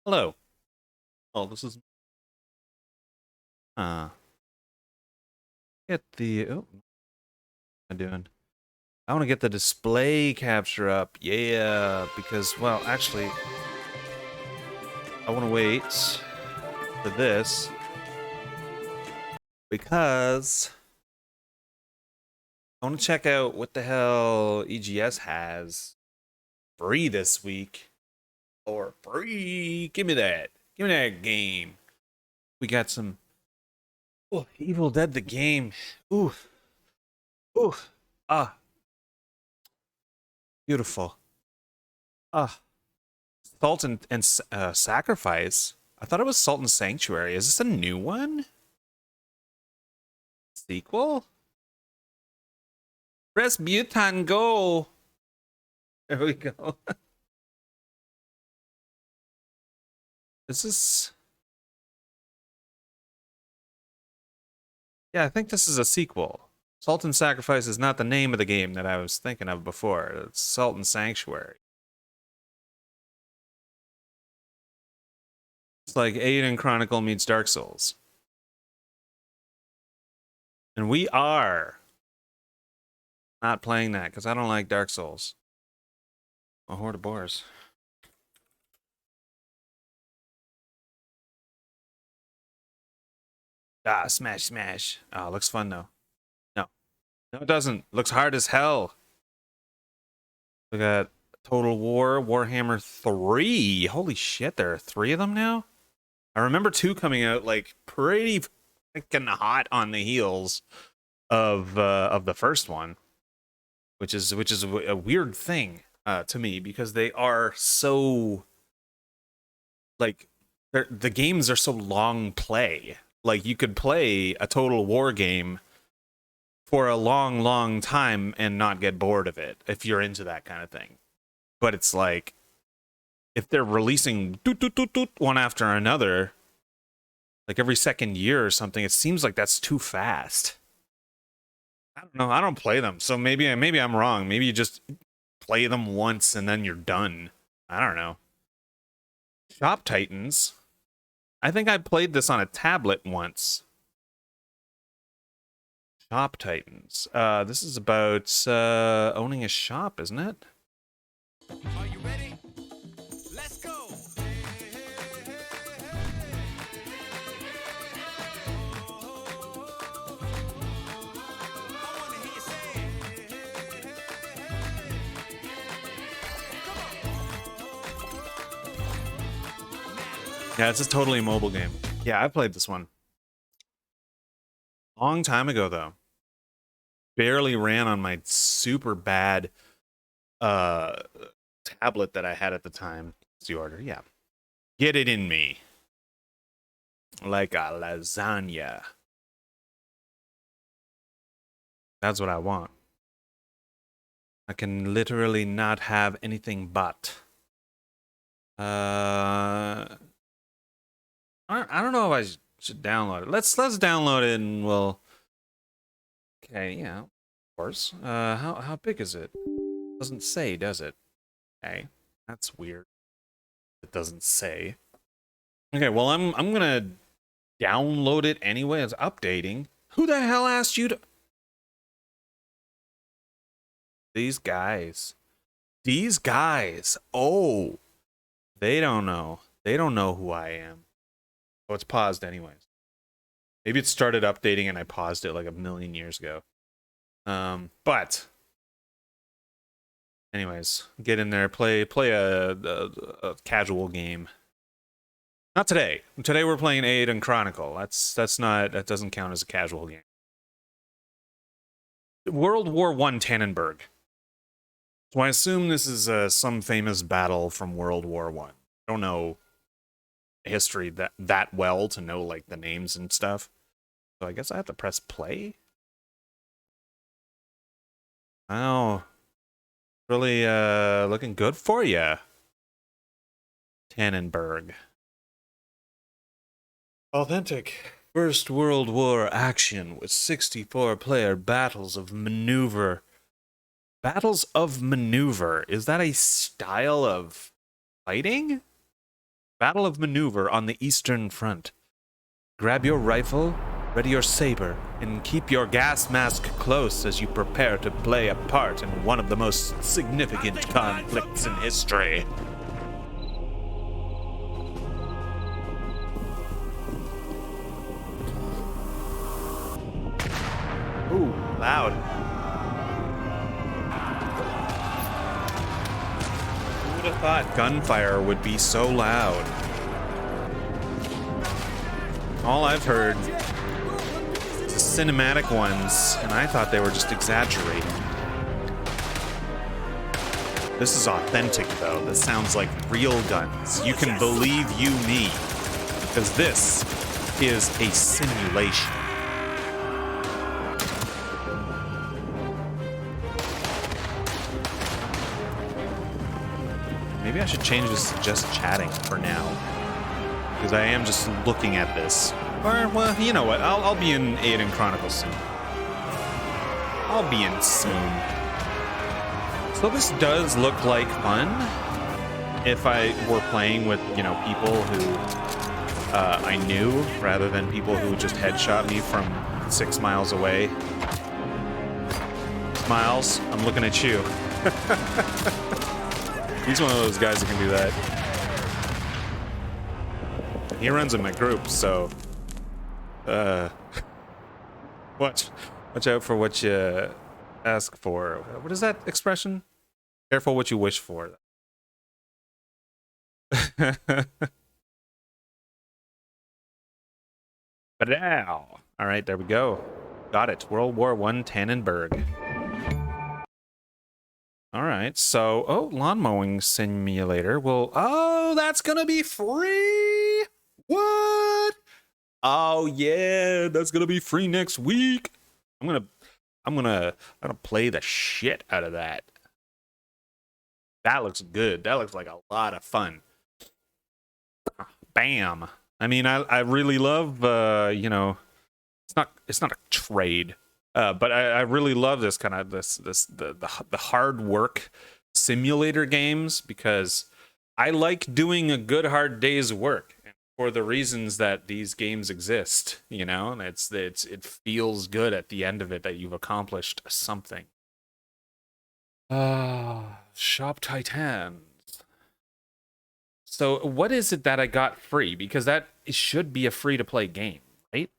Hello. Oh, this is uh get the oh, what am I doing? I want to get the display capture up. Yeah, because well, actually, I want to wait for this because I want to check out what the hell EGS has free this week. Or free. Give me that. Give me that game. We got some Evil Dead the game. Ooh. Ooh. Ah, beautiful. Ah. Salt and Sacrifice. I thought it was Salt and Sanctuary. Is this a new one? Sequel? Rasputin, go! There we go. Is this... Yeah, I think this is a sequel. Salt and Sacrifice is not the name of the game that I was thinking of before. It's Salt and Sanctuary. It's like Eiyuden Chronicle meets Dark Souls. And we are not playing that because I don't like Dark Souls. A horde of boars. Ah, smash, smash. Oh, looks fun though. No. No, it doesn't. Looks hard as hell. We got Total War, Warhammer 3. Holy shit, there are 3 of them now? I remember 2 coming out like pretty freaking hot on the heels of the first one, which is a weird thing to me because they are so like the games are so long play. Like you could play a Total War game for a long, long time and not get bored of it if you're into that kind of thing. But it's like if they're releasing doot, doot, doot, doot, one after another, like every second year or something, it seems like that's too fast. I don't know. I don't play them, so maybe I'm wrong. Maybe you just play them once and then you're done. I don't know. Shop Titans. I think I played this on a tablet once. Shop Titans. This is about owning a shop, isn't it? Are you ready? Let's go. Yeah, it's a totally mobile game. Yeah, I played this one. Long time ago though. Barely ran on my super bad uh tablet that I had at the time. It's the order, yeah. Get it in me. Like a lasagna. That's what I want. I can literally not have anything but. I don't know if I should download it. Let's download it and we'll. Okay, yeah, of course. How big is it? Doesn't say, does it? Okay, that's weird. It doesn't say. Okay, well I'm gonna download it anyway. It's updating. Who the hell asked you to? These guys. These guys. Oh, they don't know. They don't know who I am. Oh, it's paused anyways. Maybe it started updating and I paused it like a million years ago. But anyways, get in there, play a casual game. Not today. Today we're playing Eiyuden Chronicle. That doesn't count as a casual game. World War I Tannenberg. So I assume this is some famous battle from World War I. I don't know history that well to know like the names and stuff. So I guess I have to press play. Oh, really looking good for you, Tannenberg. Authentic First World War action with 64-player battles of maneuver. Battles of maneuver. Is that a style of fighting? Battle of Maneuver on the Eastern Front. Grab your rifle, ready your saber, and keep your gas mask close as you prepare to play a part in one of the most significant conflicts in history. Ooh, loud. Who would have thought gunfire would be so loud? All I've heard is the cinematic ones, and I thought they were just exaggerating. This is authentic, though. This sounds like real guns. You can believe you me, because this is a simulation. Maybe I should change this to just chatting for now, because I am just looking at this. Or, well, you know what? I'll be in Eiyuden Chronicle soon. I'll be in soon. So this does look like fun. If I were playing with, you know, people who I knew, rather than people who just headshot me from 6 miles away. Miles, I'm looking at you. He's one of those guys that can do that. He runs in my group, so watch out for what you ask for. What is that expression? Careful what you wish for. But now, all right, there we go. Got it. World War I Tannenberg. All right, so lawn mowing simulator. Well, that's gonna be free. What? Oh yeah, that's gonna be free next week. I'm gonna play the shit out of that. That looks good. That looks like a lot of fun. Bam. I mean, I really love you know, it's not a trade. But I really love this kind of the hard work simulator games, because I like doing a good hard day's work for the reasons that these games exist. You know, and it feels good at the end of it that you've accomplished something. Shop Titans. So what is it that I got free? Because that should be a free to play game, right?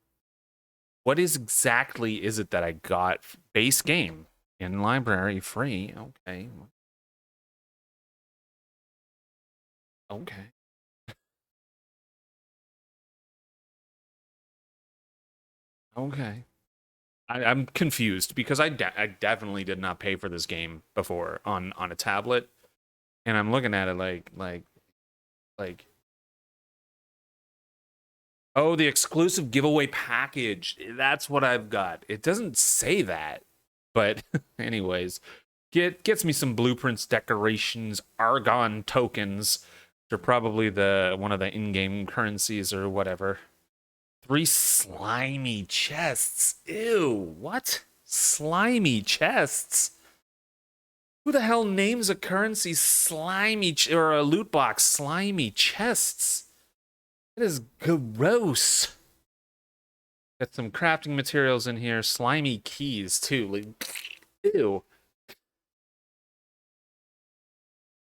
What exactly is it that I got? Base game in library free. Okay. Okay. Okay. I'm confused because I definitely did not pay for this game before on a tablet, and I'm looking at it like oh, the exclusive giveaway package. That's what I've got. It doesn't say that, but anyways, gets me some blueprints, decorations, Argon tokens. They're probably one of the in-game currencies or whatever. 3 slimy chests. Ew, what? Slimy chests? Who the hell names a currency slimy or a loot box slimy chests? That is gross. Got some crafting materials in here. Slimy keys, too. Like, ew.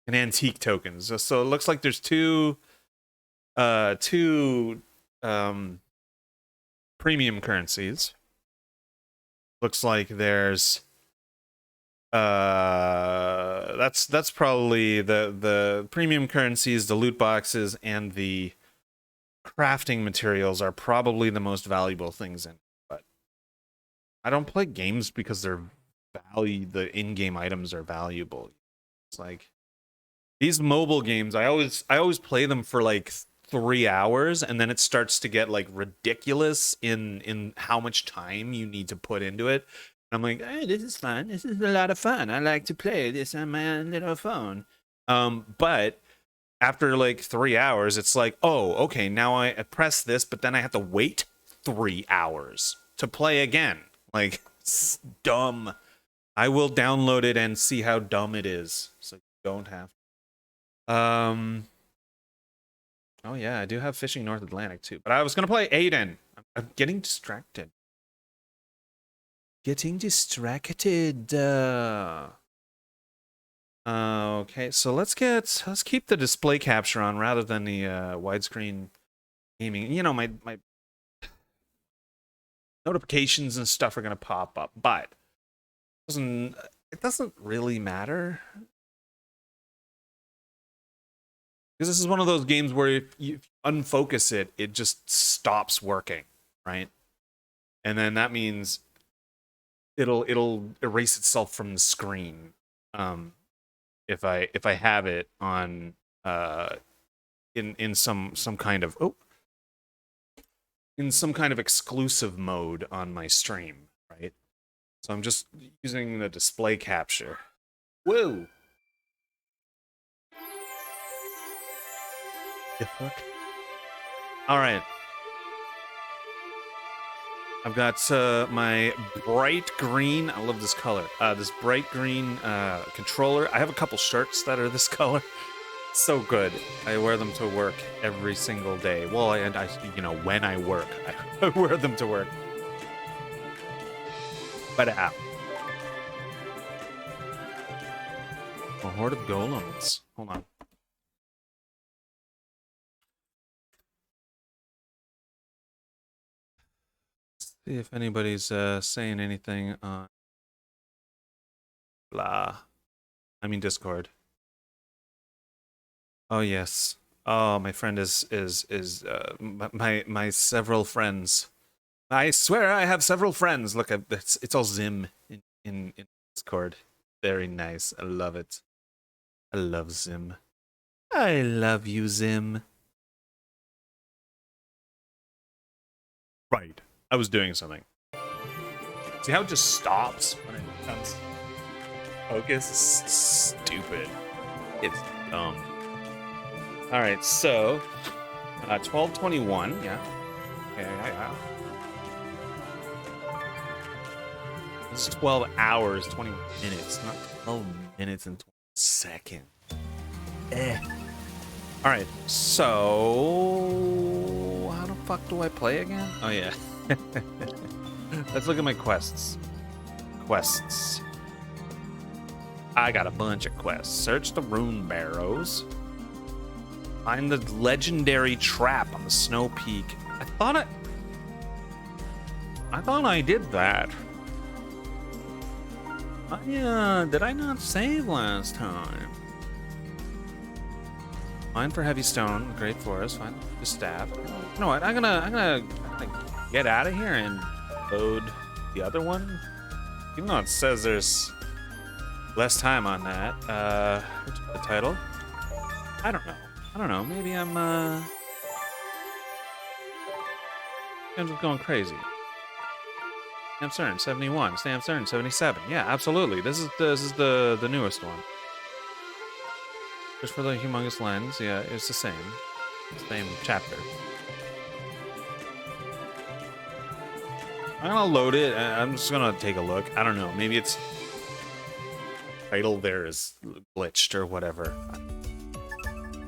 And antique tokens. So it looks like there's two premium currencies. Looks like there's that's probably the premium currencies, the loot boxes, and the crafting materials are probably the most valuable things in it. But I don't play games because the in-game items are valuable. It's like these mobile games, I always play them for like 3 hours, and then it starts to get like ridiculous in how much time you need to put into it. And I'm like, hey, this is fun. This is a lot of fun. I like to play this on my little phone. But after like 3 hours, it's like, oh, okay, now I press this, but then I have to wait 3 hours to play again. Like, it's dumb. I will download it and see how dumb it is, so you don't have to. Oh yeah, I do have Fishing North Atlantic too. But I was gonna play Eiyuden. I'm getting distracted. Getting distracted. Okay, so let's keep the display capture on rather than the widescreen gaming. You know, my notifications and stuff are gonna pop up, but it doesn't really matter. Because this is one of those games where if you unfocus it, it just stops working, right? And then that means it'll erase itself from the screen. If I have it on in some kind of in some kind of exclusive mode on my stream, right? So I'm just using the display capture. Whoa! The fuck? All right. I've got my bright green. I love this color. This bright green controller. I have a couple shirts that are this color. So good. I wear them to work every single day. Well, I you know, when I work, I wear them to work. But a horde of golems. Hold on. See if anybody's saying anything on I mean Discord. Oh yes. Oh, my friend is my several friends. I swear I have several friends. Look, it's all Zim in Discord. Very nice. I love it. I love Zim. I love you, Zim. Right. I was doing something. See how it just stops when it becomes focus? It's stupid. It's dumb. Alright, so 12:21, yeah. Yeah. This is 12 hours, 20 minutes, not 12 minutes and 20 seconds. Alright, so how the fuck do I play again? Oh yeah. Let's look at my quests. I got a bunch of quests. Search the rune barrows. Find the legendary trap on the snow peak. I thought I did that. Yeah, did I not save last time? Mine for heavy stone, great forest. Find the staff. You know what? I'm gonna get out of here and load the other one. Even though it says there's less time on that. What's the title? I don't know. Maybe I'm just going crazy. Sam Cern 71. Sam Cern 77. Yeah, absolutely. This is the newest one. Just for the humongous lens. Yeah, it's the same chapter. I'm gonna load it. I'm just gonna take a look. I don't know. Maybe it's title there is glitched or whatever.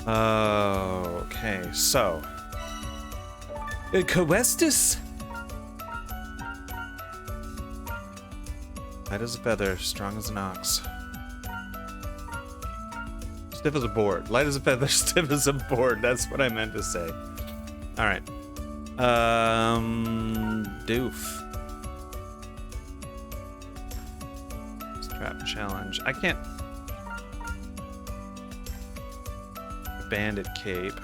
Okay, so Coestus. Light as a feather, strong as an ox. Stiff as a board. Light as a feather, stiff as a board. That's what I meant to say. All right. Doof. Trap challenge. I can't. Bandit cape.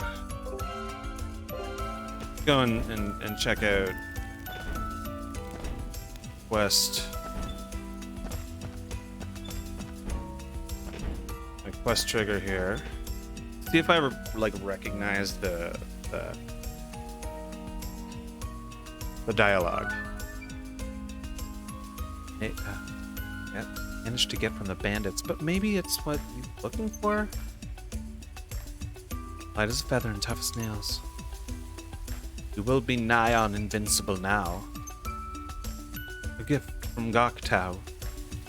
Go and check out quest. My quest trigger here. See if I ever recognize the dialogue. Hey, yeah, managed to get from the bandits, but maybe it's what you're looking for. Light as a feather and tough as nails. You will be nigh on invincible now. A gift from Gok'Tau,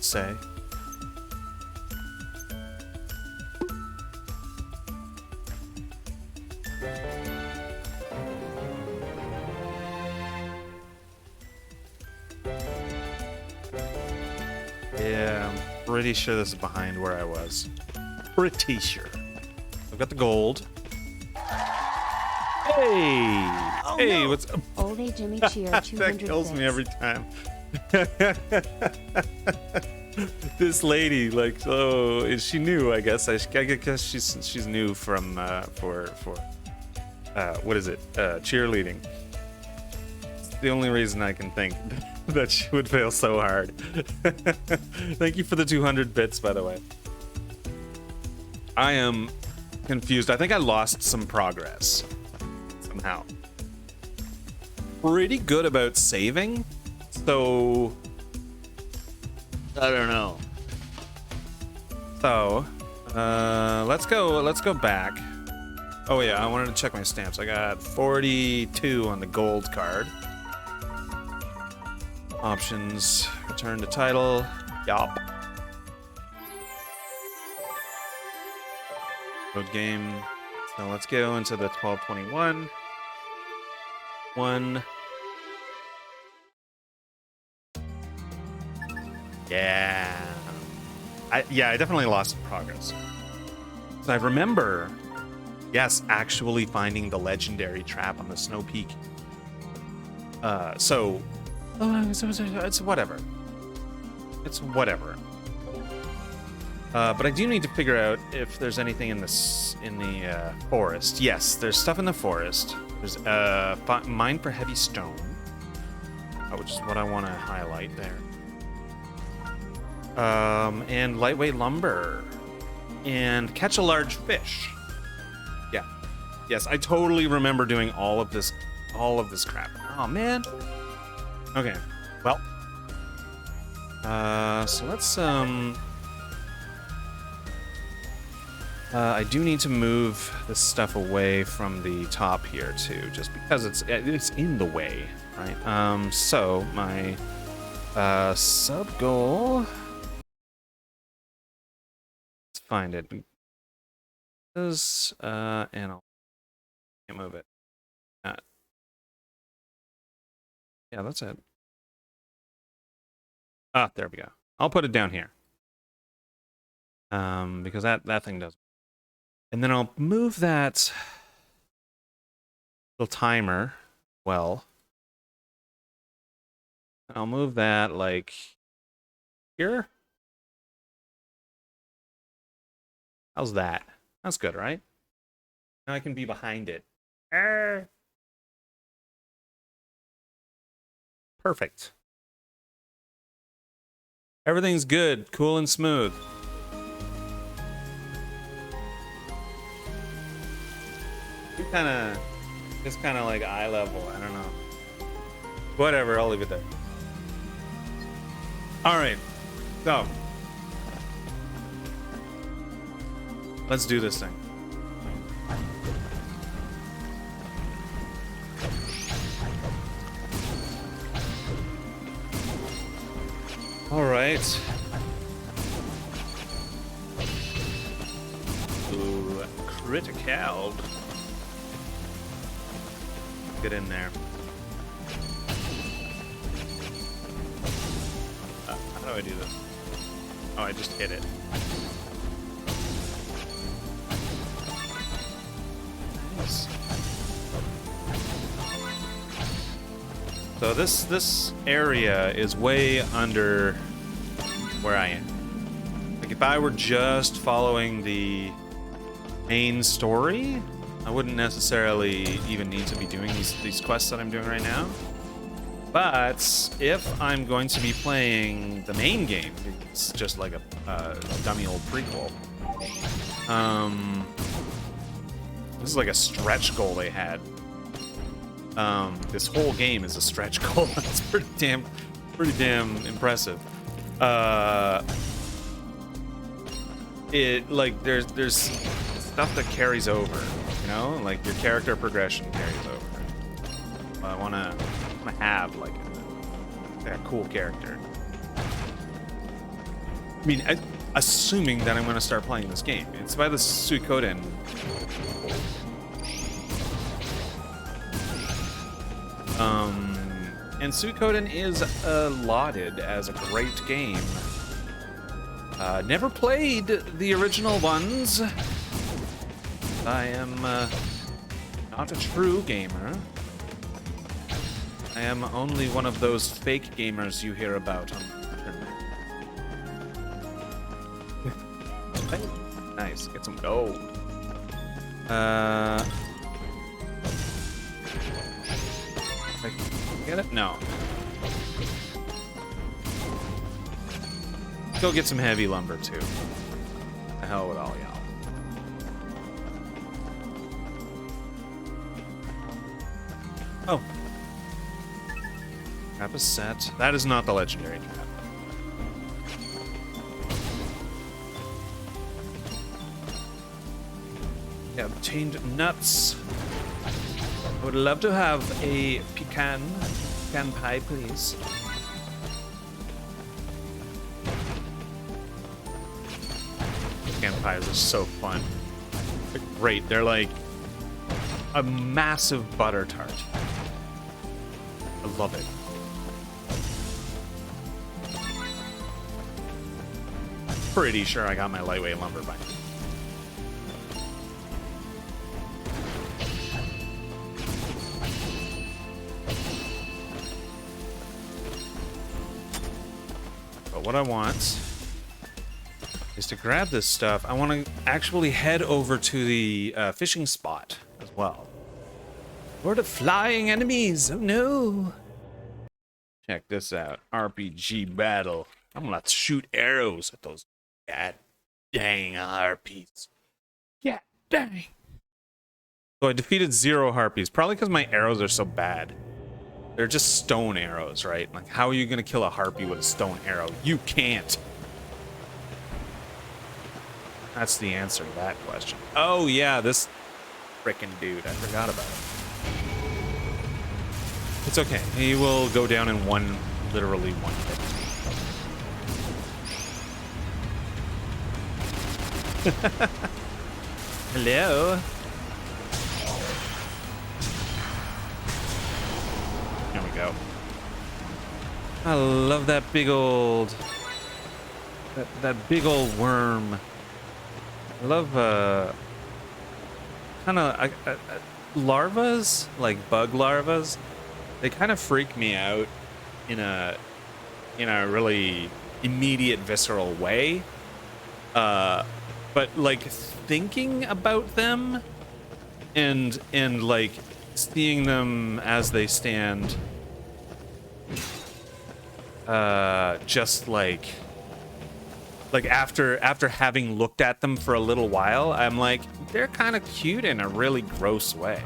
say. pretty sure this is behind where I was. Pretty sure. I've got the gold. Hey! Oh, Hey, no. what's up? Ole Jimmy Cheer 200 That kills me bits. every time. This lady, like, so is she new? I guess I guess she's new from for what is it? Cheerleading. It's the only reason I can think that she would fail so hard. Thank you for the 200 bits, by the way. I am confused. I think I lost some progress somehow. Pretty good about saving, so I don't know. So let's go back. Oh yeah, I wanted to check my stamps. I got 42 on the gold card. Options, return to title. Yup. Load game. So let's go into the 1221. Yeah. I definitely lost some progress. So I remember, yes, actually finding the legendary trap on the Snow Peak. So it's whatever. It's whatever. But I do need to figure out if there's anything in the forest. Yes, there's stuff in the forest. There's mine for heavy stone, which is what I want to highlight there. And lightweight lumber, and catch a large fish. Yeah, yes, I totally remember doing all of this crap. Oh man. Okay, well, so let's I do need to move this stuff away from the top here too, just because it's in the way, right? So my sub goal. Let's find it. And I'll can't move it. Yeah, that's it. Ah, there we go. I'll put it down here. Because that thing does. And then I'll move that little timer. Well, I'll move that like here. How's that? That's good, right? Now I can be behind it. Perfect. Everything's good, cool and smooth. Just kind of like eye level. I don't know. Whatever, I'll leave it there. All right, so let's do this thing. All right. Ooh, critical. Get in there. How do I do this? Oh, I just hit it. Nice. So this area is way under where I am. Like if I were just following the main story, I wouldn't necessarily even need to be doing these quests that I'm doing right now. But if I'm going to be playing the main game, it's just like a dummy old prequel. This is like a stretch goal they had. This whole game is a stretch goal. That's pretty damn impressive. It like there's stuff that carries over, you know, like your character progression carries over. I wanna have like a cool character. I mean, assuming that I'm gonna start playing this game. It's by the Suikoden. And Suikoden is lauded as a great game. Never played the original ones. I am not a true gamer. I am only one of those fake gamers you hear about on the internet. Nice, get some gold. Get it? No. Go get some heavy lumber too. The hell with all y'all. Oh. Trap a set. That is not the legendary trap. Yeah, obtained nuts. I would love to have a pecan pie, please. Pecan pies are so fun. They're great. They're like a massive butter tart. I love it. Pretty sure I got my lightweight lumber by now. But what I want is to grab this stuff. I want to actually head over to the fishing spot as well. Where the flying enemies? Oh no! Check this out. RPG battle. I'm gonna shoot arrows at those god dang harpies. Yeah, dang. So I defeated 0 harpies, probably because my arrows are so bad. They're just stone arrows, right? Like, how are you gonna kill a harpy with a stone arrow? You can't. That's the answer to that question. Oh yeah, this frickin' dude. I forgot about it. It's okay. He will go down in literally one hit. Hello. There we go. I love that big old that big old worm. I love kind of larvas, like bug larvas. They kind of freak me out in a really immediate visceral way. But like thinking about them and like seeing them as they stand, just like after having looked at them for a little while, I'm like, they're kind of cute in a really gross way.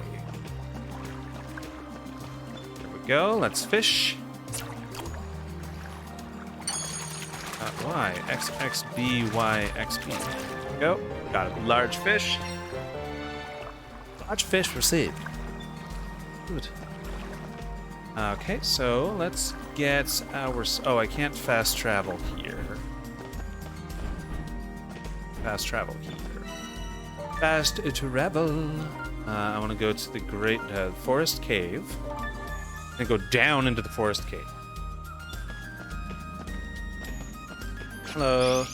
There we go. Let's fish. Y, X, X, B, Y, X, B. There we go. Got a large fish. Large fish received. Good. Okay, so let's get our... Oh, I can't fast travel here. Fast travel here. Fast travel. I want to go to the great forest cave. And go down into the forest cave. Hello.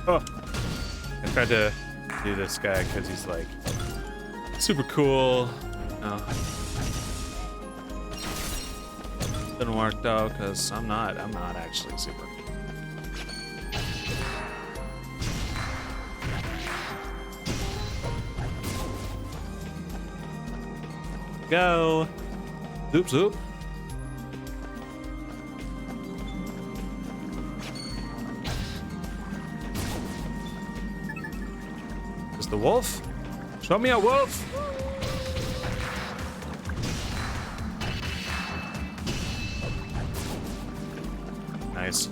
Oh, I tried to do this guy because he's like super cool. No. Didn't work though because I'm not actually super cool. Go. Zoop zoop. Is the wolf? Show me a wolf. Nice.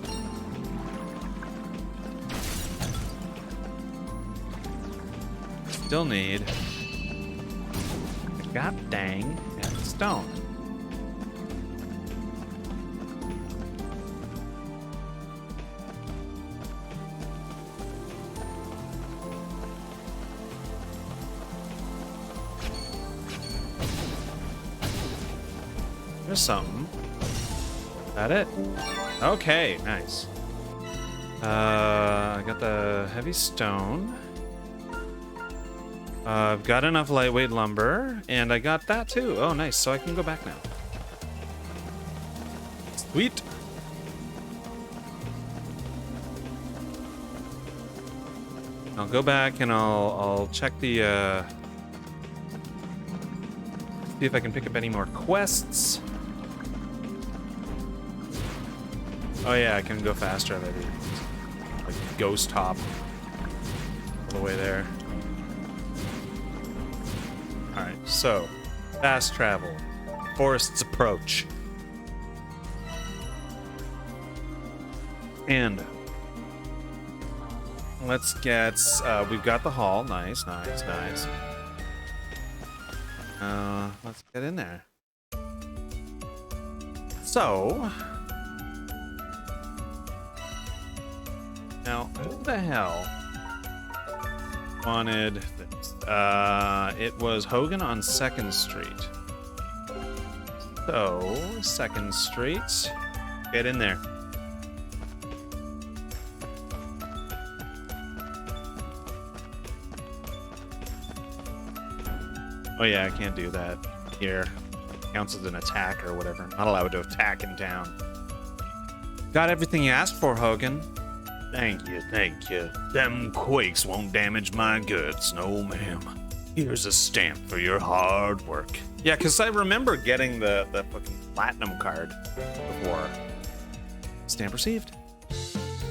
Still need a god dang and stone. There's something. That it? Okay, nice. I got the heavy stone. I've got enough lightweight lumber, and I got that too. Oh, nice. So I can go back now. Sweet. I'll go back and I'll check the see if I can pick up any more quests. Oh yeah, I can go faster already. Like ghost hop all the way there. Alright, so fast travel. Forest's approach. And let's get we've got the hall. Nice. Let's get in there. So now, who the hell wanted this? It was Hogan on 2nd Street. So, 2nd Street, get in there. Oh yeah, I can't do that here. Counts as an attack or whatever. Not allowed to attack in town. Got everything you asked for, Hogan. Thank you. Them quakes won't damage my goods, no ma'am. Here's a stamp for your hard work. Yeah, because I remember getting the fucking platinum card before. Stamp received.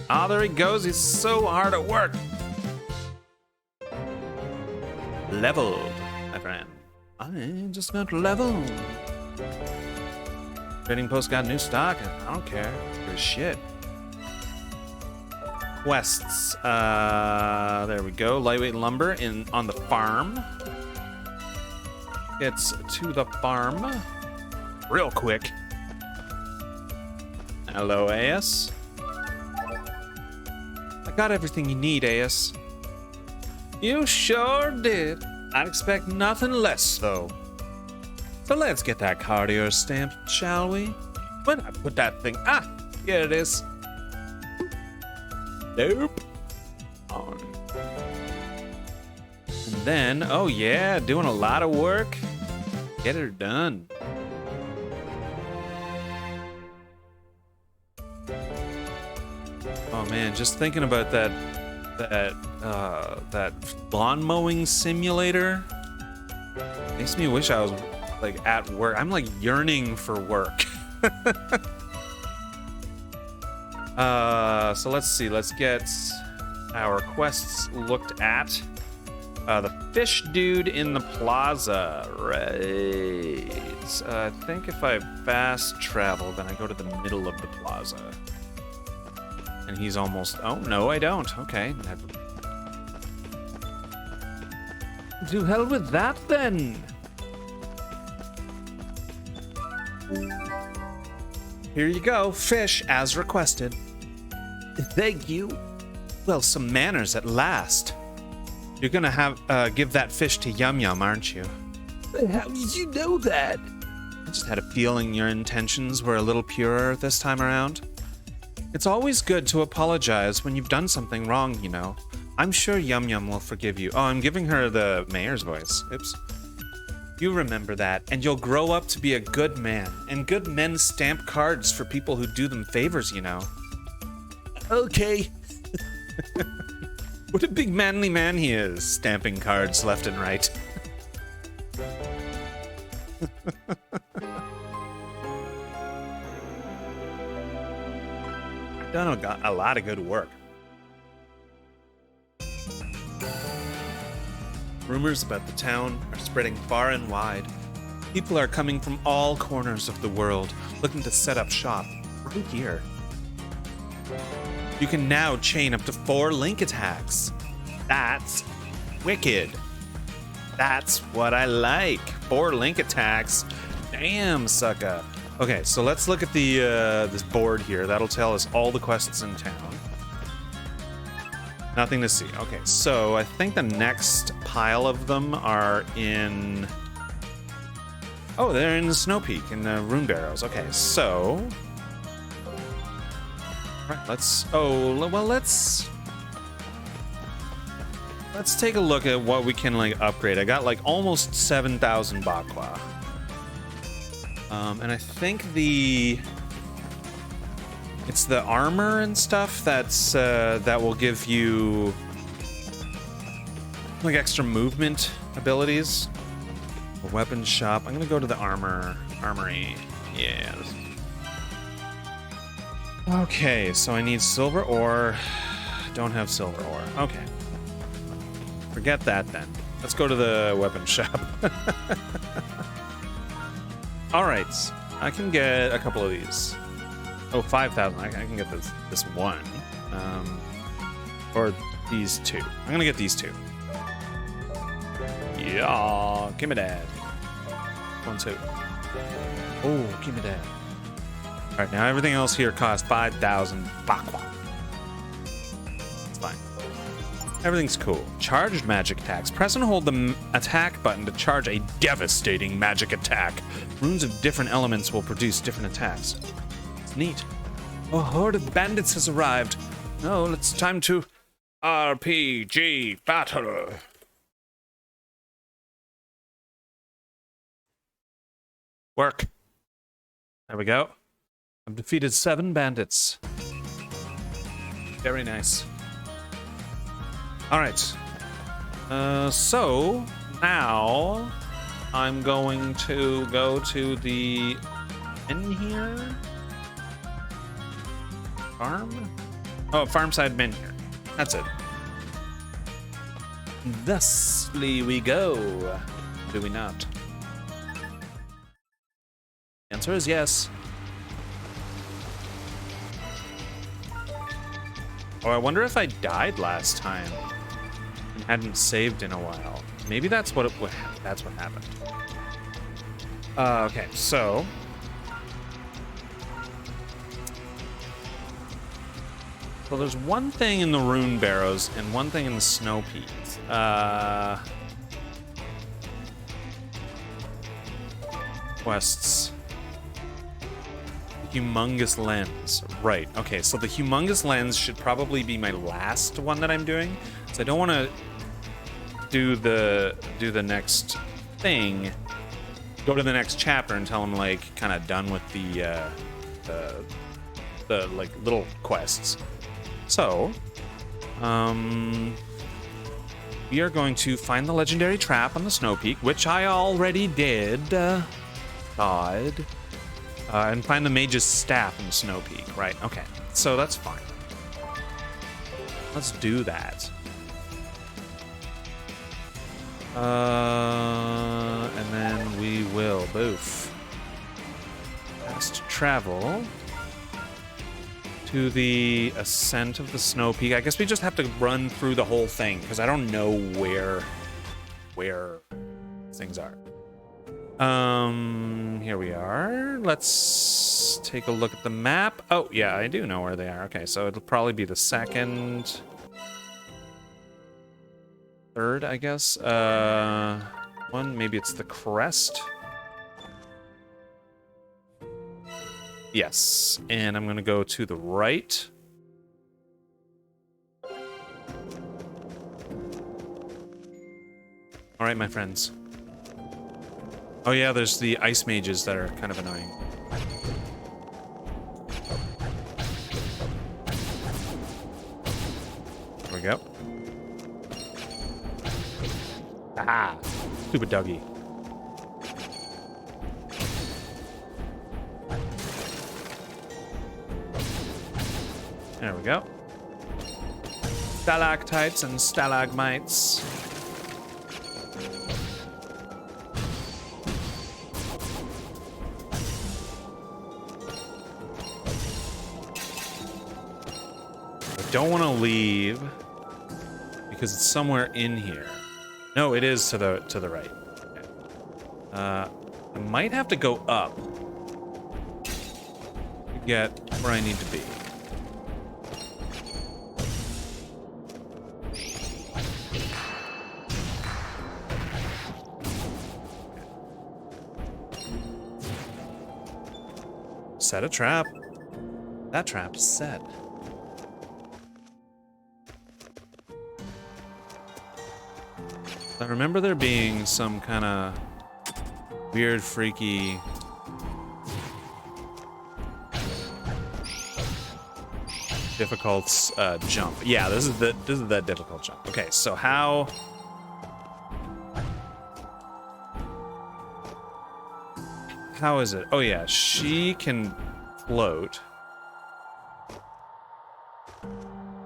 Ah, there he goes. He's so hard at work. Leveled, my friend. I just got leveled. Trading post got new stock. I don't care. There's shit. Quests. There we go. Lightweight lumber on the farm. It's to the farm real quick. Hello, AS. I got everything you need, AS. You sure did. I'd expect nothing less, though. So let's get that card of yours stamped, shall we? When I put that thing... Ah, here it is. Nope. On. And then, oh yeah, doing a lot of work. Get her done. Oh man, just thinking about that lawn mowing simulator makes me wish I was like at work. I'm like yearning for work. So let's see. Let's get our quests looked at. The fish dude in the plaza. Right. I think if I fast travel, then I go to the middle of the plaza. And he's almost... Oh, no, I don't. Okay. To hell with that, then. Here you go. Fish, as requested. Thank you. Well, some manners at last. You're gonna give that fish to Yum Yum, aren't you? How did you know that? I just had a feeling your intentions were a little purer this time around. It's always good to apologize when you've done something wrong, you know. I'm sure Yum Yum will forgive you. Oh, I'm giving her the mayor's voice. Oops. You remember that, and you'll grow up to be a good man. And good men stamp cards for people who do them favors, you know. Okay. What a big manly man he is, stamping cards left and right. Done a lot of good work. Rumors about the town are spreading far and wide. People are coming from all corners of the world, looking to set up shop right here. You can now chain up to 4 link attacks. That's wicked. That's what I like. 4 link attacks. Damn, sucker. Okay, so let's look at the this board here. That'll tell us all the quests in town. Nothing to see. Okay, so I think the next pile of them are in Oh, they're in the Snow Peak in the Rune Barrows. Okay, so right, let's take a look at what we can like upgrade. I got like almost 7,000 Bakwa. And I think it's the armor and stuff that's that will give you like extra movement abilities. A weapon shop. I'm gonna go to the armory. Yeah. Okay, so I need silver ore. Don't have silver ore. Okay. Forget that then. Let's go to the weapon shop. All right, I can get a couple of these. Oh, 5,000. I can get this one, or these two. I'm gonna get these two. Yeah, give me that. 1, 2. Oh, give me that. All right, now everything else here costs 5,000 Bakwa. It's fine. Everything's cool. Charged magic attacks. Press and hold the attack button to charge a devastating magic attack. Runes of different elements will produce different attacks. It's neat. A horde of bandits has arrived. Oh, it's time to RPG battle. Work. There we go. I've defeated 7 bandits. Very nice. Alright. So, now I'm going to go to the inn here. Farm? Oh, farmside min here. That's it. Thusly we go. Do we not? The answer is yes. Oh, I wonder if I died last time and hadn't saved in a while. Maybe that's what that's what happened. Okay, so there's one thing in the Rune Barrows and one thing in the Snow Peaks. Quests. Humongous lens. Right. Okay, so the humongous lens should probably be my last one that I'm doing. So I don't want to do the next thing. Go to the next chapter until I'm like kind of done with the like little quests. So, we are going to find the legendary trap on the Snow Peak, which I already did. God. And find the mage's staff in the Snow Peak. Right, okay. So that's fine. Let's do that. And then we will boof. Fast travel to the ascent of the Snow Peak. I guess we just have to run through the whole thing because I don't know where things are. Here we are. Let's take a look at the map. Oh, yeah, I do know where they are. Okay, so it'll probably be the second, third, I guess. One, maybe it's the crest. Yes, and I'm gonna go to the right. All right, my friends. Oh yeah, there's the ice mages that are kind of annoying. There we go. Ah, stupid doggy. There we go. Stalactites and stalagmites. Don't want to leave because it's somewhere in here. No, it is to the right. Okay. I might have to go up to get where I need to be. Set a trap. That trap's set. I remember there being some kind of weird, freaky difficult jump. Yeah, this is that difficult jump. Okay, so how is it? Oh yeah, she can float.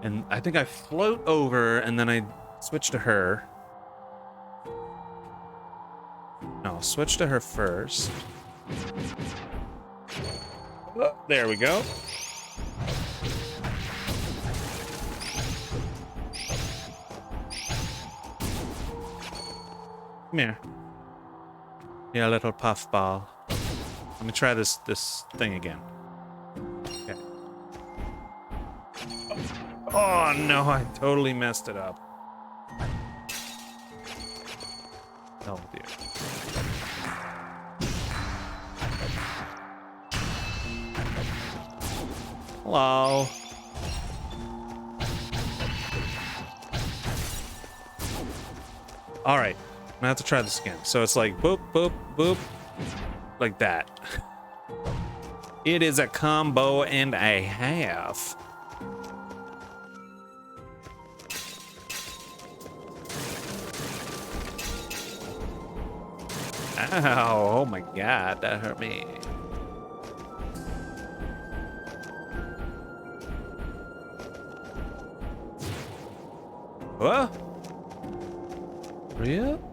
And I think I float over and then I switch to her. No, switch to her first. Oh, there we go. Come here. Yeah, little puffball. Let me try this thing again. Okay. Oh no, I totally messed it up. Hell with you. Hello. All right, I'm gonna have to try this again. So it's like boop, boop, boop, like that. It is a combo and a half. Ow, oh my god, that hurt me. What? Real?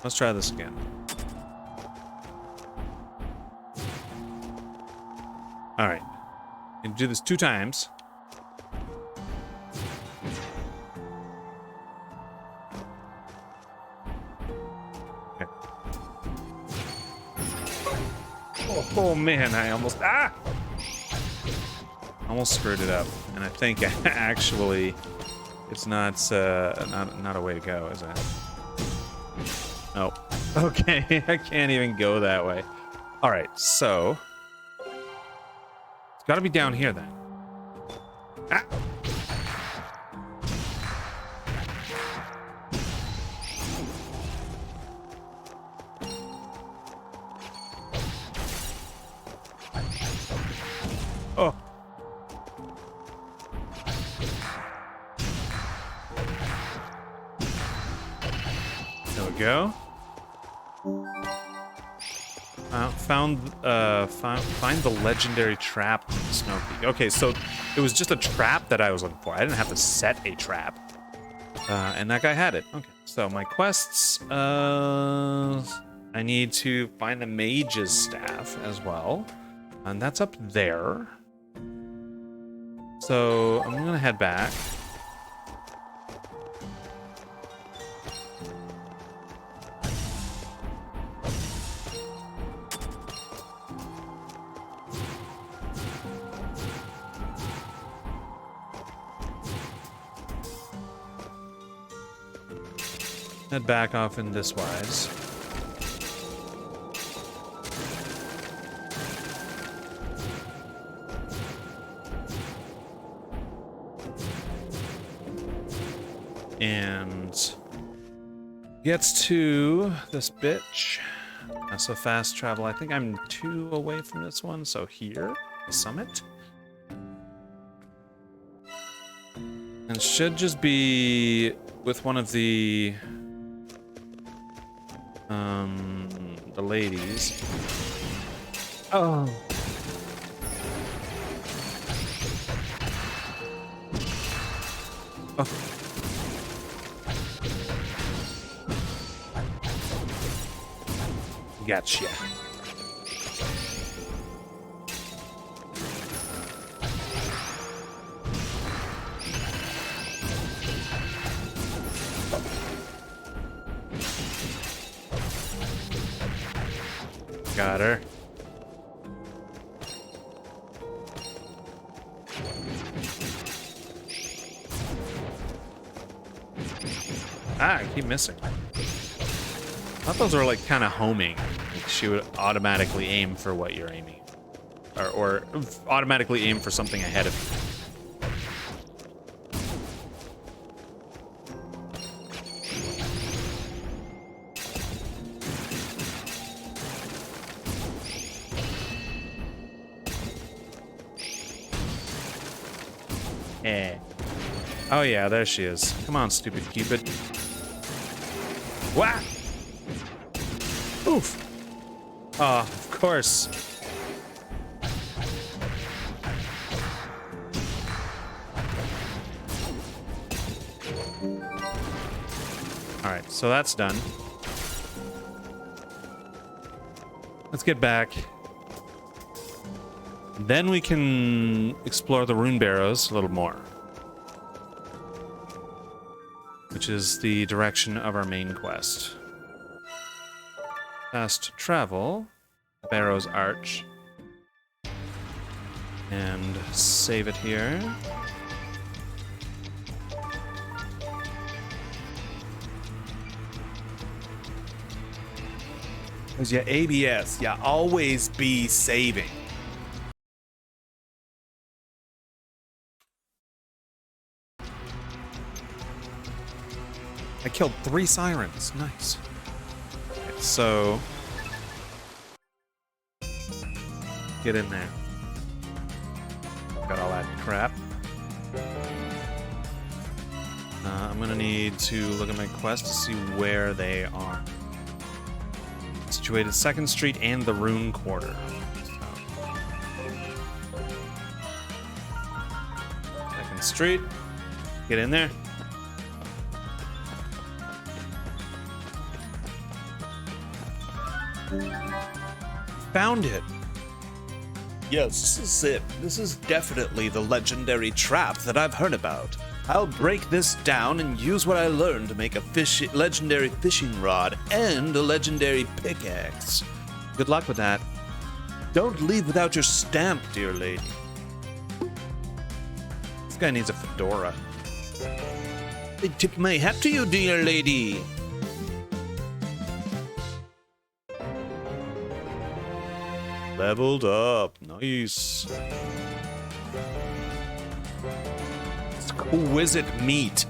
Let's try this again. All right. You can do this 2 times. Okay. Oh man, I almost almost screwed it up, and I think actually it's not a way to go, is it? Oh, okay. I can't even go that way. All right, so it's got to be down here then. Ah. Oh. There we go. Find the legendary trap in the Snow Peak. Okay, so it was just a trap that I was looking for. I didn't have to set a trap. And that guy had it. Okay, so my quests, I need to find the mage's staff as well. And that's up there. So I'm gonna head back. Head back off in this wise. And gets to this bitch. So fast travel. I think I'm 2 away from this one. So here, the summit. And should just be with one of the ladies. Oh. Oh. Gotcha. Got her. Ah, I keep missing. I thought those were like kind of homing. Like she would automatically aim for what you're aiming. Or automatically aim for something ahead of you. Eh. Oh yeah, there she is. Come on, stupid Cupid. Wah! Oof. Oh, of course. Alright, so that's done. Let's get back. Then we can explore the rune barrows a little more. Which is the direction of our main quest. Fast travel, Barrows Arch, and save it here. Because your ABS, you always be saving. I killed 3 sirens. Nice. Right, so get in there. Got all that crap. I'm gonna need to look at my quest to see where they are. Situated 2nd Street and the Rune Quarter. So. 2nd Street. Get in there. Found it. Yes, this is it. This is definitely the legendary trap that I've heard about. I'll break this down and use what I learned to make a legendary fishing rod and a legendary pickaxe. Good luck with that. Don't leave without your stamp, dear lady. This guy needs a fedora. I tip my hat to you, dear lady. Leveled up. Nice. Exquisite meat.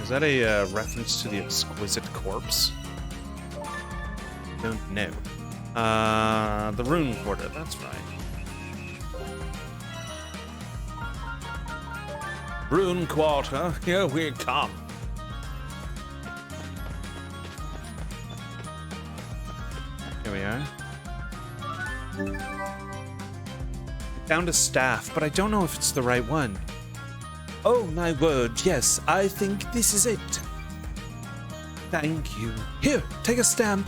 Is that a reference to the exquisite corpse? Don't know. The Rune Quarter, that's right. Rune Quarter, here we come. Here we are. Found a staff, but I don't know if it's the right one. Oh my word, yes, I think this is it. Thank you. Here, take a stamp.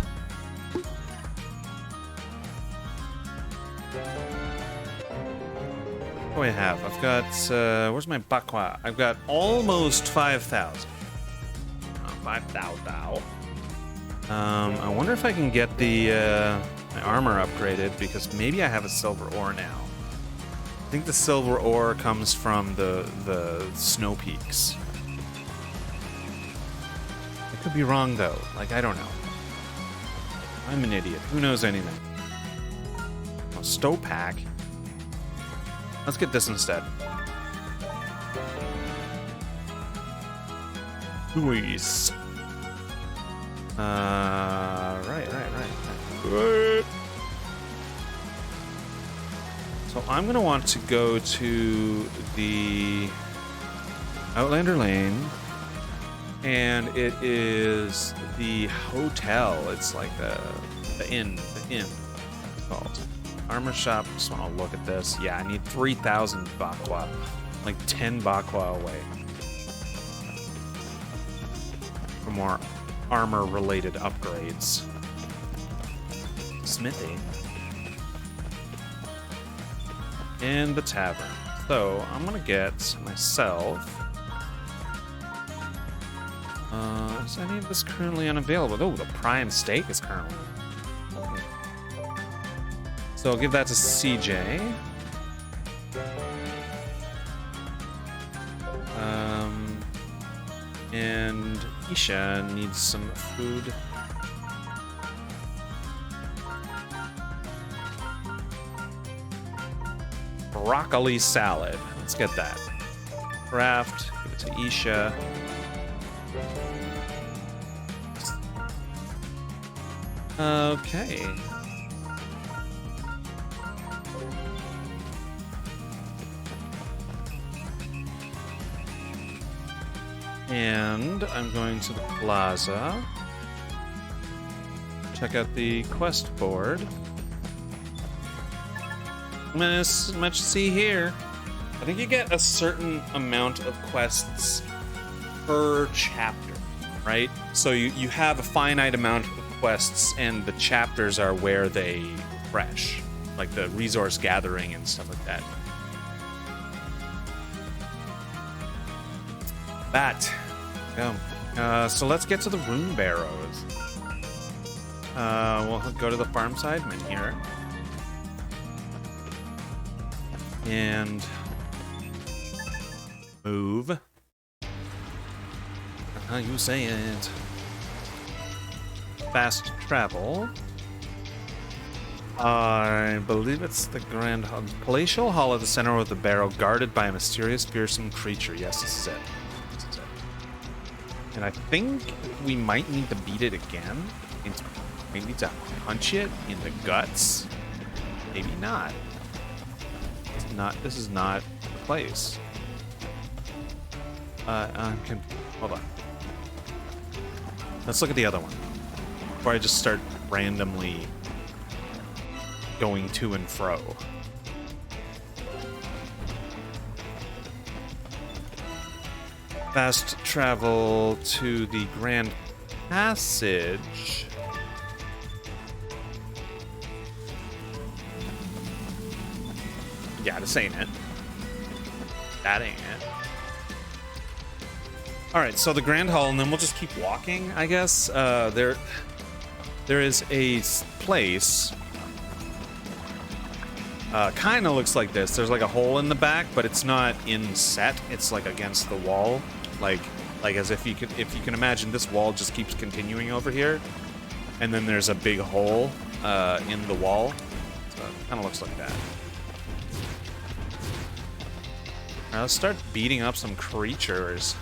What do I have? I've got, where's my bakwa? I've got almost 5,000. 5,000. I wonder if I can get the, my armor upgraded, because maybe I have a silver ore now. I think the silver ore comes from the snow peaks. I could be wrong, though. Like, I don't know. I'm an idiot. Who knows anything? Oh, stow pack. Let's get this instead. Luis. Right. So I'm gonna want to go to the Outlander Lane, and it is the hotel. It's like the inn. It's called Armor Shop. Just want to look at this. Yeah, I need 3,000 bakwa, like 10 bakwa away for more armor-related upgrades. Smithy. In the tavern. So I'm gonna get myself. Is any of this currently unavailable? Oh, the prime steak is currently. Okay. So I'll give that to CJ. And Isha needs some food. Broccoli salad. Let's get that. Craft. Give it to Isha. Okay. And I'm going to the plaza. Check out the quest board. Much to see here. I think you get a certain amount of quests per chapter, right? So you have a finite amount of quests, and the chapters are where they refresh, like the resource gathering and stuff like that. Bat. Go. So let's get to the rune barrows. We'll go to the farm side right here. And move. How you say it? Fast travel. I believe it's the Grand Hall. Palatial Hall at the center of the barrow, guarded by a mysterious, fearsome creature. Yes, this is it. This is it. And I think we might need to beat it again. We need to punch it in the guts. Maybe not. This is not the place. Hold on. Let's look at the other one before I just start randomly going to and fro. Fast travel to the Grand Passage. Yeah, this ain't it. That ain't it. Alright, so the Grand Hall, and then we'll just keep walking, I guess. There is a place. Kind of looks like this. There's like a hole in the back, but it's not inset. It's like against the wall. Like as if you can imagine, this wall just keeps continuing over here. And then there's a big hole in the wall. So it kind of looks like that. Now let's start beating up some creatures.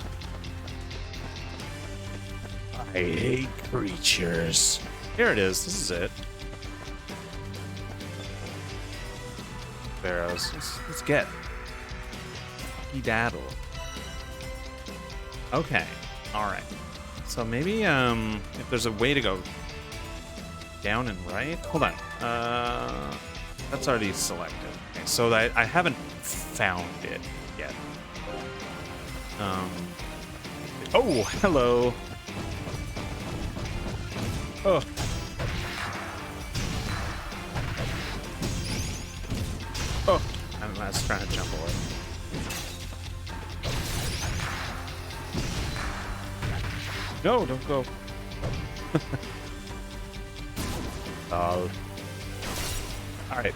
I hate creatures. Here it is. This is it. Barrows. Let's get. Daddle. Okay. All right. So maybe if there's a way to go down and right. Hold on. That's already selected. Okay, so I haven't found it yet. Oh, hello. Oh. Oh. I was trying to jump away. No, don't go. Oh. All right.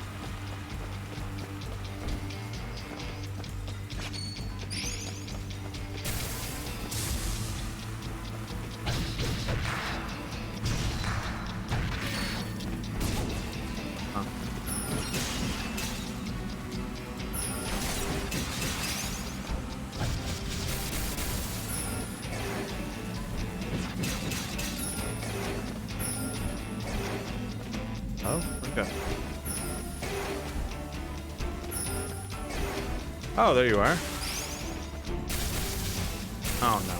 Oh, okay. Oh, there you are. Oh, no.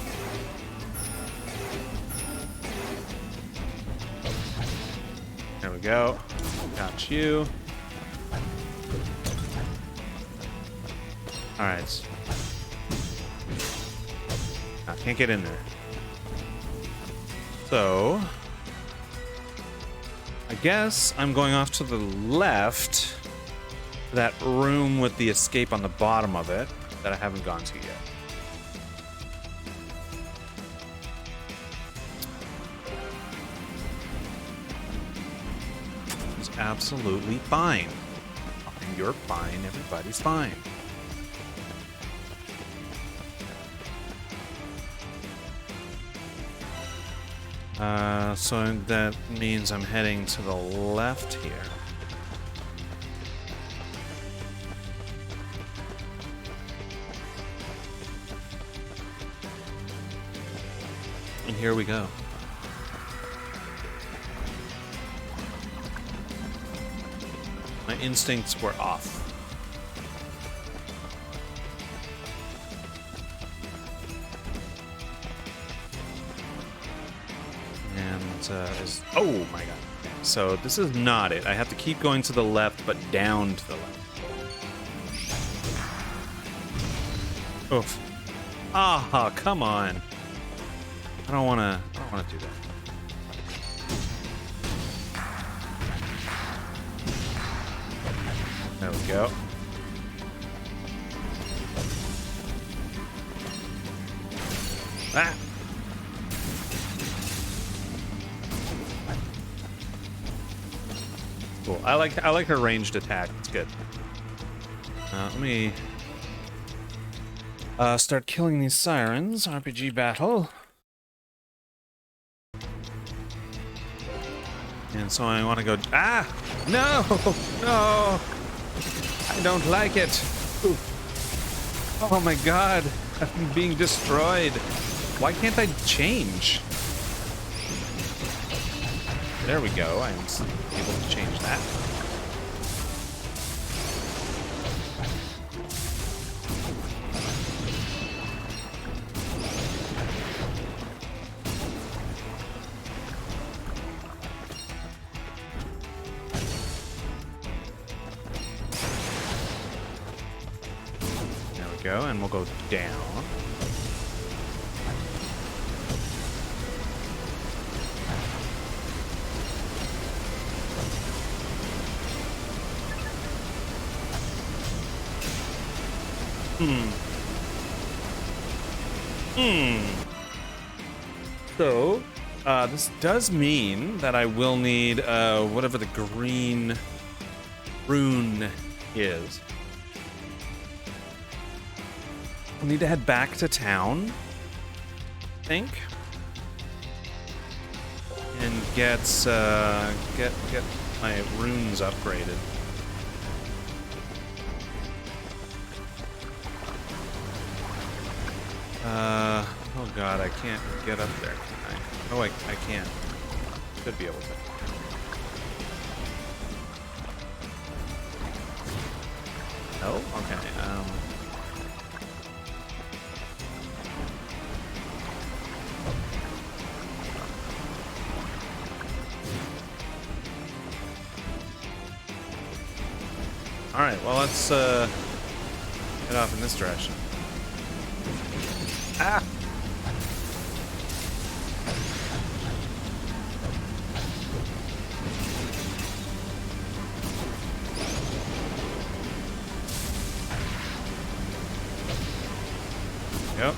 There we go. Got you. Alright. I can't get in there. So I guess I'm going off to the left, that room with the escape on the bottom of it that I haven't gone to yet. It's absolutely fine. You're fine, everybody's fine. So that means I'm heading to the left here. And here we go. My instincts were off. Oh my god. So this is not it. I have to keep going to the left, but down to the left. Oof. Ah, come on. I don't wanna do that. There we go. Ah! Cool. I like her ranged attack. It's good. Let me start killing these sirens. RPG battle. And so I want to go. Ah! No! No! I don't like it. Ooh. Oh my god! I'm being destroyed. Why can't I change? There we go. I'm able to change that. There we go, and we'll go down. So, this does mean that I will need, whatever the green rune is. I'll need to head back to town, I think. And get my runes upgraded. Oh god, I can't get up there, can I? Oh, I can. Should be able to. No? Okay, Alright, well, let's, head off in this direction. Ah! Yep.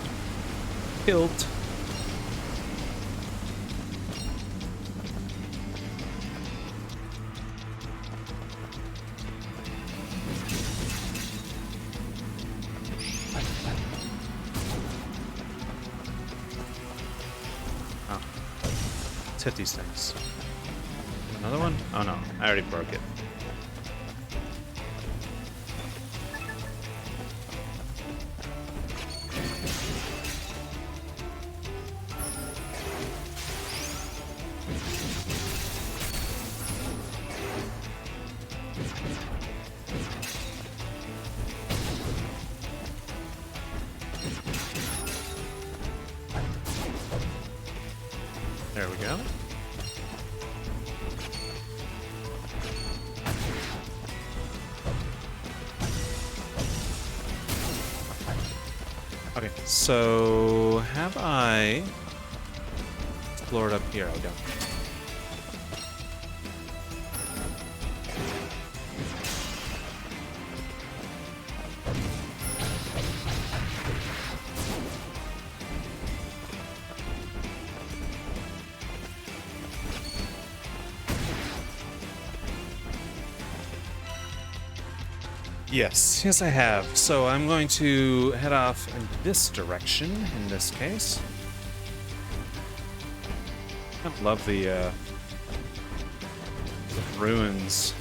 Kilt. Oh. Let's hit these things. Another one? Oh no, I already broke it. There we go. Okay, so have I explored up here? I don't. Yes, I have. So I'm going to head off in this direction, in this case. I love the ruins.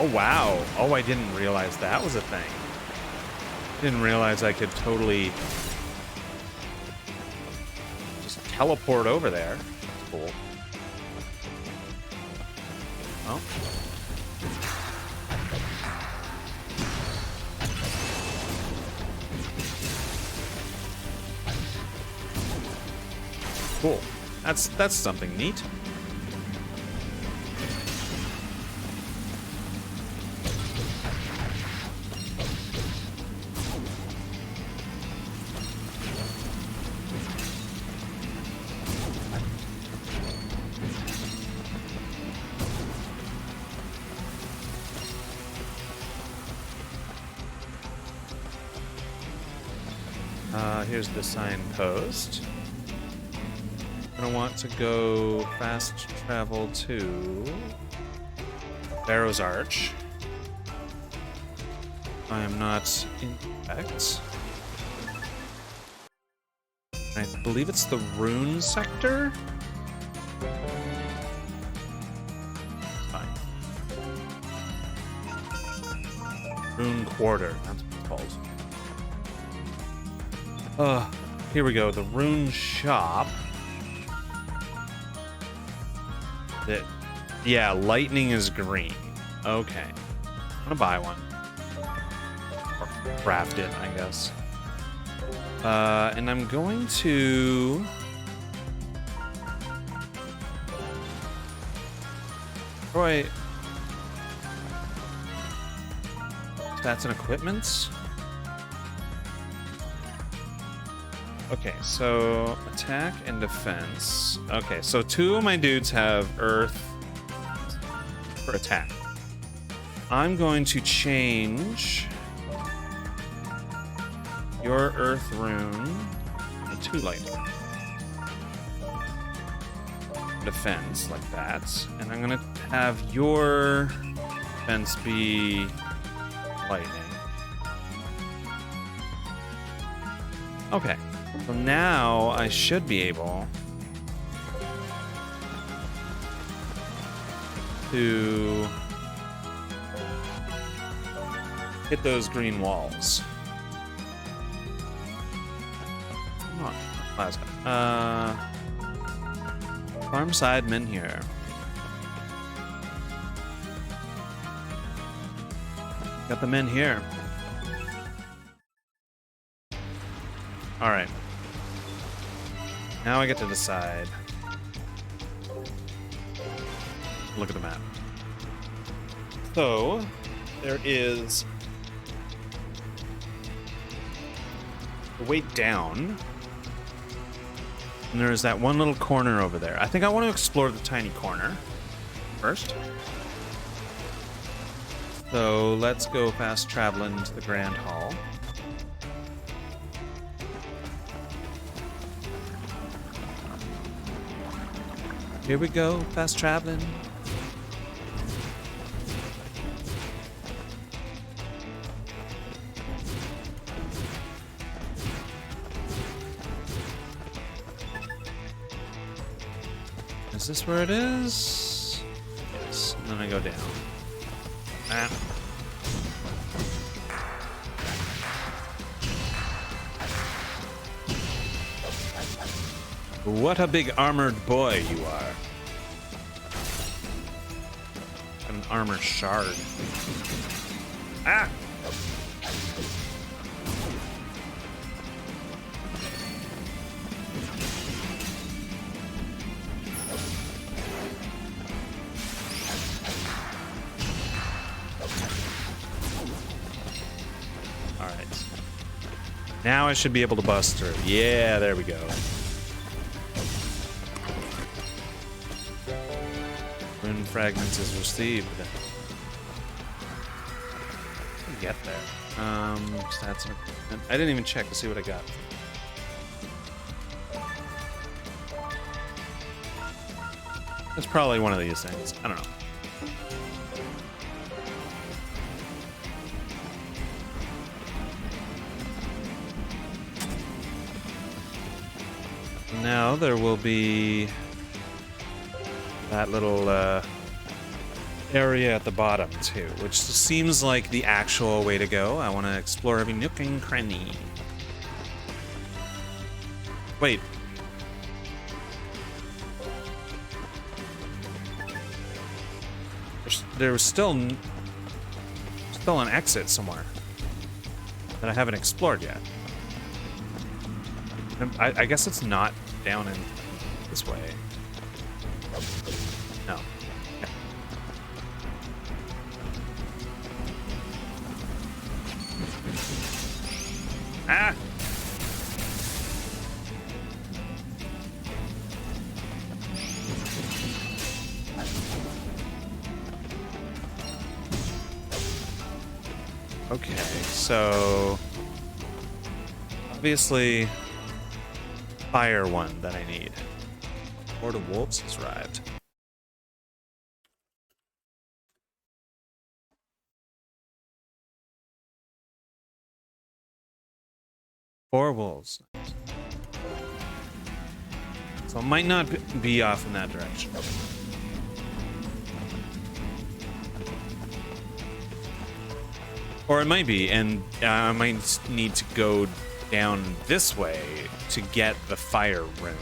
Oh, wow. Oh, I didn't realize that was a thing. Didn't realize I could totally just teleport over there. That's cool. Oh. Cool. That's something neat. Here's the signpost. I'm gonna want to go fast travel to Barrow's Arch. I am not incorrect. I believe it's the Rune sector. Fine. Rune Quarter. That's what it's called. Here we go. The Rune Shop. Yeah, lightning is green. Okay. I'm gonna buy one. Or craft it, I guess. And I'm going to... Troy... Stats and equipments? Okay, so attack and defense. Okay, so two of my dudes have earth for attack. I'm going to change your earth rune to lightning. Defense, like that. And I'm gonna have your defense be lightning. Okay. So now I should be able to hit those green walls. Come on, plasma. Farm side men here. Got the men here. All right. Now I get to decide. Look at the map. So, there is a way down. And there's that one little corner over there. I think I want to explore the tiny corner first. So, let's go fast traveling to the Grand Hall. Here we go, fast traveling. Is this where it is? Yes, and then I go down. Ah. What a big armored boy you are. Got an armor shard. Ah! Alright. Now I should be able to bust through. Yeah, there we go. Rune fragments is received. Get there. Stats and equipment. I didn't even check to see what I got. It's probably one of these things. I don't know. Now there will be that little area at the bottom too, which seems like the actual way to go. I want to explore every nook and cranny. Wait. There was still an exit somewhere that I haven't explored yet. I guess it's not down in this way. No. Okay. Ah! Okay, so obviously fire one that I need. Horde of wolves has arrived. Four wolves. So it might not be off in that direction. Or it might be, and I might need to go down this way to get the fire rune.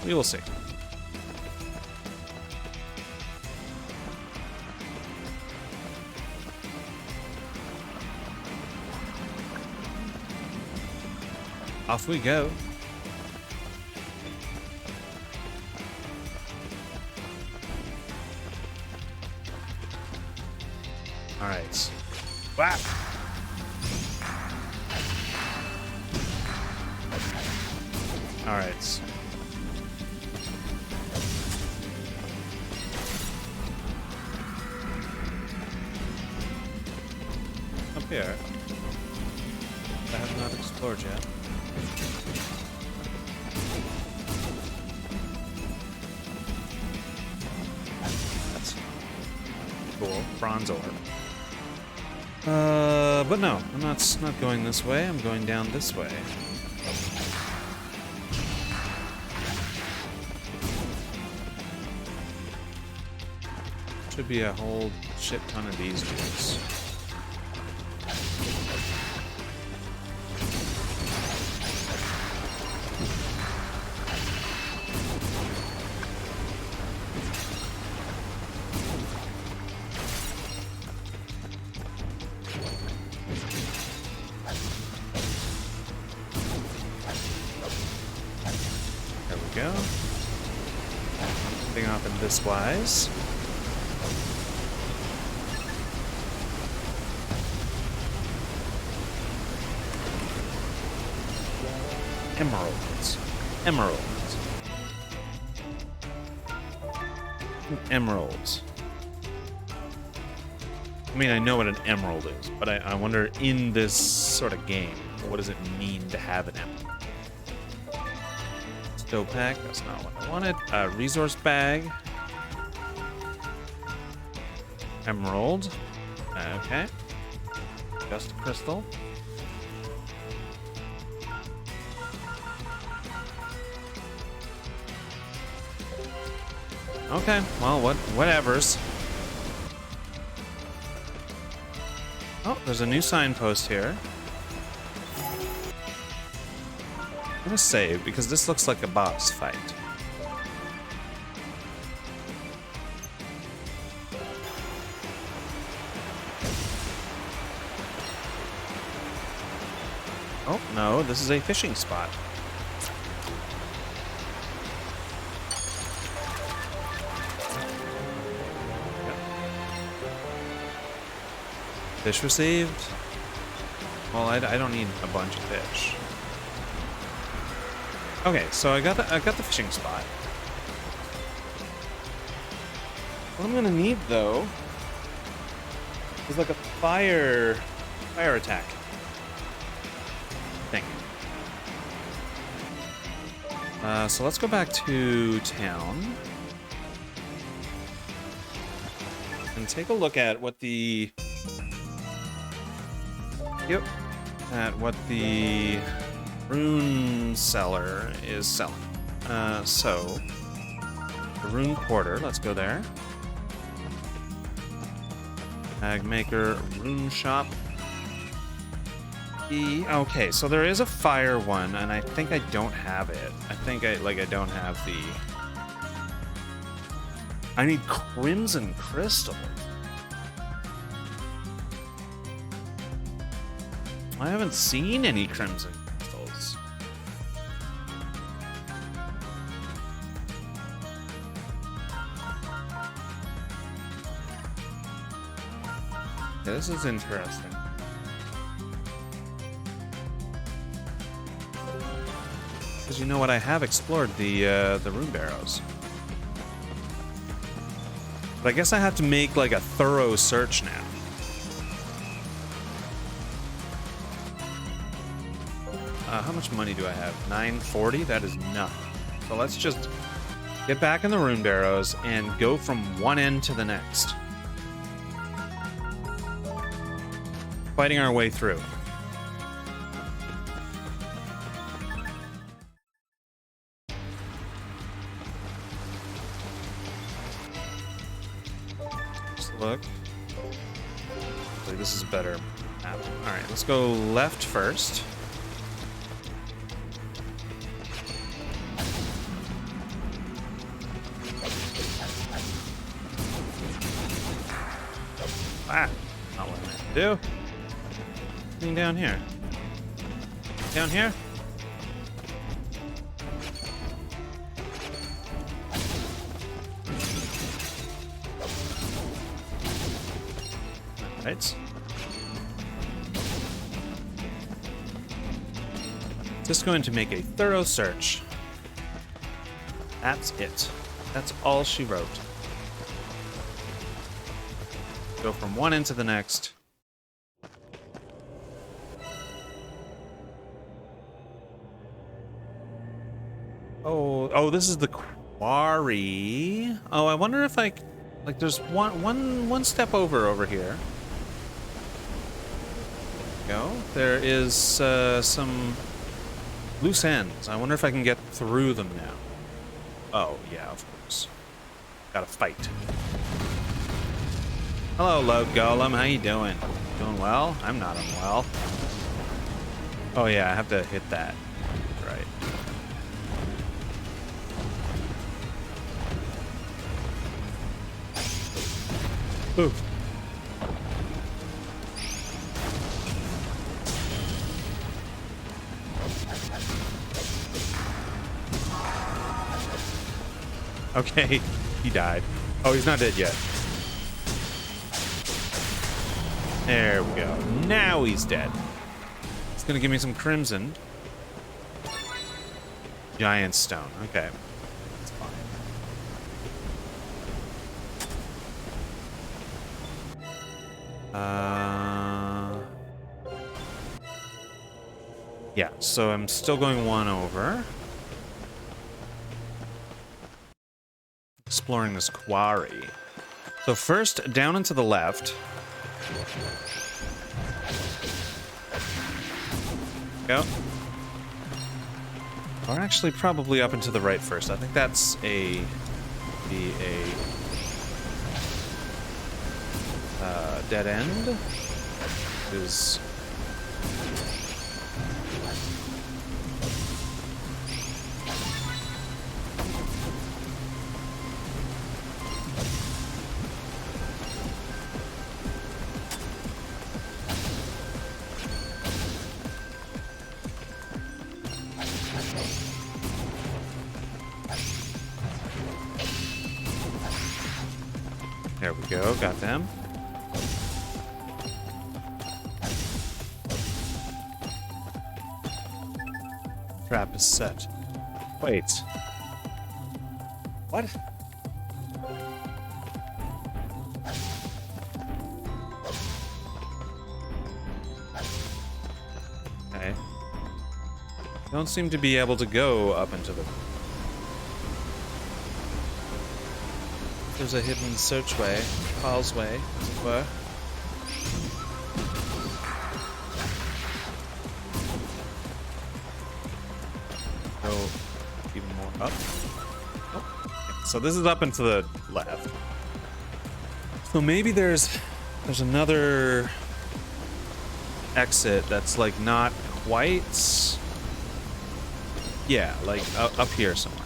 We will see. Off we go. All right. Wow. All right. Up here. I have not explored yet. That's cool. Bronze ore. But no, I'm not going this way. I'm going down this way. Should be a whole shit ton of these dudes. This wise. Emeralds. Emeralds. Emeralds. I mean, I know what an emerald is, but I wonder in this sort of game, what does it mean to have an emerald? Stow pack, that's not what I wanted. Resource bag. Emerald. Okay. Just a crystal. Okay, well, whatevers. Oh, there's a new signpost here. I'm gonna save because this looks like a boss fight. Oh, no, this is a fishing spot. Yep. Fish received. Well, I don't need a bunch of fish. Okay, so I got the fishing spot. What I'm gonna need though is like a fire attack thing. So let's go back to town and take a look at what the rune seller is selling. So the rune quarter, let's go there. Mag maker, rune shop. Okay, so there is a fire one, and I think I don't have it. I think I don't have the... I need crimson crystal. I haven't seen any crimson crystals. Yeah, this is interesting. Because you know what, I have explored the rune barrows. But I guess I have to make like a thorough search now. How much money do I have? 940? That is nothing. So let's just get back in the rune barrows and go from one end to the next. Fighting our way through. Just look. Hopefully this is a better map. Alright, let's go left first. Ah, not what I meant to do. Something down here. Down here? Alright. Just going to make a thorough search. That's it. That's all she wrote. Go from one end to the next. Oh, this is the quarry. Oh, I wonder if like there's one step over here. Go. There is some loose ends. I wonder if I can get through them now. Oh, yeah, of course. Gotta fight. Hello, Load Golem. How you doing? Doing well? I'm not unwell. Oh yeah, I have to hit that. Right. Ooh. Okay, he died. Oh, he's not dead yet. There we go. Now he's dead. It's gonna give me some crimson. Giant stone. Okay. That's fine. Yeah, so I'm still going one over. Exploring this quarry. So first, down and to the left. Go. Or actually, probably up and to the right first. I think that's a dead end. Is there we go, got them. Trap is set. Wait. What? Okay. Don't seem to be able to go up into the There's a hidden search way, Paul's way, as it were. Go even more up. Oh. Okay. So this is up and to the left. So maybe there's another exit that's like not quite. Yeah, like up here somewhere.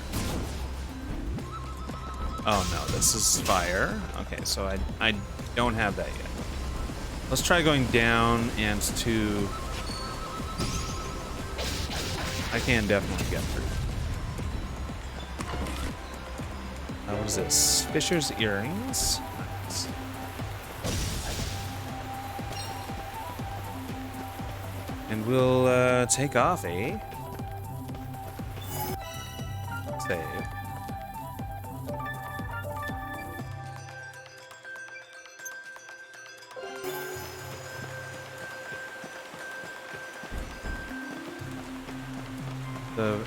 Oh no, this is fire. Okay, so I don't have that yet. Let's try going down and to. I can definitely get through. What is this? Fisher's earrings. Nice. And we'll take off, eh? Save.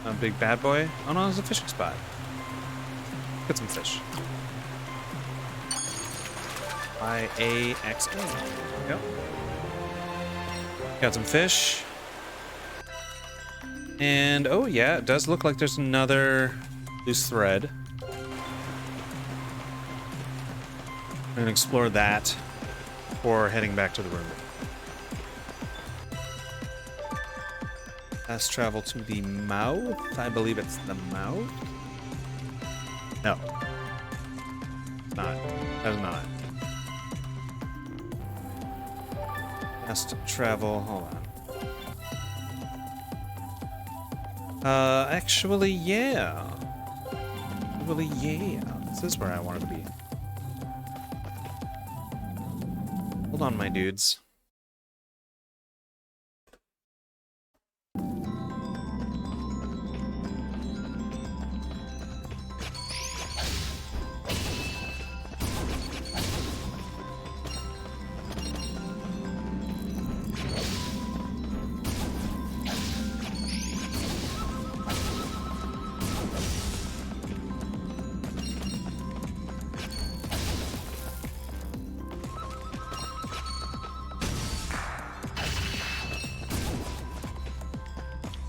A big bad boy? Oh no, there's a fishing spot. Get some fish. IAXA. There we go. Got some fish. And oh yeah, it does look like there's another loose thread. I'm gonna explore that before heading back to the room. Fast travel to the mouth. I believe it's the mouth. No. It's not. That is not. Fast travel. Hold on. Actually, yeah. Actually, yeah. This is where I wanted to be. Hold on, my dudes.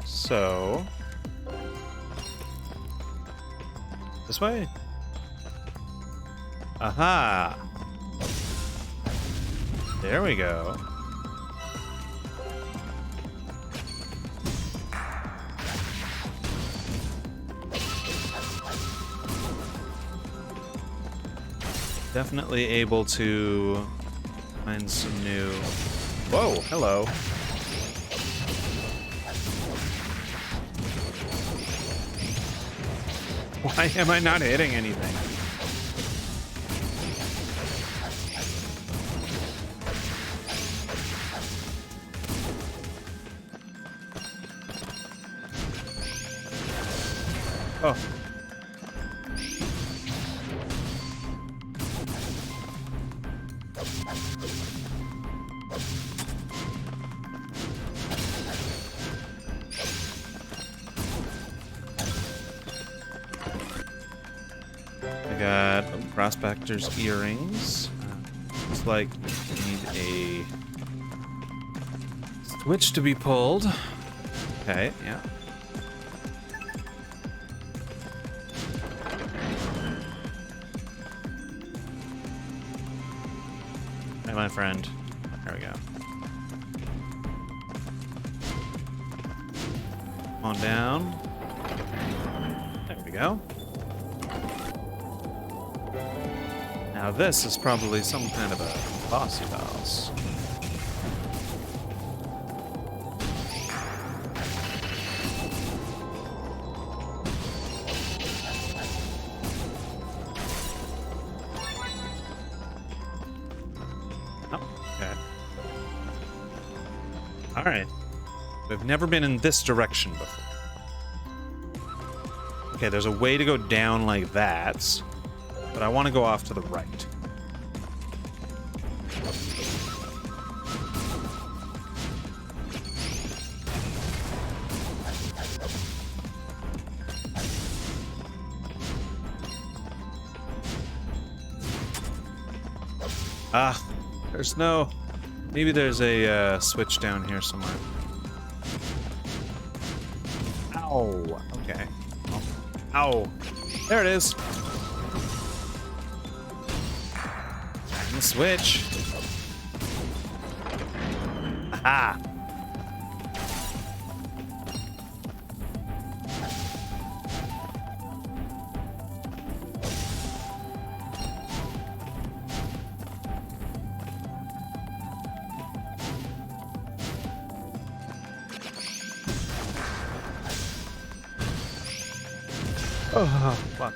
So, this way? Aha! There we go. Definitely able to find some new... Whoa, hello. Why am I not hitting anything? Oh. Got prospector's earrings. Looks like we need a switch to be pulled. Okay, yeah. Hey, my friend. There we go. Come on down. There we go. Now this is probably some kind of a bossy boss. Oh, okay. Alright. We've never been in this direction before. Okay, there's a way to go down like that. But I want to go off to the right. Ah, there's no... Maybe there's a switch down here somewhere. Ow. Okay. Ow. There it is. And the switch. Aha. Oh, fuck.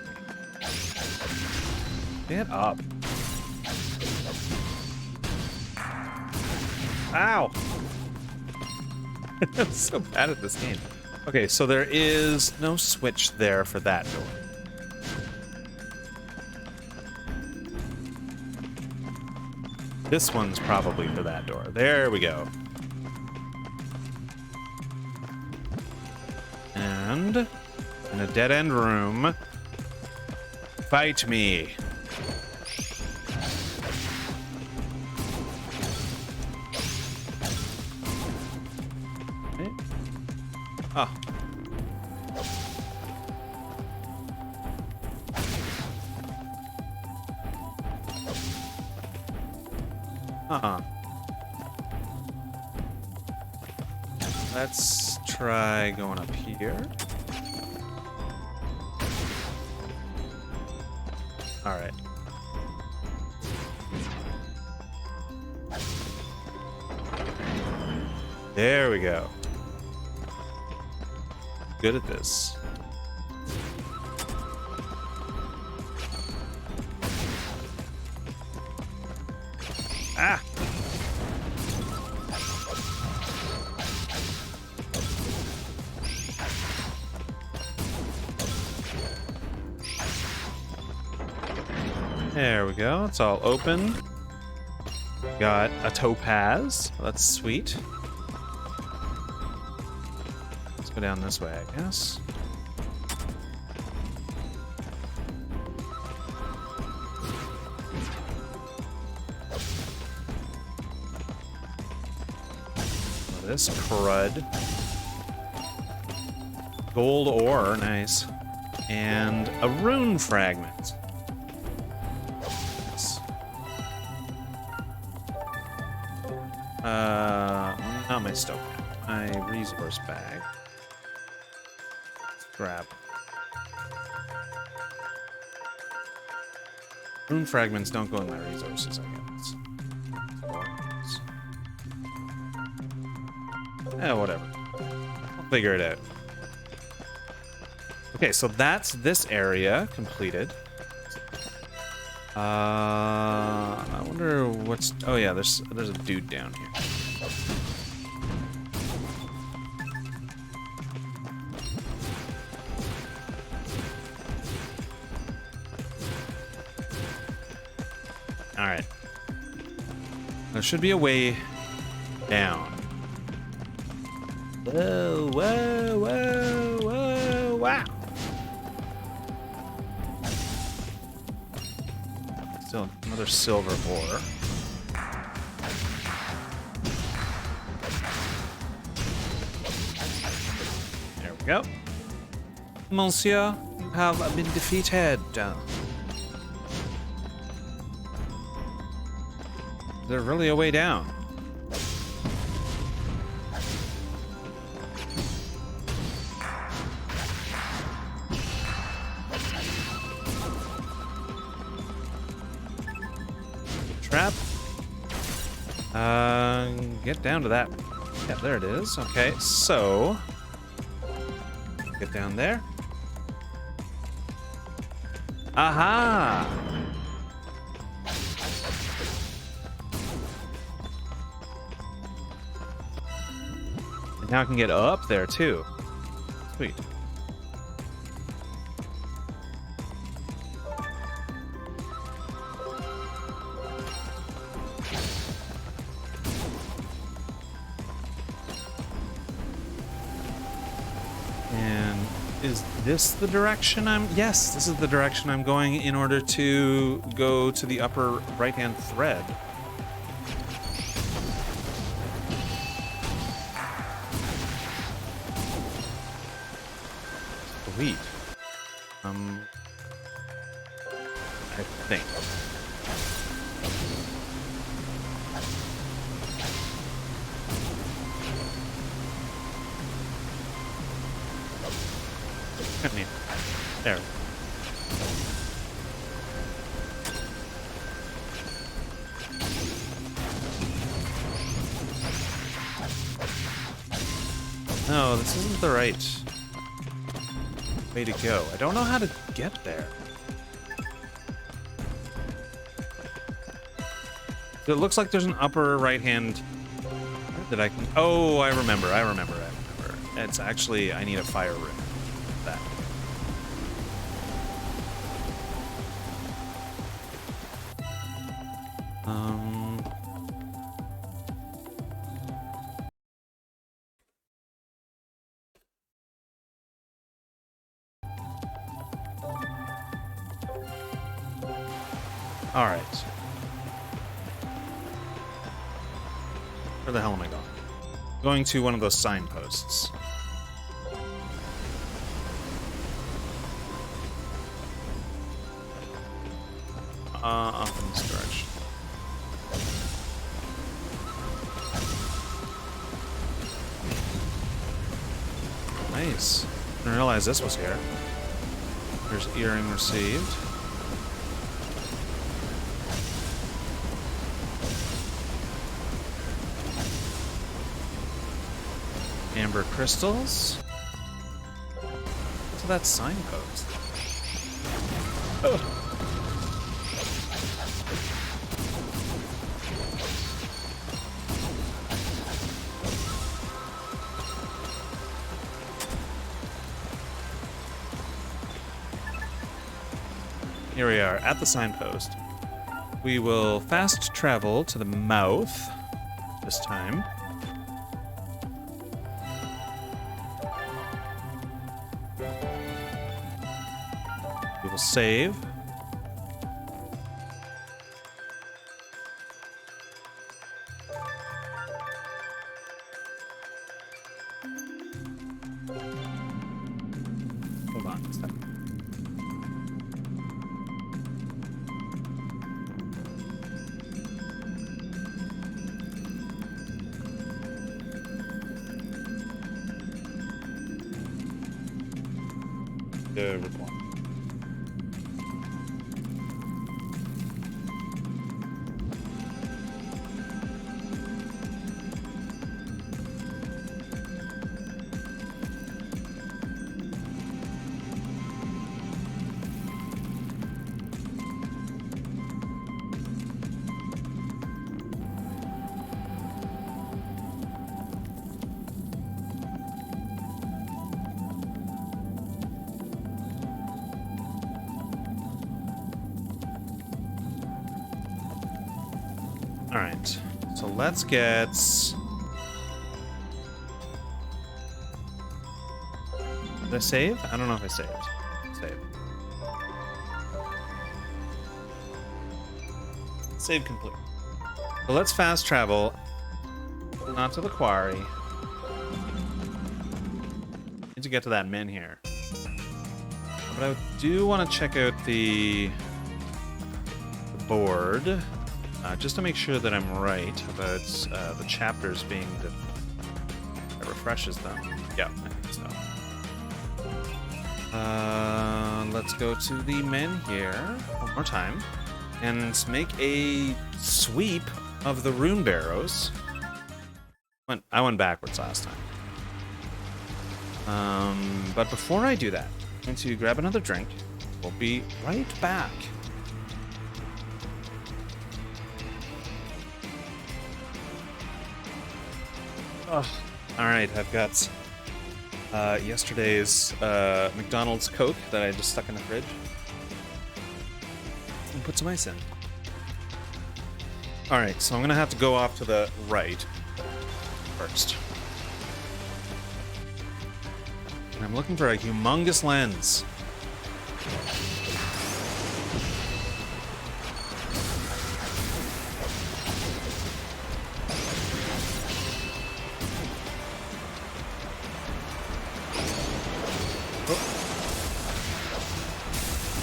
Get up. Ow! I'm so bad at this game. Okay, so there is no switch there for that door. This one's probably for that door. There we go. And in a dead-end room, fight me. Okay. Oh. Uh-huh. Let's try going up here. All right. There we go. Good at this. Ah! There we go. It's all open. Got a topaz. That's sweet. Let's go down this way, I guess. This crud. Gold ore, nice. And a rune fragment. Not my stoke. My resource bag. Let's grab. Rune fragments don't go in my resources, I guess. Whatever. I'll figure it out. Okay, so that's this area completed. I wonder what's... Oh yeah, there's a dude down here. All right. There should be a way down. Whoa, whoa, whoa, whoa, wow. Still another silver ore. There we go. Monsieur, you have been defeated. Is there really a way down? Trap. Get down to that. Yeah, there it is. Okay, so get down there. Aha! And now I can get up there too. Sweet. Is this the direction I'm... Yes, this is the direction I'm going in order to go to the upper right-hand thread. Sweet. I think. Come here. There. No, this isn't the right way to go. I don't know how to get there. It looks like there's an upper right-hand that I can... Oh, I remember. It's actually... I need a fire ring. That. All right. Where the hell am I going? Going to one of those signposts. Off in this direction. Nice. Didn't realize this was here. There's earring received. Amber crystals. To that signpost. Oh. Here we are at the signpost. We will fast travel to the mouth this time. We will save. Hold on a second. The report. All right, so let's get... Did I save? I don't know if I saved. Save. Save complete. So let's fast travel. Not to the quarry. Need to get to that min here. But I do want to check out the board. Just to make sure that I'm right about the chapters being that refreshes them. Yeah, I think so. Let's go to the men here one more time and make a sweep of the rune barrows. I went backwards last time. But before I do that, I'm going to grab another drink. We'll be right back. Oh, all right, I've got yesterday's McDonald's Coke that I just stuck in the fridge and put some ice in. All right, so I'm gonna have to go off to the right first. I'm looking for a humongous lens.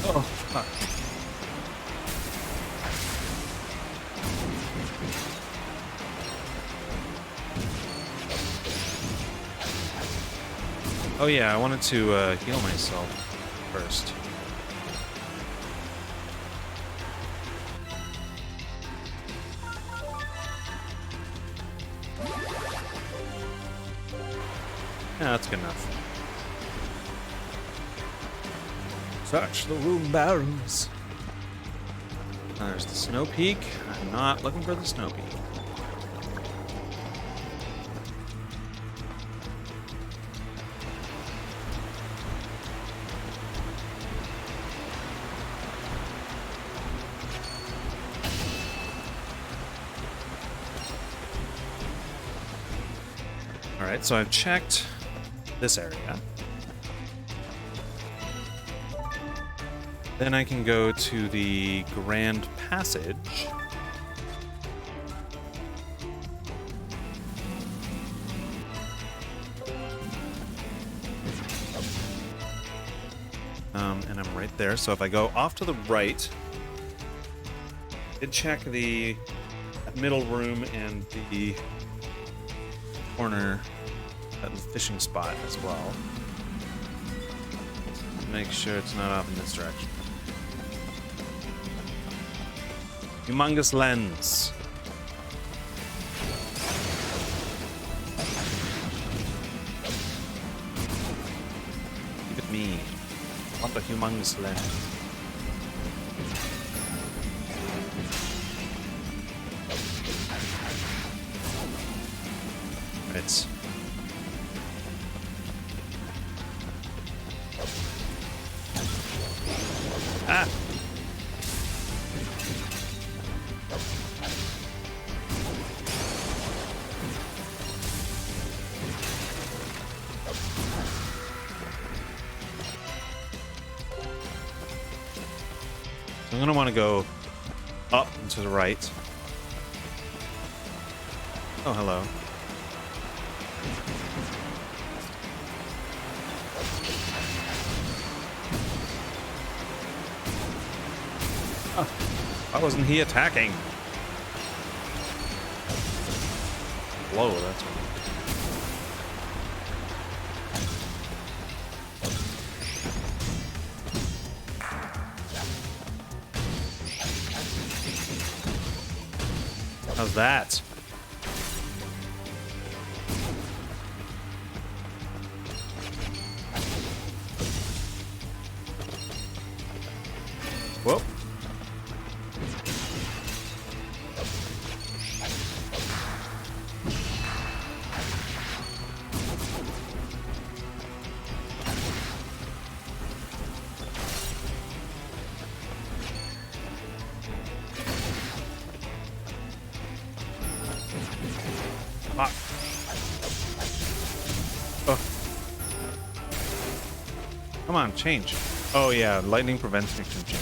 Oh, fuck. Oh yeah, I wanted to heal myself first. Yeah, that's good enough. Search the room barrels. There's the snow peak. I'm not looking for the snow peak. Alright, so I've checked this area. Then I can go to the Grand Passage. And I'm right there. So if I go off to the right, I did check the middle room and the corner at the fishing spot as well. Make sure it's not off in this direction. Humongous lens. Look at me. I want a humongous lens. It's ah. So I'm gonna want to go up and to the right. Oh, hello. Oh, why wasn't he attacking? Whoa, that's what. How's that? Whoa. Ah. Oh. Come on, change. Oh yeah, lightning prevents me from changing.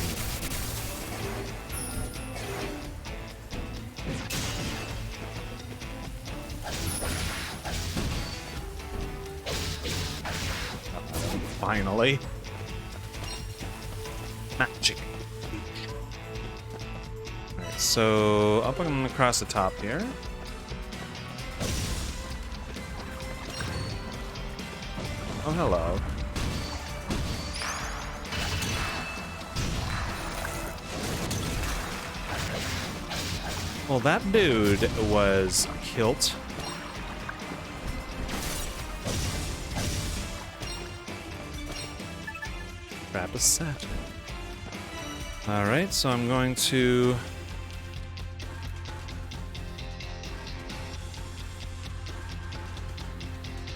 Finally. Magic. Alright, so up and across the top here. Oh, hello. Well, that dude was killed. Trap is set. Alright, so I'm going to...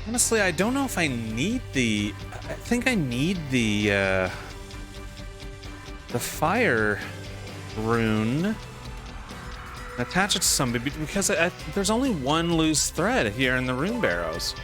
Honestly, I don't know if I need the... I think I need the fire rune. Attach it to somebody, because there's only one loose thread here in the rune barrows.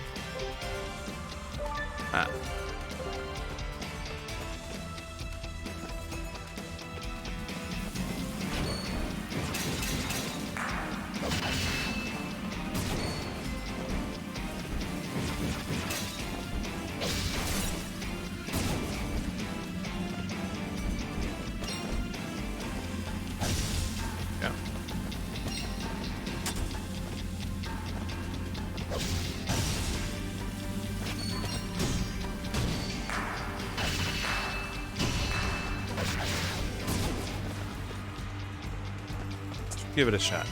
give it a shot.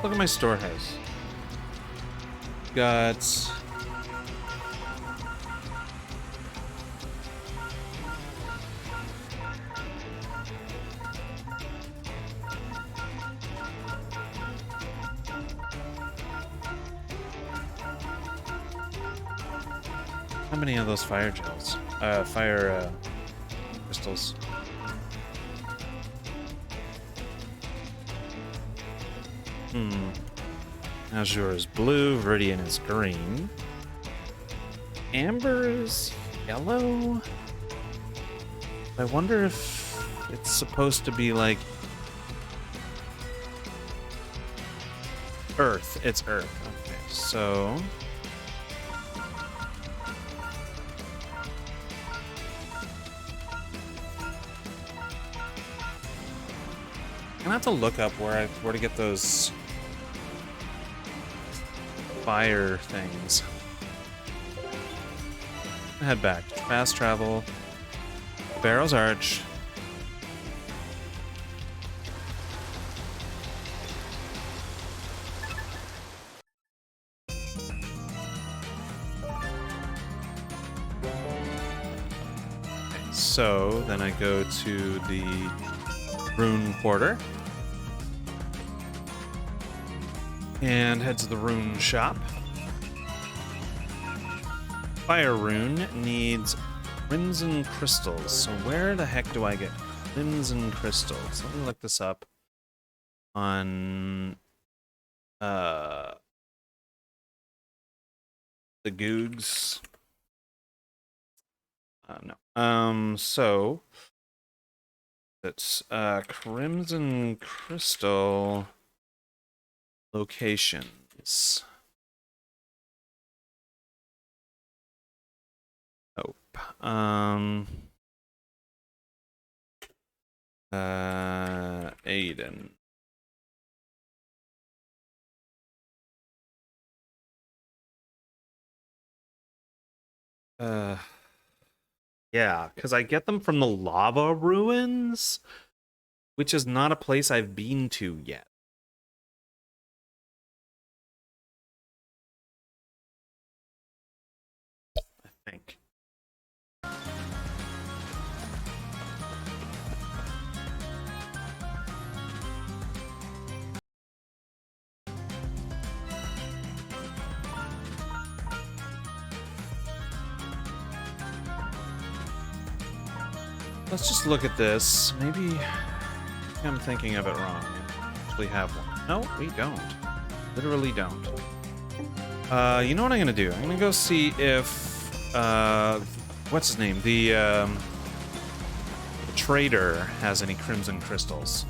Look at my storehouse. Got how many of those fire gels? Fire crystals. Azure is blue, Viridian is green. Amber is yellow. I wonder if it's supposed to be like Earth. It's Earth. Okay, so I'm gonna have to look up where to get those fire things. Head back. Fast travel. Barrow's Arch. Okay, so then I go to the Rune Quarter. And head to the rune shop. Fire rune needs crimson crystals. So where the heck do I get crimson crystals? Let me look this up on the Googs. No. So it's crimson crystal locations. Nope. Eiyuden. Yeah, because I get them from the lava ruins, which is not a place I've been to yet. I think. Let's just look at this. Maybe I'm thinking of it wrong. We actually have one. No, we don't. Literally don't. You know what I'm gonna do? I'm gonna go see if what's his name? The trader has any crimson crystals.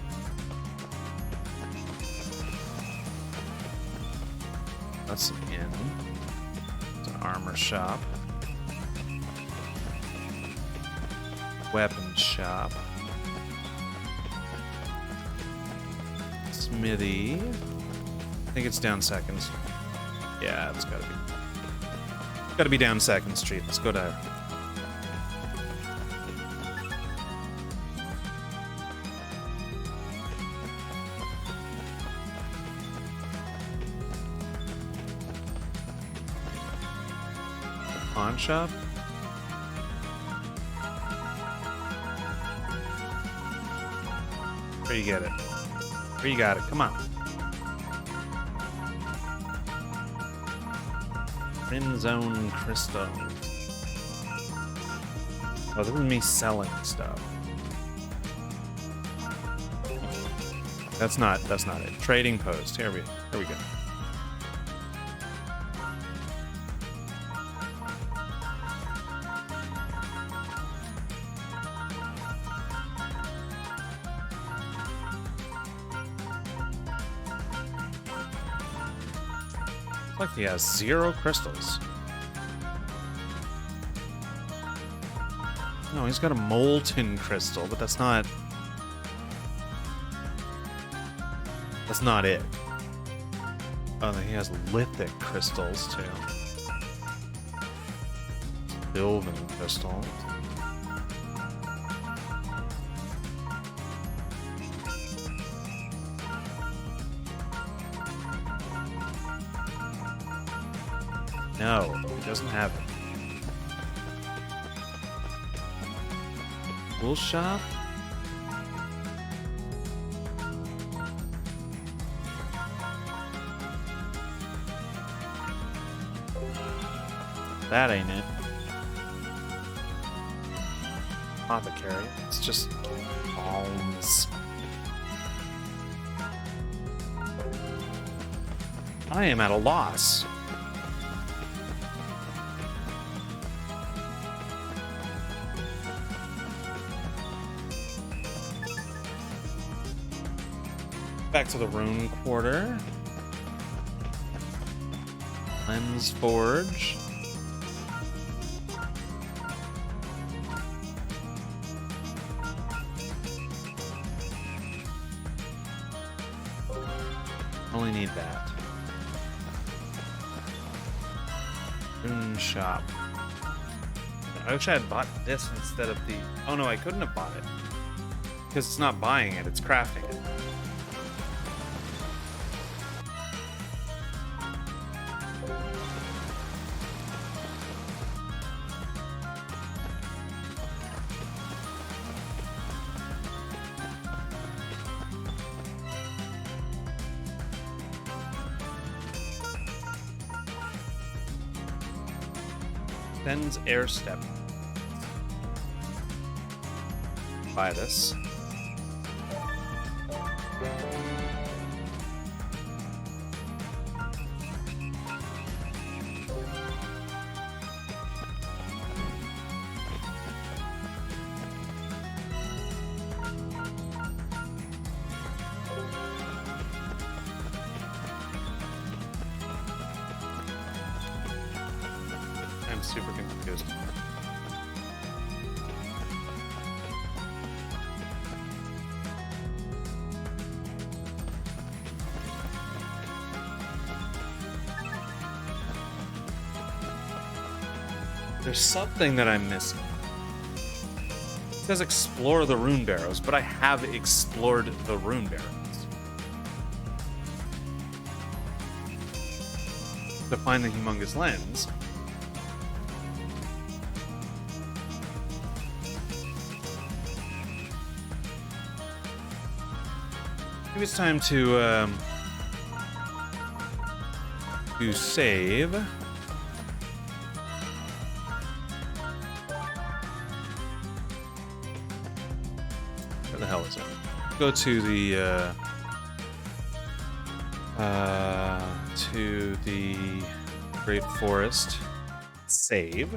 That's an inn. It's an armor shop. Weapon shop. Smithy. I think it's down Second Street. Yeah, it's gotta be. Gotta be down Second Street. Let's go to. Pawn shop? Where you get it? Where you got it? Come on. Crimson crystal. Oh, this is me selling stuff. That's not it. Trading post. Here we go. Like he has 0 crystals. No, he's got a molten crystal, but that's not it. Oh, he has lithic crystals too. Building pistol. No, he doesn't have it. Tool shop? That ain't it. Apothecary. It's just bombs. I am at a loss. Back to the rune quarter. Lens forge. Only need that. Rune shop. I wish I had bought this instead of the... Oh no, I couldn't have bought it. Because it's not buying it, it's crafting it. Ben's air step. Buy this. I'm super confused. There's something that I'm missing. It says explore the rune barrows, but I have explored the rune barrows. To find the humongous lens. Maybe it's time to save. Where the hell is it? Go to the Great Forest. Save.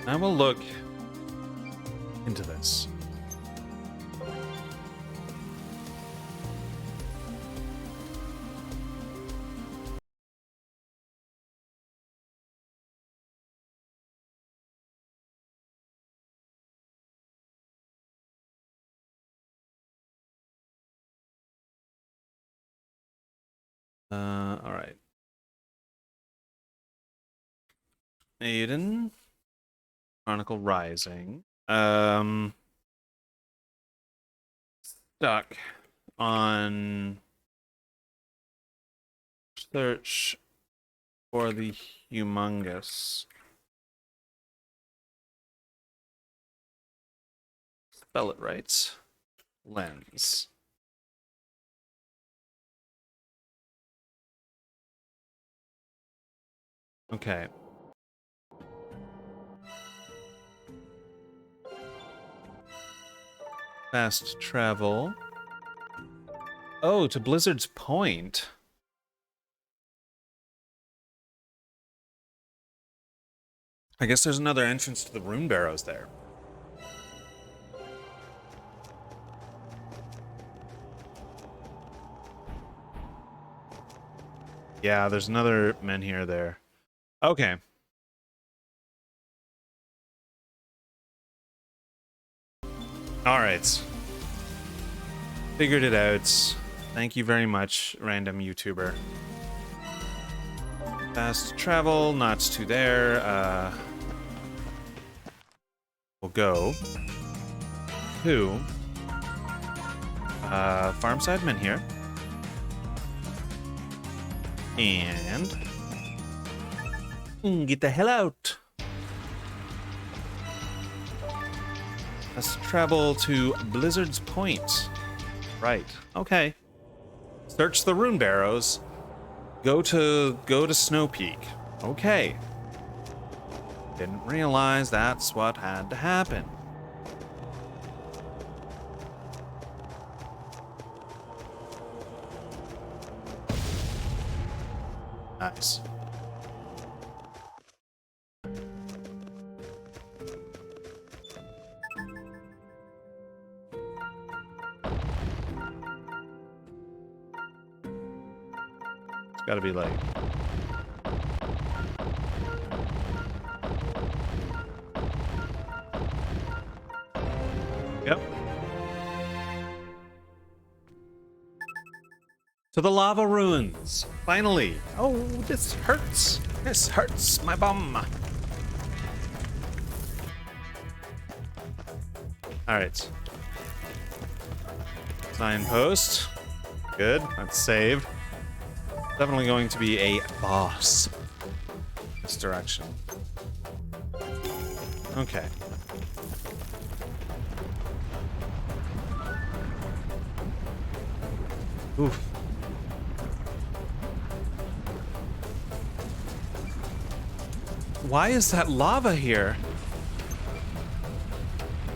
I will look into this. All right. Eiyuden. Chronicle Rising. Stuck on search for the humongous. Spell it right. Lens. Okay. Fast travel. Oh, to Blizzard's Point. I guess there's another entrance to the rune barrows there. Yeah, there's another menhir there. Okay. Alright. Figured it out. Thank you very much, random YouTuber. Fast travel, not to there. We'll go to Farmside Men here. And get the hell out. Let's travel to Blizzard's Point. Right. Okay. Search the rune barrows. Go to Snow Peak. Okay. Didn't realize that's what had to happen. Nice. It's gotta be like... Yep. To the lava ruins. Finally. Oh, this hurts. This hurts my bum. Alright. Signpost. Good. That's saved. Definitely going to be a boss. This direction. Okay. Oof. Why is that lava here?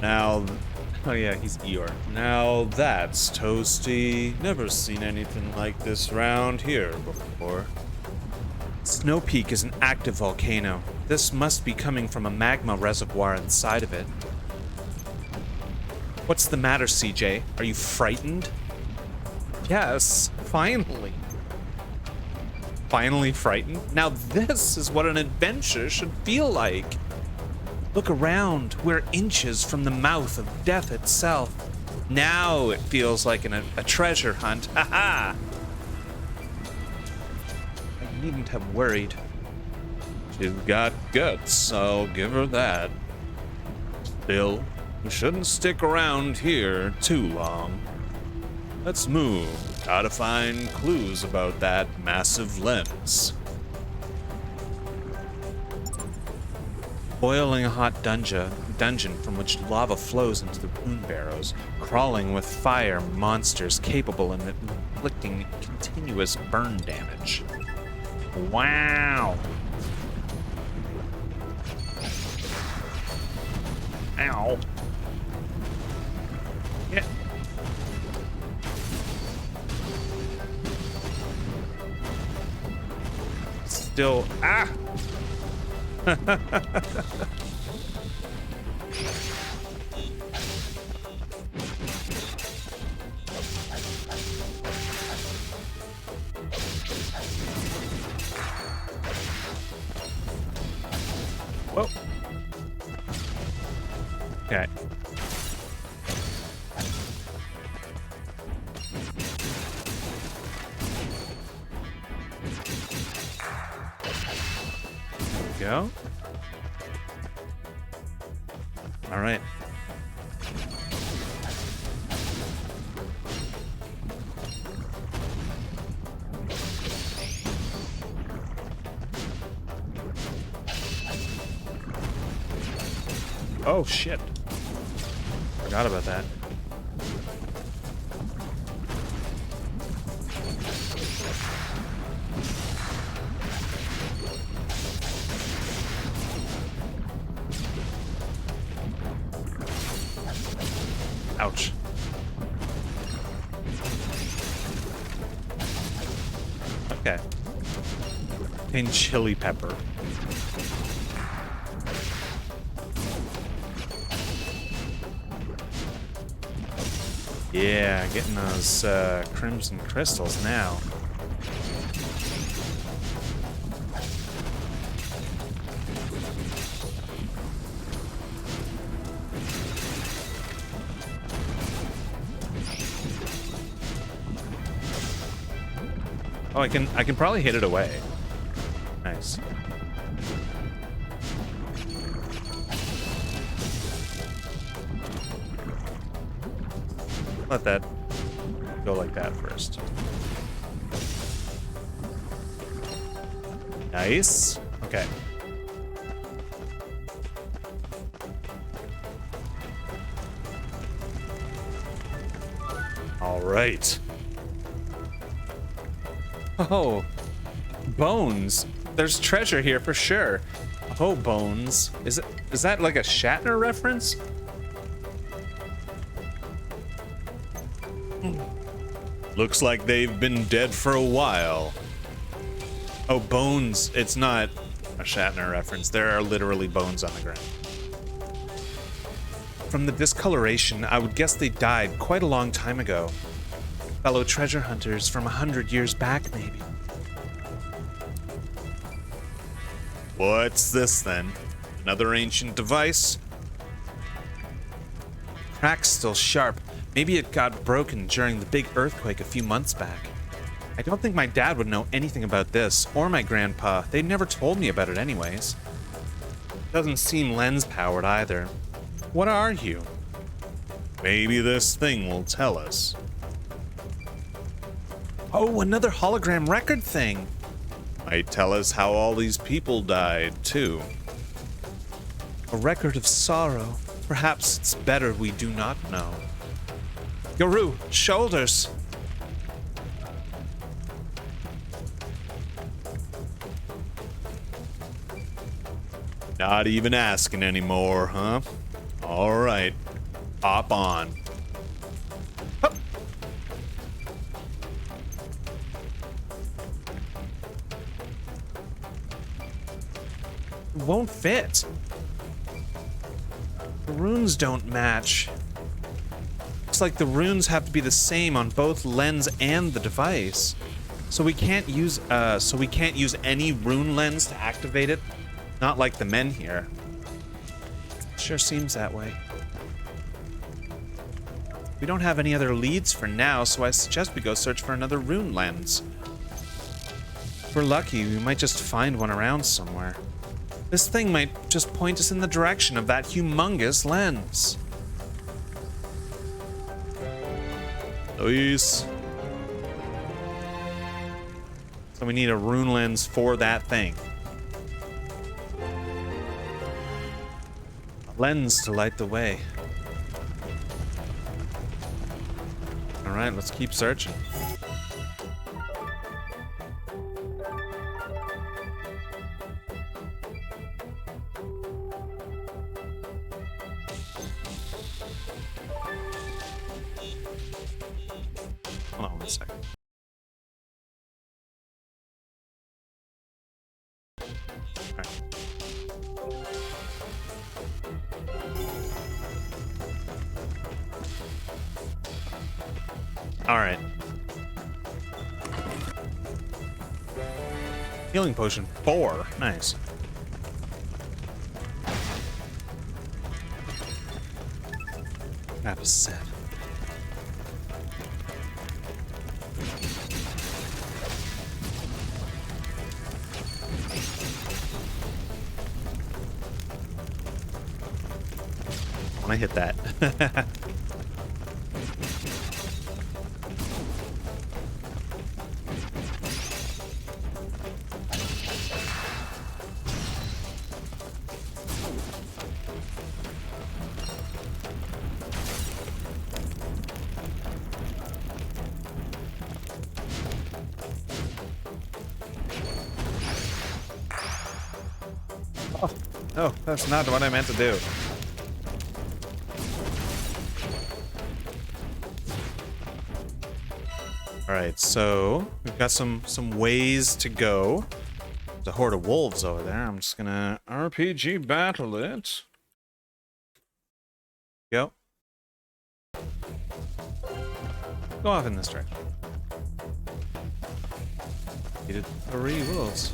Now, oh yeah, he's Eeyore. Now that's toasty. Never seen anything like this round here before. Snow Peak is an active volcano. This must be coming from a magma reservoir inside of it. What's the matter, CJ? Are you frightened? Yes, finally. Finally frightened? Now this is what an adventure should feel like. Look around. We're inches from the mouth of death itself. Now it feels like a treasure hunt. Ha-ha! I needn't have worried. She's got guts, I'll give her that. Still, we shouldn't stick around here too long. Let's move. Gotta find clues about that massive lens. Boiling hot dungeon from which lava flows into the rune barrows, crawling with fire monsters capable of inflicting continuous burn damage. Wow! Ow! Yeah. Still, ah! Whoa. Okay. Go. All right. Oh shit. Forgot about that. Ouch. Okay. And chili pepper. Yeah, getting those crimson crystals now. Oh, I can probably hit it away. Nice. Let that go like that first. Nice. Okay. All right. Oh, bones. There's treasure here for sure. Oh, bones. Is that like a Shatner reference? Looks like they've been dead for a while. Oh, bones. It's not a Shatner reference. There are literally bones on the ground. From the discoloration, I would guess they died quite a long time ago. Fellow treasure hunters from 100 years back, maybe. What's this then? Another ancient device? Crack's still sharp. Maybe it got broken during the big earthquake a few months back. I don't think my dad would know anything about this, or my grandpa. They never told me about it anyways. Doesn't seem lens-powered either. What are you? Maybe this thing will tell us. Oh, another hologram record thing. Might tell us how all these people died, too. A record of sorrow. Perhaps it's better we do not know. Yoru, shoulders. Not even asking anymore, huh? All right, hop on. Hup. It won't fit. The runes don't match. Looks like the runes have to be the same on both lens and the device. So we can't use any rune lens to activate it. Not like the men here. Sure seems that way. We don't have any other leads for now, so I suggest we go search for another rune lens. If we're lucky, we might just find one around somewhere. This thing might just point us in the direction of that humongous lens. Luis. So we need a rune lens for that thing. A lens to light the way. Alright, let's keep searching. Hold on one second. All right. Healing potion 4. Nice. Map is set. When I hit that. Oh, no, that's not what I meant to do. All right, so we've got some ways to go. There's a horde of wolves over there. I'm just gonna RPG battle it. Go. Go off in this direction. Needed 3 wolves.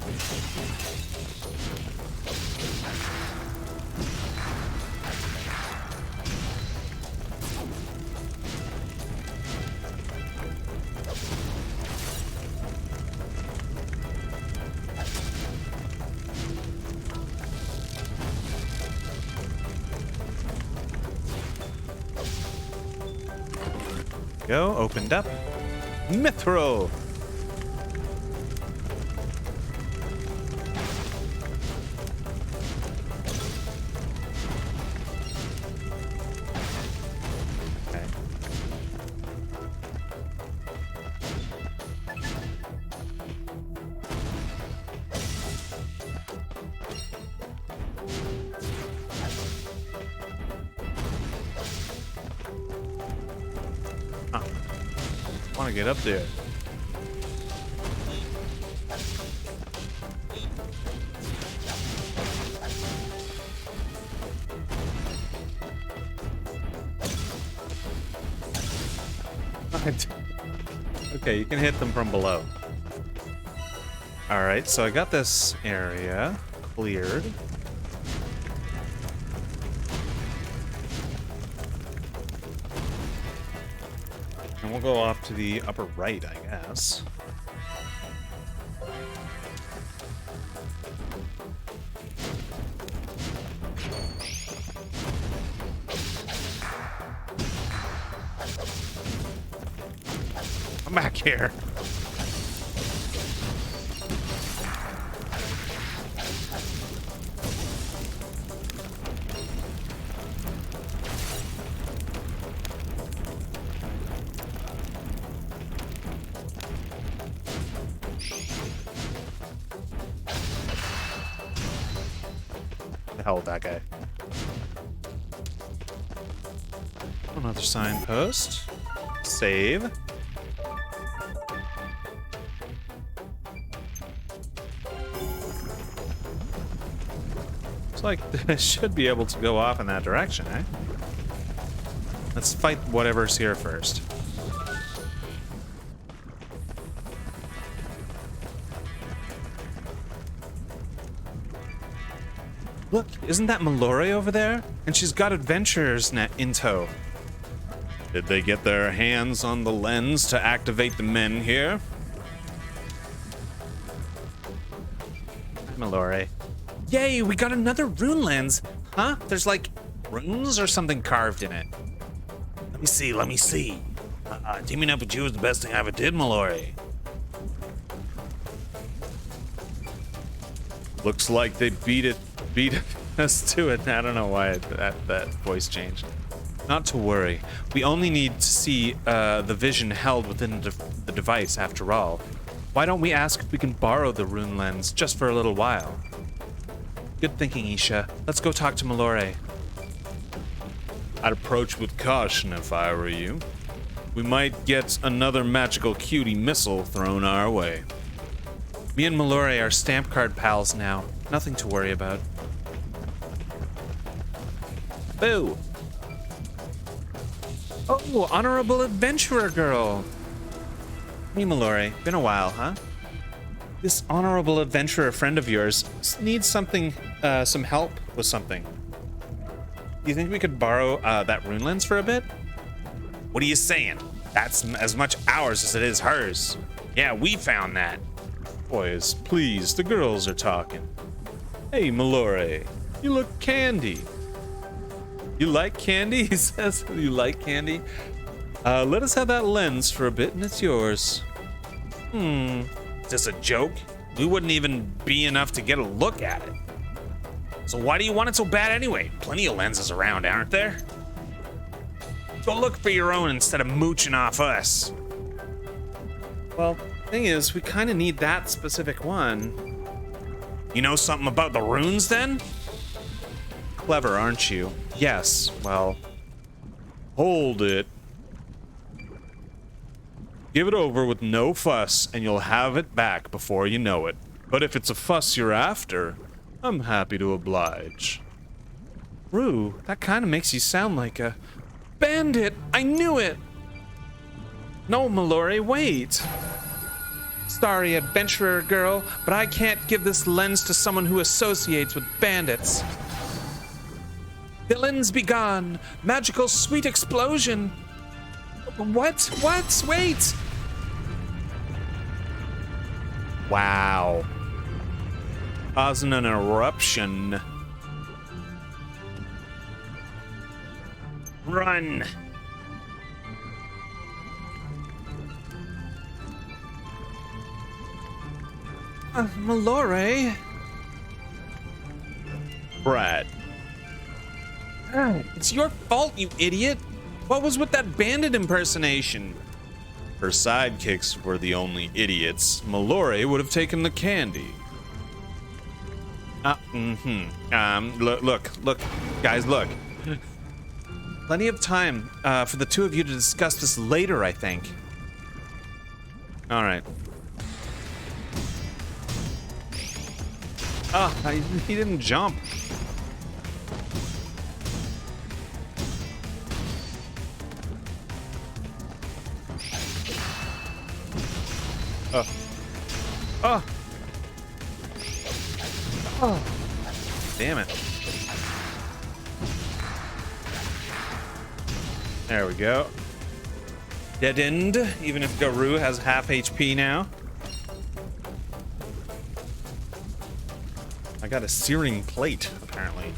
go. Opened up. Mithril. Okay. I want to get up there. Okay, you can hit them from below. All right, so I got this area cleared. And we'll go off to the upper right, I guess. Come back here. The hell with that guy. Another signpost. Save. Looks like this should be able to go off in that direction, eh? Let's fight whatever's here first. Look, isn't that Mallory over there? And she's got adventurers in tow. Did they get their hands on the lens to activate the men here? Hi, Mallory. Yay, we got another rune lens. Huh? There's like runes or something carved in it. Let me see. Teaming up with you is the best thing I ever did, Mallory. Looks like they beat us to it. I don't know why that voice changed. Not to worry. We only need to see the vision held within the device after all. Why don't we ask if we can borrow the rune lens just for a little while? Good thinking, Isha. Let's go talk to Mallory. I'd approach with caution if I were you. We might get another magical cutie missile thrown our way. Me and Mallory are stamp card pals now. Nothing to worry about. Boo! Oh, honorable adventurer girl. Hey, Mallory. Been a while, huh? This honorable adventurer friend of yours needs something, some help with something. Do you think we could borrow that rune lens for a bit? What are you saying? That's as much ours as it is hers. Yeah, we found that. Boys, please, the girls are talking. Hey, Mallory, you look candy. You like candy? He says, you like candy? Let us have that lens for a bit and it's yours. Is this a joke? We wouldn't even be enough to get a look at it. So why do you want it so bad anyway? Plenty of lenses around, aren't there? Go look for your own instead of mooching off us. Well, thing is, we kind of need that specific one. You know something about the runes then? Clever, aren't you? Yes, well... Hold it. Give it over with no fuss, and you'll have it back before you know it. But if it's a fuss you're after, I'm happy to oblige. Rue, that kind of makes you sound like a... bandit! I knew it! No, Mallory, wait! Sorry, adventurer girl, but I can't give this lens to someone who associates with bandits. Villains be gone! Magical sweet explosion! What? What? Wait! Wow. Causing an eruption. Run! Malore. Brad. It's your fault, you idiot. What was with that bandit impersonation? Her sidekicks were the only idiots. Malore would have taken the candy. Look, guys, look. Plenty of time for the two of you to discuss this later, I think. All right. Oh, he didn't jump. Oh. Oh. Damn it. There we go. Dead end, even if Garou has half HP now. I got a searing plate, apparently.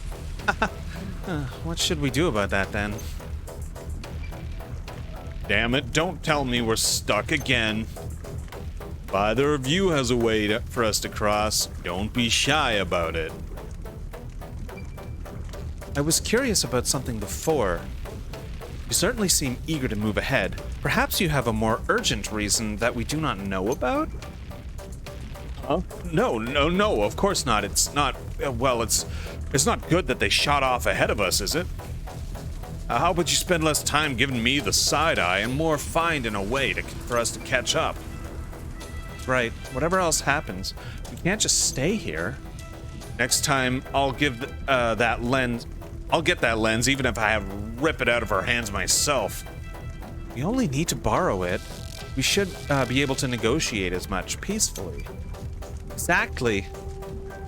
What should we do about that, then? Damn it, don't tell me we're stuck again. If either of you has a way for us to cross, don't be shy about it. I was curious about something before. You certainly seem eager to move ahead. Perhaps you have a more urgent reason that we do not know about? Huh? No, of course not. It's not, well, it's not good that they shot off ahead of us, is it? How about you spend less time giving me the side eye and more finding a way for us to catch up? Right. Whatever else happens, we can't just stay here. Next time, I'll give that lens. I'll get that lens, even if I have to rip it out of her hands myself. We only need to borrow it. We should be able to negotiate as much peacefully. Exactly.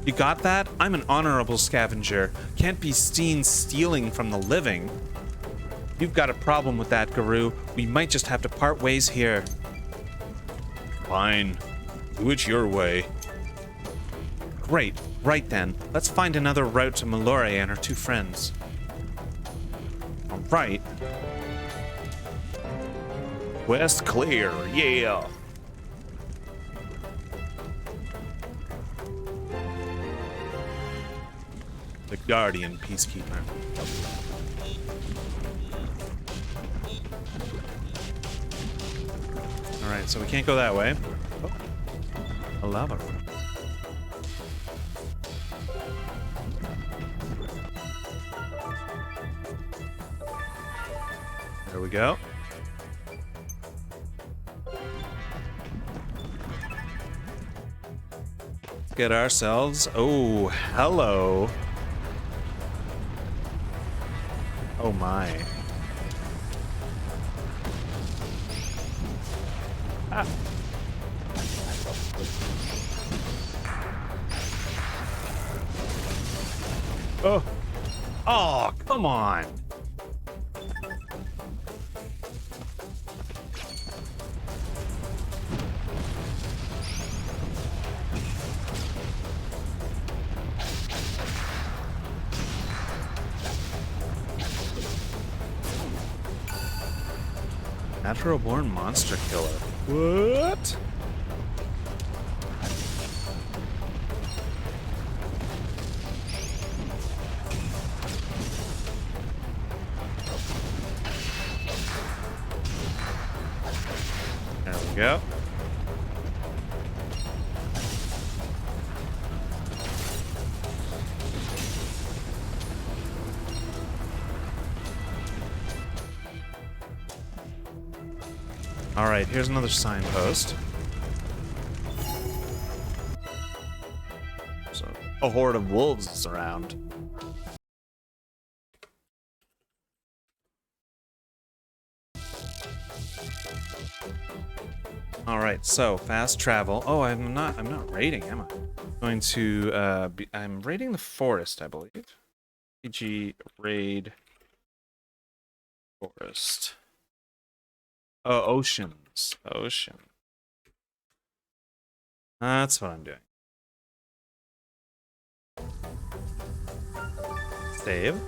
You got that? I'm an honorable scavenger. Can't be seen stealing from the living. If you've got a problem with that, Garou, we might just have to part ways here. Fine. Do it your way. Great. Right then. Let's find another route to Malore and her two friends. All right. West clear, yeah. The Guardian Peacekeeper. Alright, so we can't go that way. Oh, a lava room. There we go. Let's get ourselves... Oh, hello. Oh my. Ah. Oh. Oh, come on. Natural born monster killer. What? There we go. All right, here's another signpost. So, a horde of wolves is around. All right, so fast travel. Oh, I'm not raiding, am I? Going to I'm raiding the forest, I believe. PG raid forest. Oh, oceans. Ocean. That's what I'm doing. Save.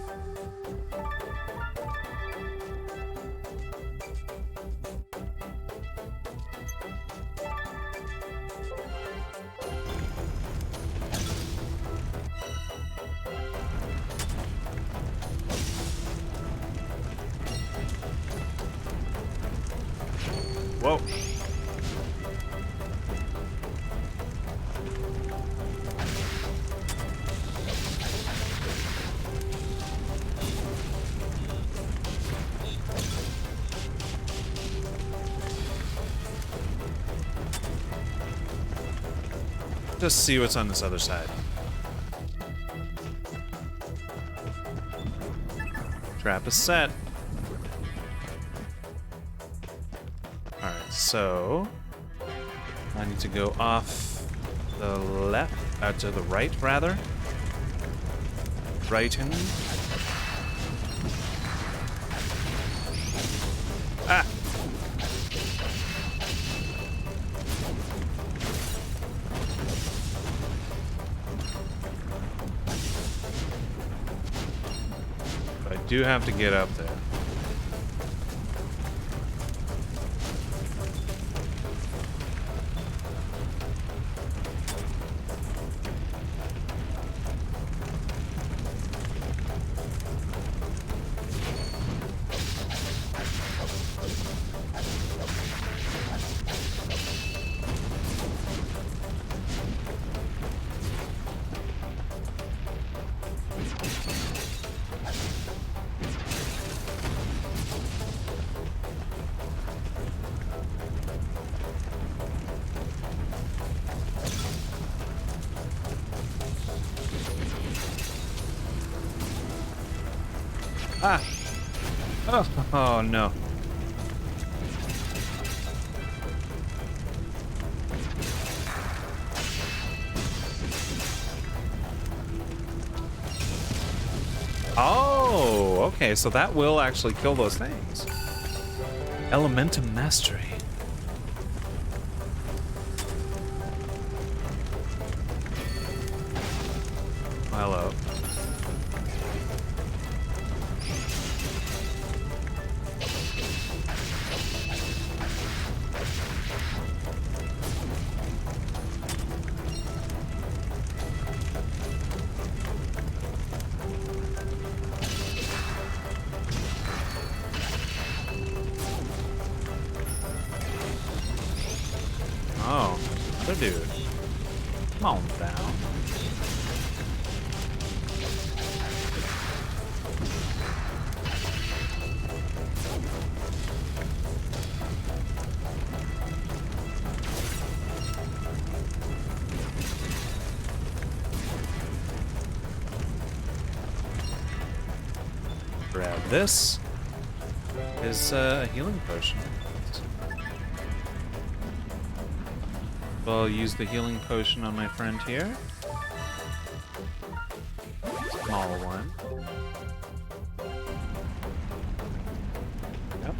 Just see what's on this other side. Trap is set. Alright, so I need to go off the left, to the right rather. Righten. Ah! I do have to get up there. Ah! Oh no. Oh, okay, so that will actually kill those things. Elementum Mastery. Hello. Oh, other dude. Come on down. Grab this. Is a healing potion. I'll use the healing potion on my friend here. Small one. Yep.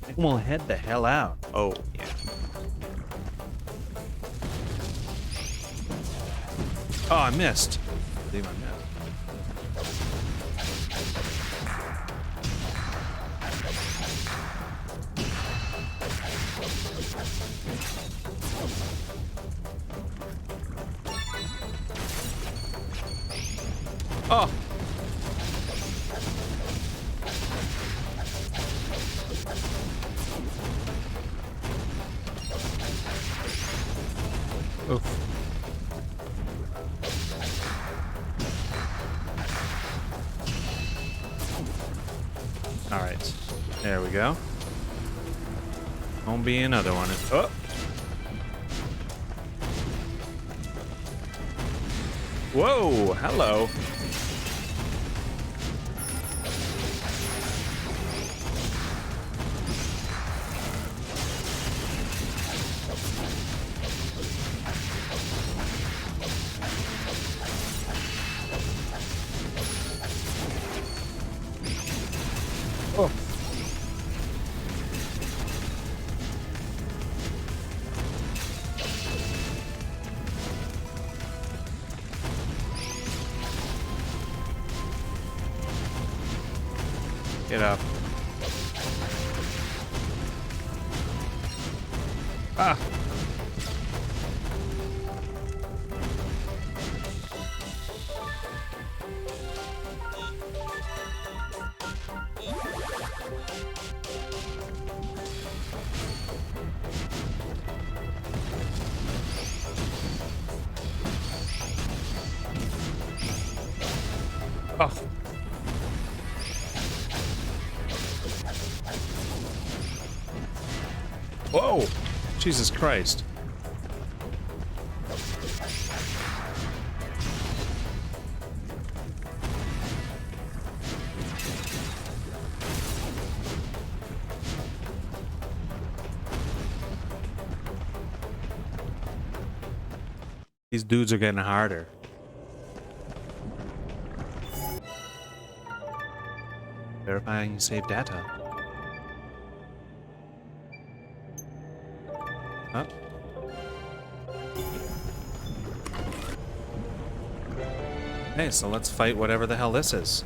I think we'll head the hell out. Oh, yeah. Oh, I missed. I believe I missed. Oh! Oof. All right. There we go. Won't be another one. Oh! Whoa! Hello. Oh. Get up. Ah. Oh. Whoa! Jesus Christ. These dudes are getting harder. Verifying saved data. Huh? Okay, so let's fight whatever the hell this is.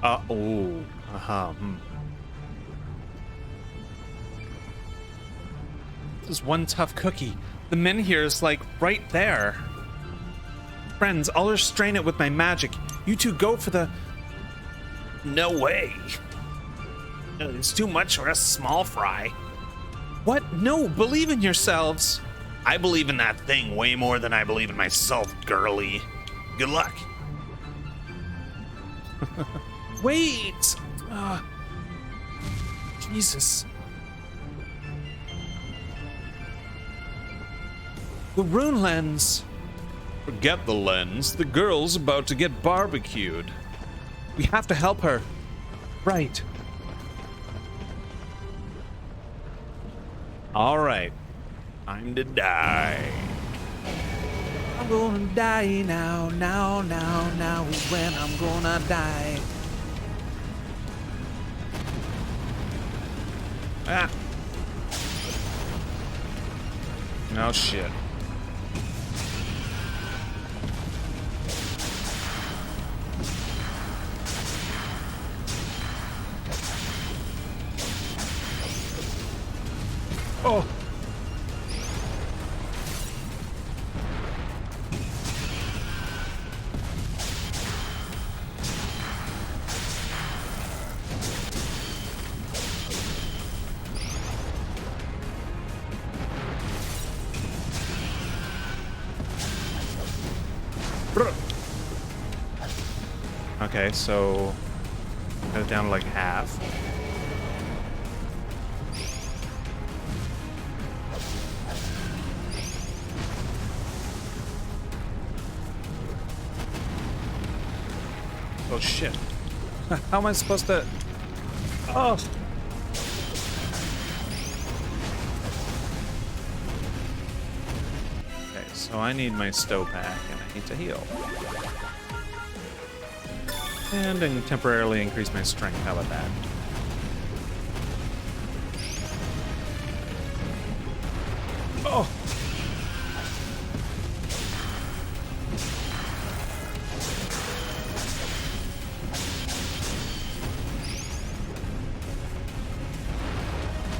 Oh. Uh-huh. This is one tough cookie. The men here is like right there. Friends, I'll restrain it with my magic. You two go for the... No way. It's too much for a small fry. What? No, believe in yourselves. I believe in that thing way more than I believe in myself, girly. Good luck. Wait! Jesus. The rune lens. Forget the lens. The girl's about to get barbecued. We have to help her. Right. All right. Time to die. I'm gonna die now is when I'm gonna die. Ah. Oh shit. Oh. Okay, so cut it down to like half. Oh shit. How am I supposed to... Oh! Okay, so I need my stow pack and I need to heal. And then temporarily increase my strength. How about that? Oh!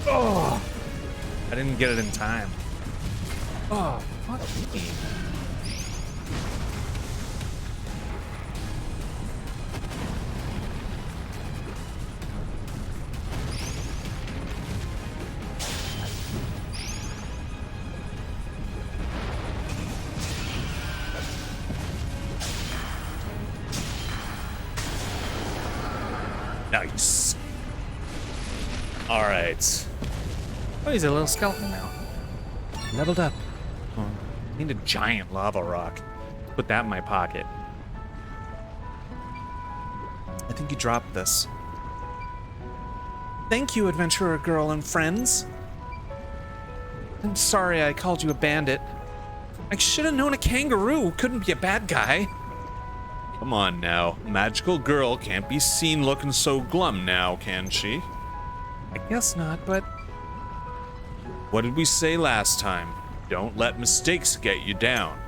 Oh! I didn't get it in time. Oh, fuck me. Nice. All right. Oh, he's a little skeleton now. Leveled up. Oh, I need a giant lava rock. Put that in my pocket. I think you dropped this. Thank you, adventurer girl and friends. I'm sorry I called you a bandit. I should have known a kangaroo couldn't be a bad guy. Come on now. Magical girl can't be seen looking so glum now, can she? I guess not, but... What did we say last time? Don't let mistakes get you down.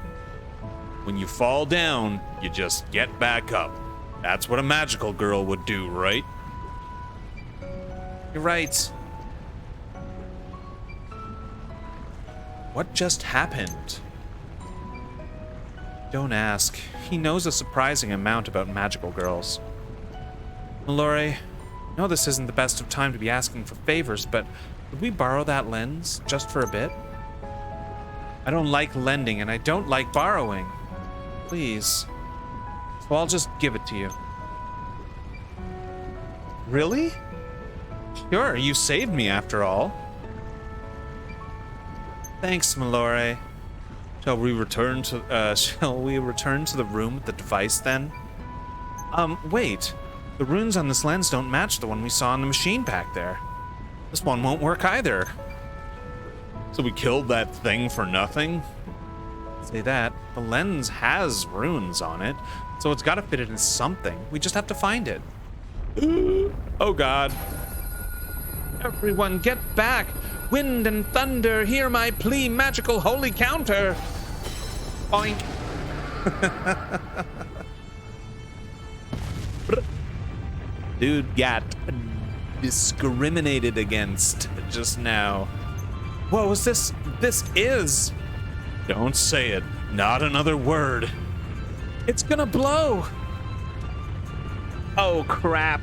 When you fall down, you just get back up. That's what a magical girl would do, right? You're right. What just happened? Don't ask. He knows a surprising amount about magical girls. Mallory, I know this isn't the best of time to be asking for favors, but would we borrow that lens just for a bit? I don't like lending and I don't like borrowing. Please. So I'll just give it to you. Really? Sure, you saved me after all. Thanks, Malore. Shall we return to the room with the device then? Wait. The runes on this lens don't match the one we saw in the machine back there. This one won't work either. So we killed that thing for nothing? Say that. The lens has runes on it, so it's gotta fit it in something. We just have to find it. Oh god. Everyone get back! Wind and thunder, hear my plea, magical holy counter! Boink! Dude got discriminated against just now. Whoa, is this? This is! Don't say it. Not another word. It's gonna blow! Oh, crap.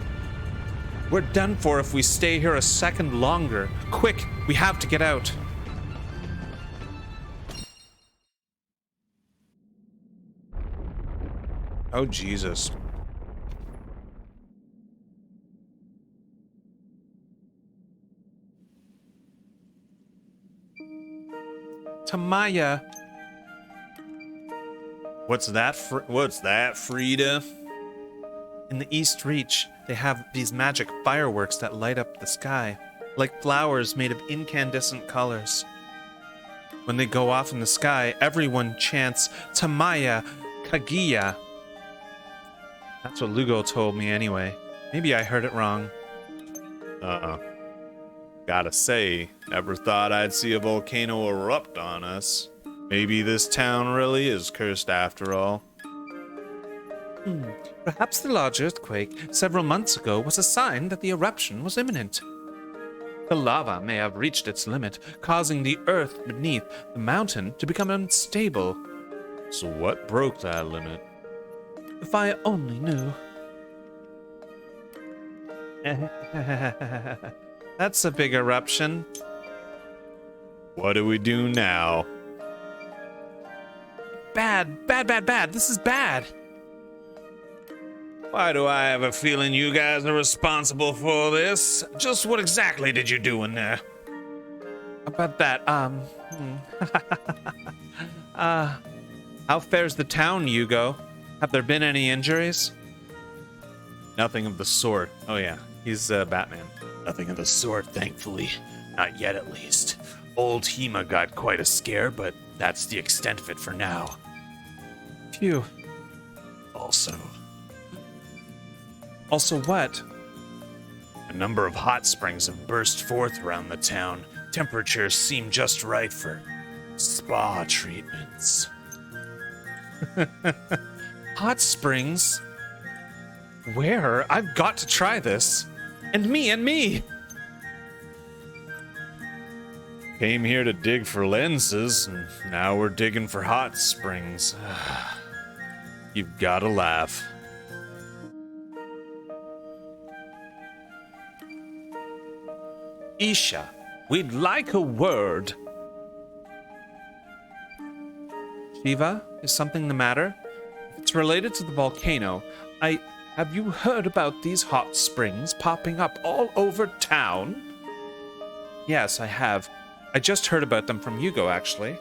We're done for if we stay here a second longer. Quick, we have to get out. Oh, Jesus. Tamaya. What's that, Frida? In the East Reach, they have these magic fireworks that light up the sky, like flowers made of incandescent colors. When they go off in the sky, everyone chants, Tamaya, Kaguya. That's what Lugo told me anyway. Maybe I heard it wrong. Gotta say, never thought I'd see a volcano erupt on us. Maybe this town really is cursed after all. Perhaps the large earthquake several months ago was a sign that the eruption was imminent. The lava may have reached its limit, causing the earth beneath the mountain to become unstable. So what broke that limit? If I only knew. That's a big eruption. What do we do now? Bad, bad, bad, bad. This is bad. Why do I have a feeling you guys are responsible for this? Just what exactly did you do in there? About that, how fares the town, Hugo? Have there been any injuries? Nothing of the sort. Oh yeah, he's Batman. Nothing of the sort, thankfully. Not yet, at least. Old Hema got quite a scare, but that's the extent of it for now. Phew. Also what? A number of hot springs have burst forth around the town. Temperatures seem just right for spa treatments. Hot springs? Where? I've got to try this. And me! Came here to dig for lenses, and now we're digging for hot springs. You've gotta laugh. Isha, we'd like a word. Shiva, is something the matter? If it's related to the volcano, have you heard about these hot springs popping up all over town? Yes, I have. I just heard about them from Hugo, actually.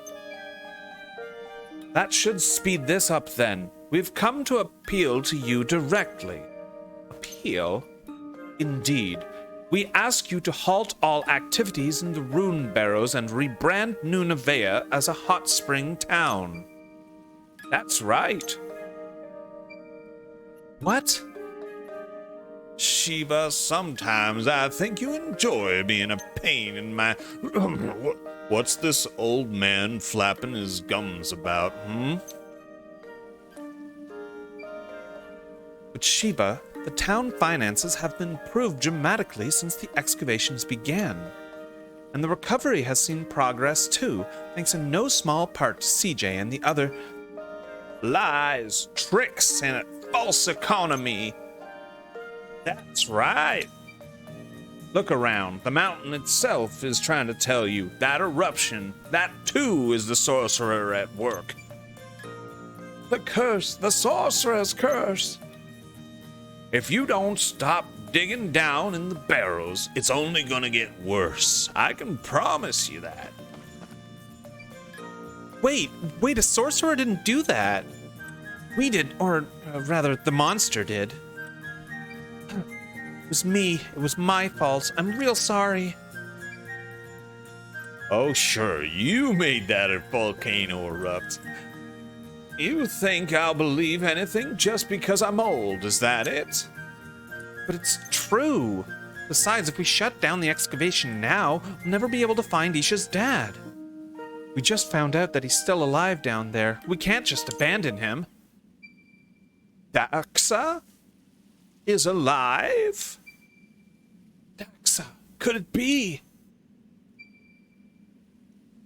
That should speed this up then. We've come to appeal to you directly. Appeal? Indeed. We ask you to halt all activities in the Rune Barrows and rebrand Nunavea as a hot spring town. That's right. What? Shiva, sometimes I think you enjoy being a pain in my... What's this old man flapping his gums about, But Shiva, the town finances have been improved dramatically since the excavations began. And the recovery has seen progress too, thanks in no small part to CJ and the other lies, tricks, and a false economy. That's right. Look around. The mountain itself is trying to tell you that eruption, that too is the sorcerer at work. The curse, the sorcerer's curse. If you don't stop digging down in the barrows, it's only gonna get worse. I can promise you that. Wait, a sorcerer didn't do that. We did, or rather, the monster did. It was me. It was my fault. I'm real sorry. Oh, sure, you made that volcano erupt. You think I'll believe anything just because I'm old, is that it? But it's true. Besides, if we shut down the excavation now, we'll never be able to find Isha's dad. We just found out that he's still alive down there. We can't just abandon him. Daxa is alive? Daxa, could it be?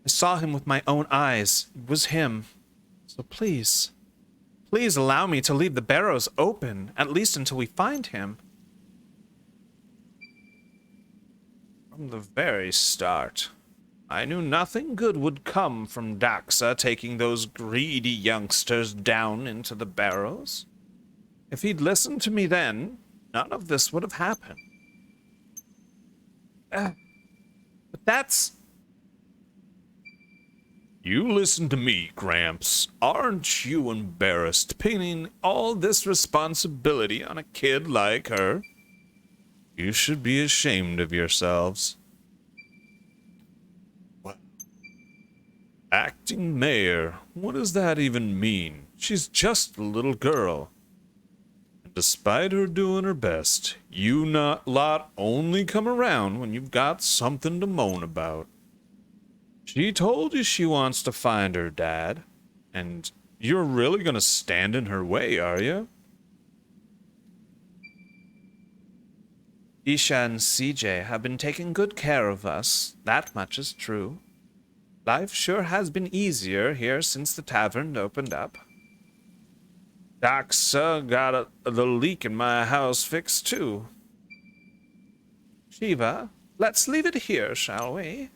I saw him with my own eyes. It was him. So please allow me to leave the barrows open, at least until we find him. From the very start, I knew nothing good would come from Daxa taking those greedy youngsters down into the barrows. If he'd listened to me then, none of this would have happened. But that's... You listen to me, Gramps. Aren't you embarrassed pinning all this responsibility on a kid like her? You should be ashamed of yourselves. What? Acting mayor? What does that even mean? She's just a little girl. And despite her doing her best, you lot only come around when you've got something to moan about. She told you she wants to find her dad, and you're really gonna stand in her way, are you? Isha and CJ have been taking good care of us. That much is true. Life sure has been easier here since the tavern opened up. Daxa got the leak in my house fixed too. Shiva, let's leave it here, shall we?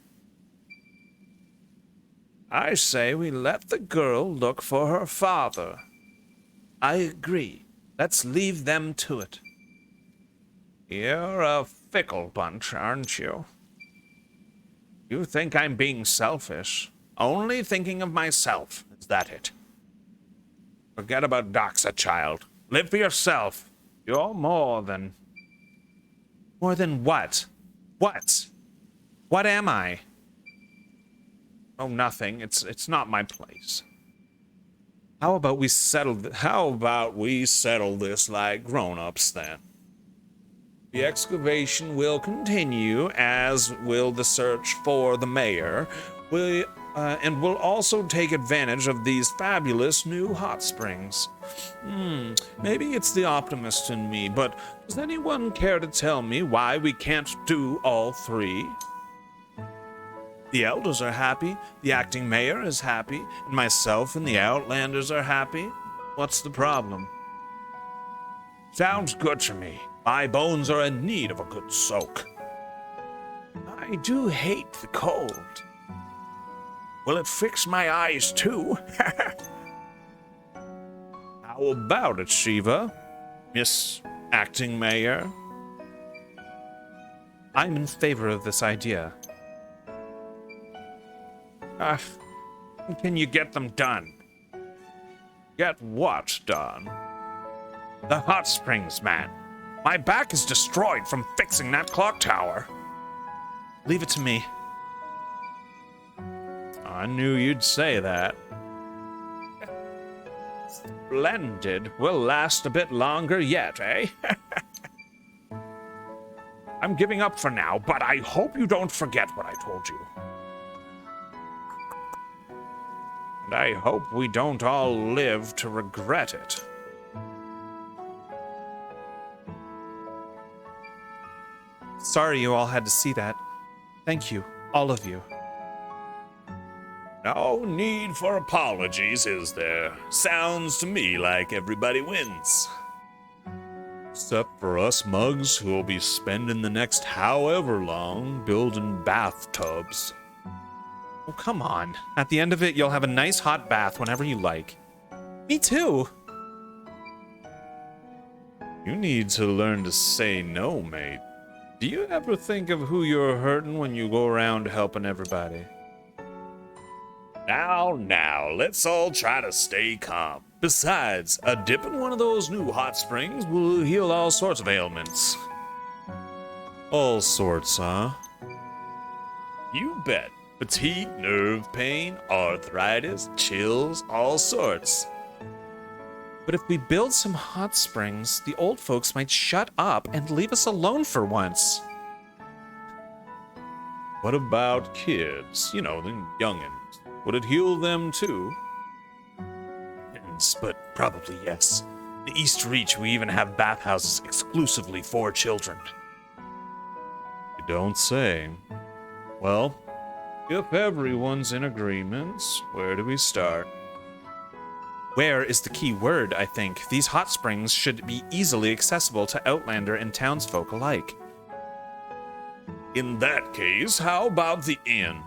I say we let the girl look for her father. I agree. Let's leave them to it. You're a fickle bunch, aren't you? You think I'm being selfish. Only thinking of myself. Is that it? Forget about Daxa, child. Live for yourself. You're more than... More than what? What? What am I? Oh, nothing. It's not my place. How about we settle How about we settle this like grown-ups, then? The excavation will continue, as will the search for the mayor. And we'll also take advantage of these fabulous new hot springs. Maybe it's the optimist in me, but does anyone care to tell me why we can't do all three? The elders are happy, the acting mayor is happy, and myself and the outlanders are happy. What's the problem? Sounds good to me. My bones are in need of a good soak. I do hate the cold. Will it fix my eyes too? How about it, Shiva? Miss Acting Mayor? I'm in favor of this idea. Can you get them done? Get what done? The hot springs, man. My back is destroyed from fixing that clock tower. Leave it to me. I knew you'd say that. Splendid. We'll last a bit longer yet, eh? I'm giving up for now, but I hope you don't forget what I told you. And I hope we don't all live to regret it. Sorry you all had to see that. Thank you, all of you. No need for apologies, is there? Sounds to me like everybody wins. Except for us mugs who'll be spending the next however long building bathtubs. Oh, come on. At the end of it, you'll have a nice hot bath whenever you like. Me too. You need to learn to say no, mate. Do you ever think of who you're hurting when you go around helping everybody? Now, let's all try to stay calm. Besides, a dip in one of those new hot springs will heal all sorts of ailments. All sorts, huh? You bet. Fatigue, nerve pain, arthritis, chills, all sorts. But if we build some hot springs, the old folks might shut up and leave us alone for once. What about kids? You know, the youngins. Would it heal them too? Yes, but probably yes. The East Reach, we even have bathhouses exclusively for children. You don't say. Well, if everyone's in agreement, where do we start? Where is the key word, I think. These hot springs should be easily accessible to Outlander and townsfolk alike. In that case, how about the inn?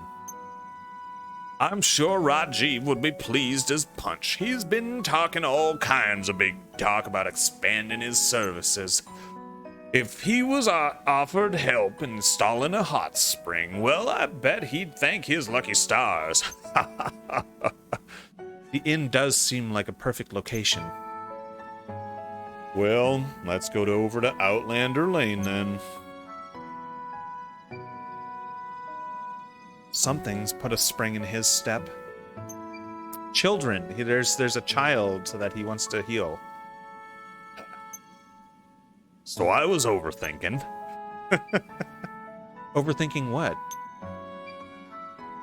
I'm sure Rajiv would be pleased as punch. He's been talking all kinds of big talk about expanding his services. If he was offered help installing a hot spring, well, I bet he'd thank his lucky stars. The inn does seem like a perfect location. Well, let's go over to Outlander Lane then. Something's put a spring in his step. Children. There's a child that he wants to heal. So I was overthinking. Overthinking what?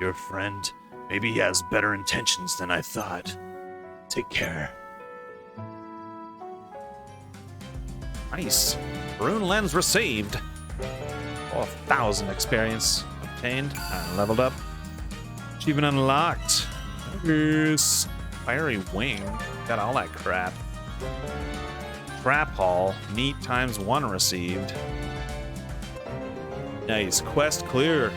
Your friend, maybe he has better intentions than I thought. Take care. Nice. Rune lens received. 4,000 experience obtained and leveled up. Achievement unlocked. Yes. Fiery wing. Got all that crap. Trap haul. Meat ×1 received. Nice. Quest clear.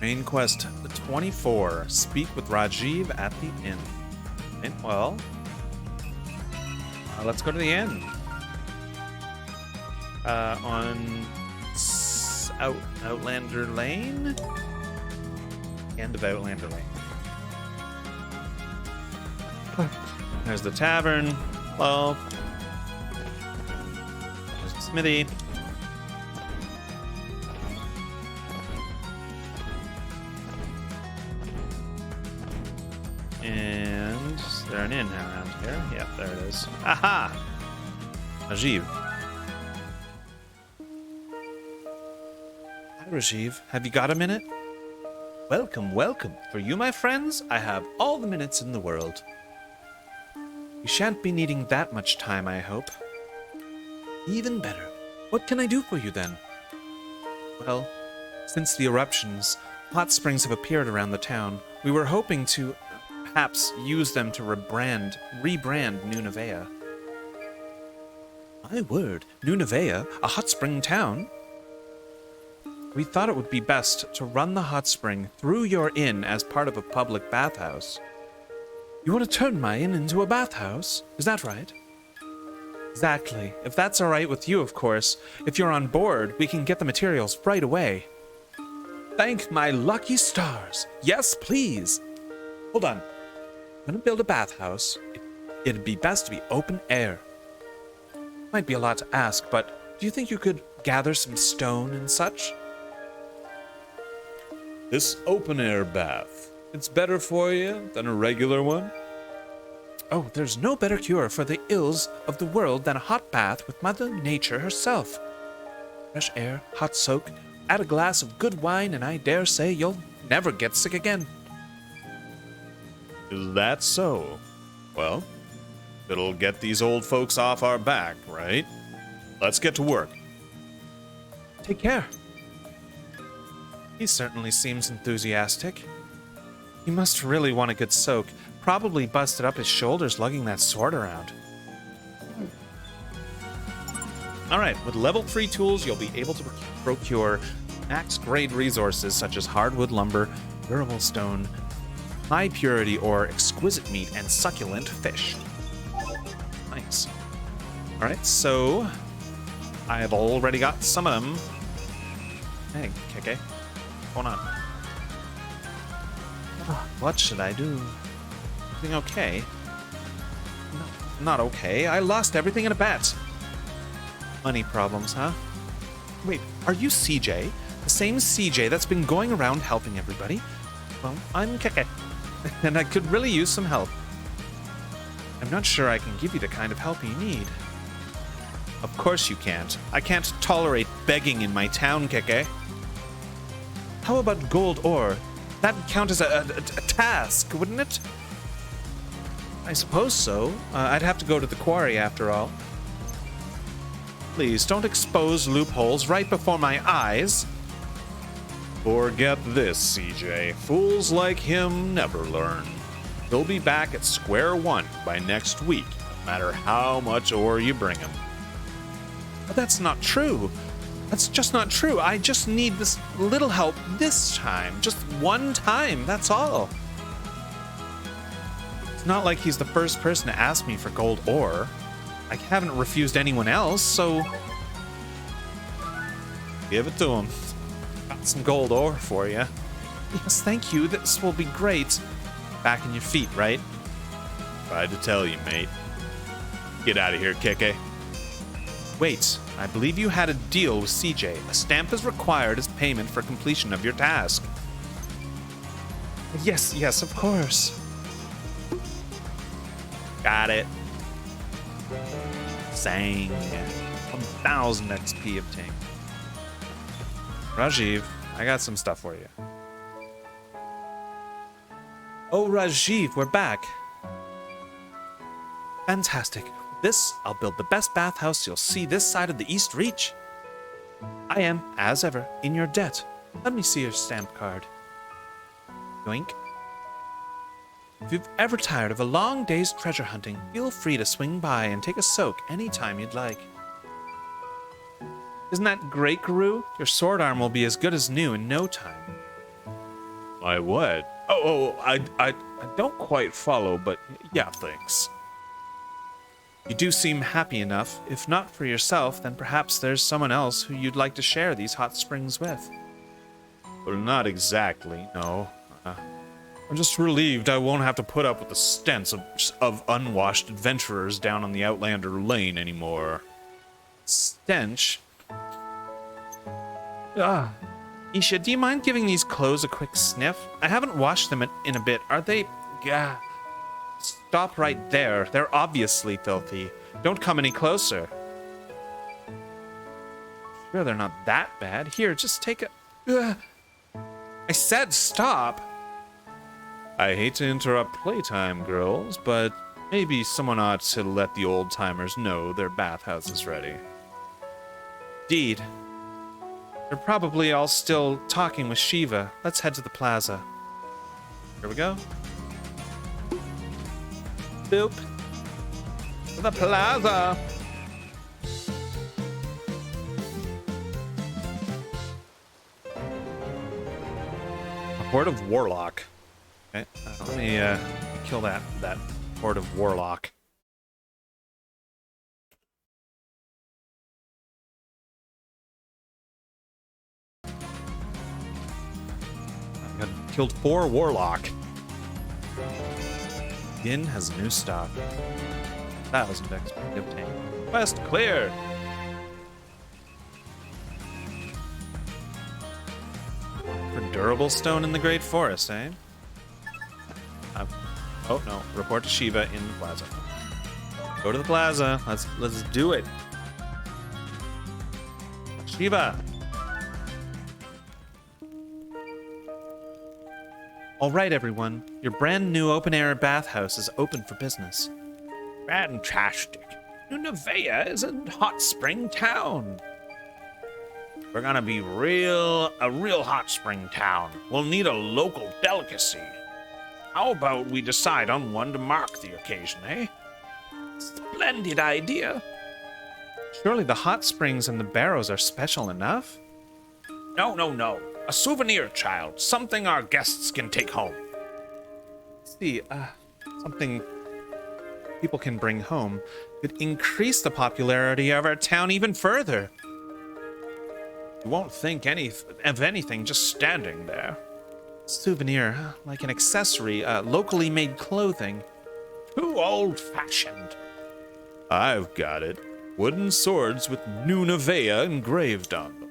Main quest 24. Speak with Rajiv at the inn. And, well, let's go to the inn. On Outlander Lane? End of Outlander Lane. There's the tavern. Hello. There's the smithy. And is there an inn around here? Yep, there it is. Aha! Rajiv. Hi, Rajiv. Have you got a minute? Welcome, welcome. For you, my friends, I have all the minutes in the world. You shan't be needing that much time, I hope. Even better. What can I do for you, then? Well, since the eruptions, hot springs have appeared around the town. We were hoping to perhaps use them to rebrand New Nevea. My word, New Nevea, a hot spring town? We thought it would be best to run the hot spring through your inn as part of a public bathhouse. You want to turn my inn into a bathhouse? Is that right? Exactly. If that's all right with you, of course. If you're on board, we can get the materials right away. Thank my lucky stars. Yes, please. Hold on. I'm going to build a bathhouse. It'd be best to be open air. Might be a lot to ask, but do you think you could gather some stone and such? This open-air bath, it's better for you than a regular one? Oh, there's no better cure for the ills of the world than a hot bath with Mother Nature herself. Fresh air, hot soak, add a glass of good wine, and I dare say you'll never get sick again. Is that so? Well, it'll get these old folks off our back, right? Let's get to work. Take care. He certainly seems enthusiastic. He must really want a good soak. Probably busted up his shoulders lugging that sword around. Alright, with level 3 tools, you'll be able to procure Max-grade resources such as hardwood lumber, durable stone, high purity ore, exquisite meat, and succulent fish. Nice. Alright, so I have already got some of them. Hey, KK. What's going on? What should I do? Everything okay? No, not okay. I lost everything in a bet. Money problems, huh? Wait, are you CJ? The same CJ that's been going around helping everybody? Well, I'm KK, and I could really use some help. I'm not sure I can give you the kind of help you need. Of course you can't. I can't tolerate begging in my town, KK. How about gold ore? That would count as a task, wouldn't it? I suppose so. I'd have to go to the quarry after all. Please, don't expose loopholes right before my eyes. Forget this, CJ. Fools like him never learn. He'll be back at square one by next week, no matter how much ore you bring him. But that's not true. That's just not true. I just need this little help this time. Just one time, that's all. It's not like he's the first person to ask me for gold ore. I haven't refused anyone else, so give it to him. Got some gold ore for you. Yes, thank you. This will be great. Back in your feet, right? Tried to tell you, mate. Get out of here, Keke. Wait, I believe you had a deal with CJ. A stamp is required as payment for completion of your task. Yes, of course. Got it. Sang. 1,000 XP obtained. Rajiv, I got some stuff for you. Oh, Rajiv, we're back. Fantastic. With this, I'll build the best bathhouse you'll see this side of the East Reach. I am, as ever, in your debt. Let me see your stamp card. Yoink. If you've ever tired of a long day's treasure hunting, feel free to swing by and take a soak anytime you'd like. Isn't that great, Guru? Your sword arm will be as good as new in no time. My what? I don't quite follow, but yeah, thanks. You do seem happy enough. If not for yourself, then perhaps there's someone else who you'd like to share these hot springs with. Well, not exactly, no. I'm just relieved I won't have to put up with the stench of unwashed adventurers down on the Outlander Lane anymore. Stench? Isha, do you mind giving these clothes a quick sniff? I haven't washed them in a bit. Are they... Stop right there. They're obviously filthy. Don't come any closer. Sure, they're not that bad. Here, just take a... I said stop! I hate to interrupt playtime, girls, but maybe someone ought to let the old-timers know their bathhouse is ready. Indeed. They're probably all still talking with Shiva. Let's head to the plaza. Here we go. Boop. To the plaza! A horde of warlock. Okay, let me kill that horde of warlock. I killed 4 warlock. Yin has new stock. 1,000 XP obtained. Quest clear! For durable stone in the Great Forest, eh? Oh no, report to Shiva in the plaza. Go to the plaza. Let's do it. Shiva! Alright everyone, your brand new open-air bathhouse is open for business. Fantastic. Nunavea is a hot spring town. We're gonna be a real hot spring town. We'll need a local delicacy. How about we decide on one to mark the occasion, eh? Splendid idea. Surely the hot springs and the barrows are special enough? No, no, no. A souvenir, child. Something our guests can take home. See, something people can bring home could increase the popularity of our town even further. You won't think of anything just standing there. Souvenir, like an accessory, locally made clothing. Too old-fashioned. I've got it. Wooden swords with Nunavea engraved on them.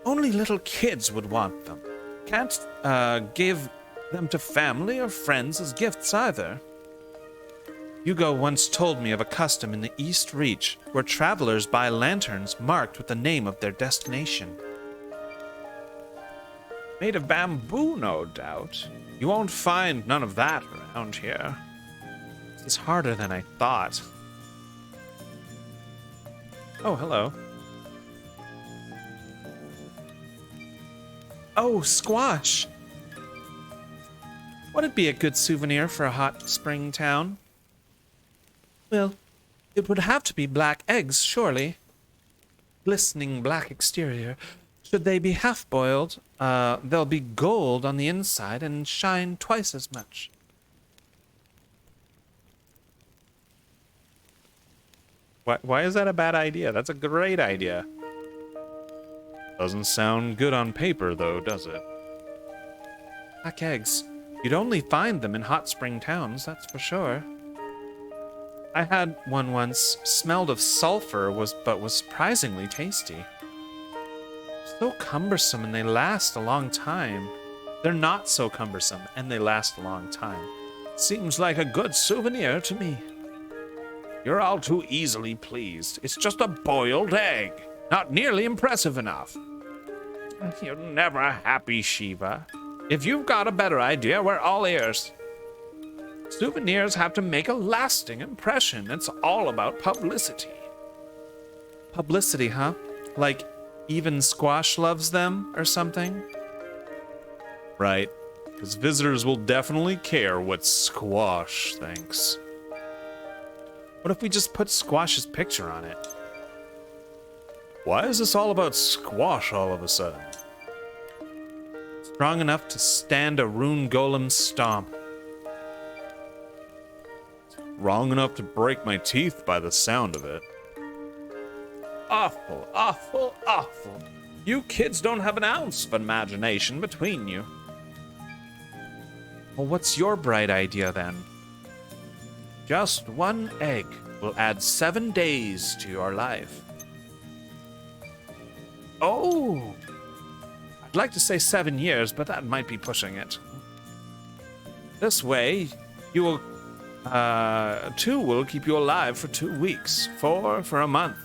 Only little kids would want them. Can't give them to family or friends as gifts either. Hugo once told me of a custom in the East Reach where travelers buy lanterns marked with the name of their destination. Made of bamboo, no doubt. You won't find none of that around here. It's harder than I thought. Oh, hello. Oh, squash! Would it be a good souvenir for a hot spring town? Well, it would have to be black eggs, surely. Glistening black exterior. Should they be half-boiled, they'll be gold on the inside and shine twice as much. Why is that a bad idea? That's a great idea. Doesn't sound good on paper, though, does it? Black eggs. You'd only find them in hot spring towns, that's for sure. I had one once, smelled of sulfur, but was surprisingly tasty. So cumbersome and they last a long time. They're not so cumbersome and they last a long time. Seems like a good souvenir to me. You're all too easily pleased. It's just a boiled egg. Not nearly impressive enough. You're never happy, Shiva. If you've got a better idea, we're all ears. Souvenirs have to make a lasting impression. It's all about publicity. Publicity, huh? Like even Squash loves them or something? Right. Because visitors will definitely care what Squash thinks. What if we just put Squash's picture on it? Why is this all about Squash all of a sudden? Strong enough to stand a rune golem's stomp. Wrong enough to break my teeth by the sound of it. Awful, awful, awful. You kids don't have an ounce of imagination between you. Well, what's your bright idea then? Just one egg will add 7 days to your life. Oh! I'd like to say 7 years, but that might be pushing it. This way, you will 2 will keep you alive for 2 weeks, 4 for a month.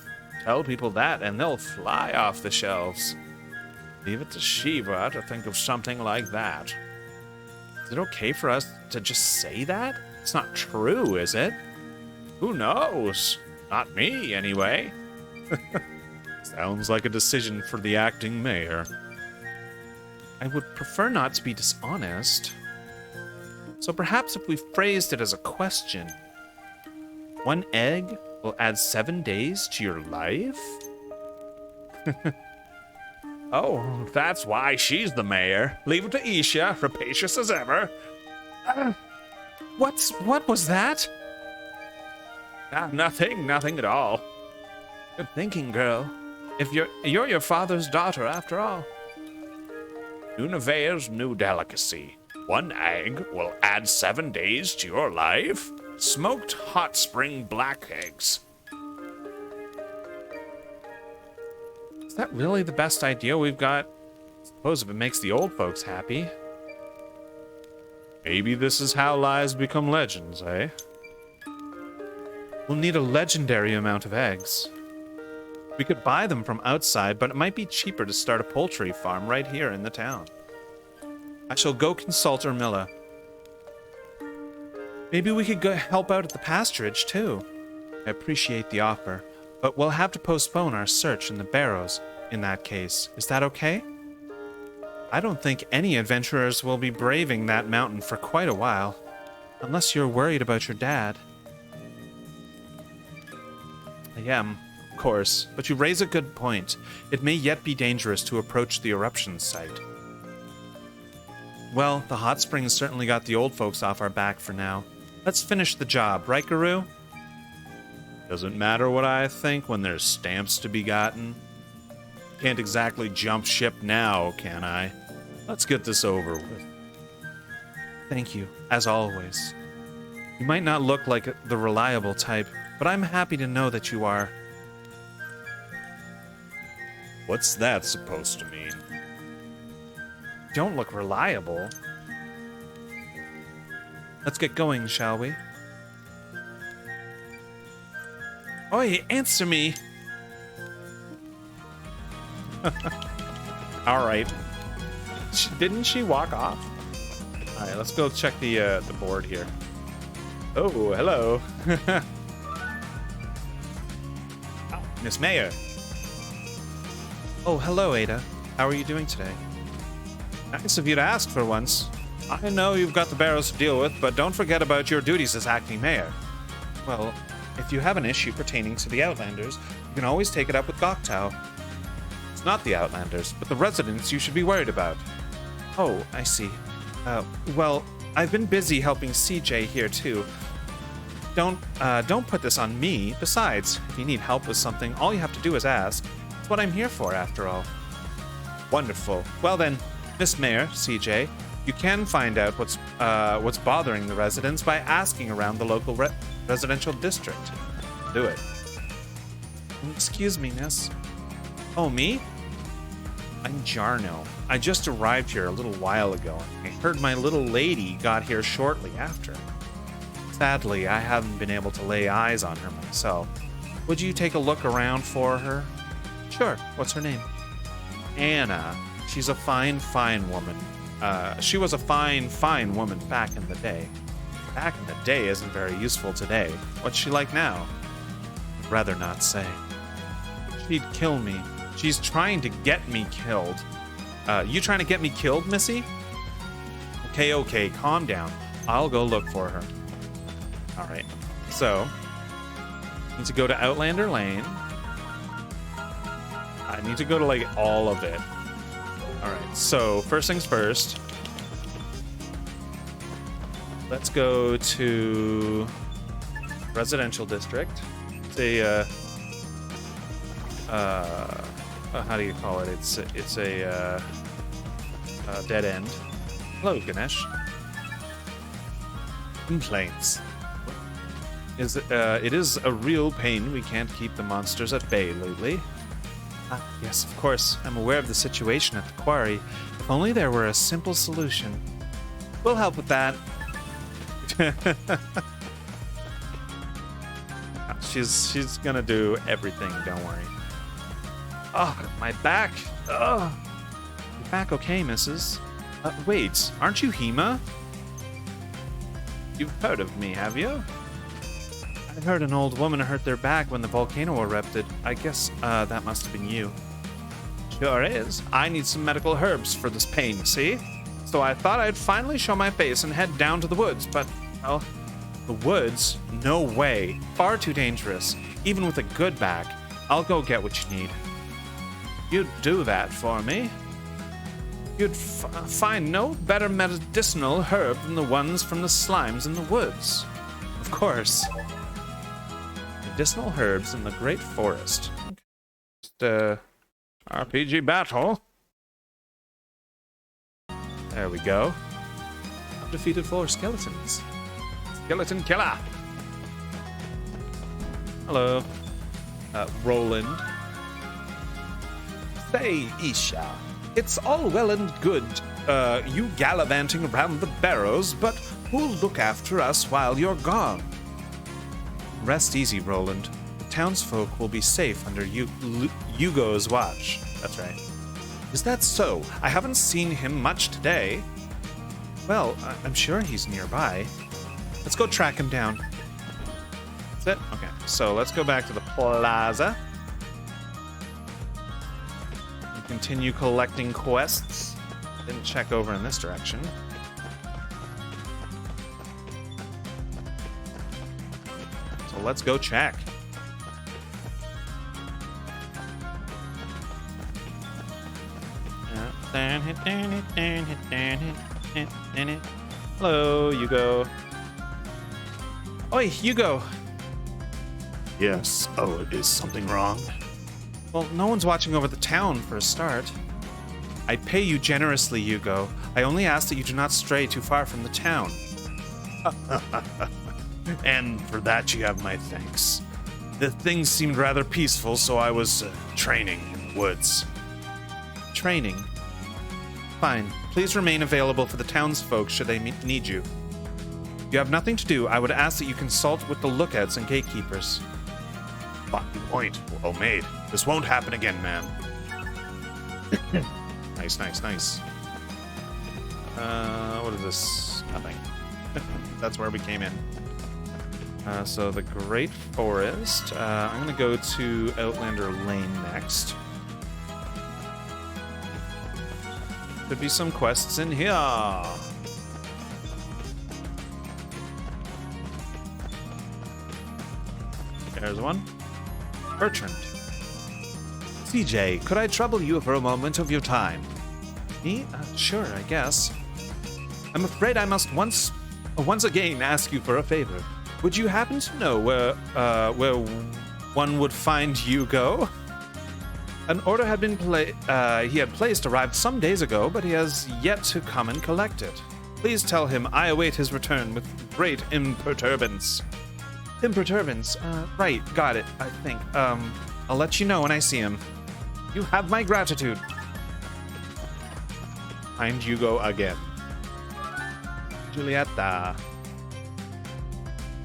Tell people that and they'll fly off the shelves. Leave it to Shiva to think of something like that. Is it okay for us to just say that? It's not true, is it? Who knows? Not me, anyway. Sounds like a decision for the acting mayor. I would prefer not to be dishonest. So perhaps if we phrased it as a question. 1 egg will add 7 days to your life? Oh, that's why she's the mayor. Leave it to Isha, rapacious as ever. What was that? Nothing at all. Good thinking, girl. If you're your father's daughter, after all. Nunavea's new delicacy. 1 egg will add 7 days to your life. Smoked hot spring black eggs. Is that really the best idea we've got? I suppose if it makes the old folks happy. Maybe this is how lies become legends, eh? We'll need a legendary amount of eggs. We could buy them from outside, but it might be cheaper to start a poultry farm right here in the town. I shall go consult Ermilla. Maybe we could go help out at the pasturage, too. I appreciate the offer, but we'll have to postpone our search in the barrows in that case. Is that okay? I don't think any adventurers will be braving that mountain for quite a while, unless you're worried about your dad. I am, of course, but you raise a good point. It may yet be dangerous to approach the eruption site. Well, the hot springs certainly got the old folks off our back for now. Let's finish the job, right, Guru? Doesn't matter what I think when there's stamps to be gotten. Can't exactly jump ship now, can I? Let's get this over with. Thank you, as always. You might not look like the reliable type, but I'm happy to know that you are. What's that supposed to mean? Don't look reliable. Let's get going, shall we? Oi, answer me! Alright. Didn't she walk off? Alright, let's go check the board here. Oh, hello. Oh, Miss Mayor. Oh, hello, Ada. How are you doing today? Nice of you to ask for once. I know you've got the barrows to deal with, but don't forget about your duties as acting mayor. Well, if you have an issue pertaining to the Outlanders, you can always take it up with Goktow. It's not the Outlanders, but the residents you should be worried about. Oh, I see. Well, I've been busy helping CJ here too. Don't put this on me. Besides, if you need help with something, all you have to do is ask. It's what I'm here for, after all. Wonderful. Well then, Miss Mayor, CJ, you can find out what's bothering the residents by asking around the local residential district. Do it. Excuse me, miss. Oh, me? I'm Jarno. I just arrived here a little while ago. I heard my little lady got here shortly after. Sadly, I haven't been able to lay eyes on her myself. Would you take a look around for her? Sure. What's her name? Anna. She's a fine, fine woman. She was a fine, fine woman back in the day. Back in the day isn't very useful today. What's she like now? I'd rather not say. She'd kill me. She's trying to get me killed. You trying to get me killed, Missy? Okay, calm down. I'll go look for her. Alright, so need to go to Outlander Lane. I need to go to, like, all of it. Alright, so first things first. Let's go to Residential District. It's a, how do you call it? It's a dead end. Hello, Ganesh. Complaints. It is a real pain we can't keep the monsters at bay lately. Yes, of course. I'm aware of the situation at the quarry. If only there were a simple solution. We'll help with that. She's gonna do everything, don't worry. Oh, my back. Oh. Your back okay, missus? Wait, aren't you Hema? You've heard of me, have you? I heard an old woman hurt their back when the volcano erupted. I guess that must have been you. Sure is. I need some medical herbs for this pain, see? So I thought I'd finally show my face and head down to the woods, but, well, the woods? No way. Far too dangerous. Even with a good back. I'll go get what you need. You'd do that for me? You'd find no better medicinal herb than the ones from the slimes in the woods. Of course. Medicinal herbs in the Great Forest. Just, RPG battle. There we go. I've defeated 4 skeletons. Skeleton killer! Hello. Roland. Say, Isha, it's all well and good, you gallivanting around the barrows, but who'll look after us while you're gone? Rest easy, Roland. The townsfolk will be safe under Hugo's watch. That's right. Is that so? I haven't seen him much today. Well, I'm sure he's nearby. Let's go track him down. That's it? Okay, so let's go back to the plaza. And continue collecting quests. Didn't check over in this direction. So let's go check. Hello, Hugo. Oi, Hugo. Yes. Oh, is something wrong? Well, no one's watching over the town for a start. I pay you generously, Hugo. I only ask that you do not stray too far from the town. And for that you have my thanks. The things seemed rather peaceful, so I was training in the woods. Training. Fine. Please remain available for the townsfolk should they need you. If you have nothing to do, I would ask that you consult with the lookouts and gatekeepers. Fine point. Well made. This won't happen again, ma'am. Nice. What is this? Nothing. That's where we came in. So the Great Forest. I'm going to go to Outlander Lane next. Could be some quests in here. There's one. Bertrand. CJ, could I trouble you for a moment of your time? Me? Sure, I guess. I'm afraid I must once again ask you for a favor. Would you happen to know where one would find Hugo? An order had been he had placed arrived some days ago, but he has yet to come and collect it. Please tell him I await his return with great imperturbance. Imperturbance? Right, got it, I think. I'll let you know when I see him. You have my gratitude. Find Hugo again. Julieta.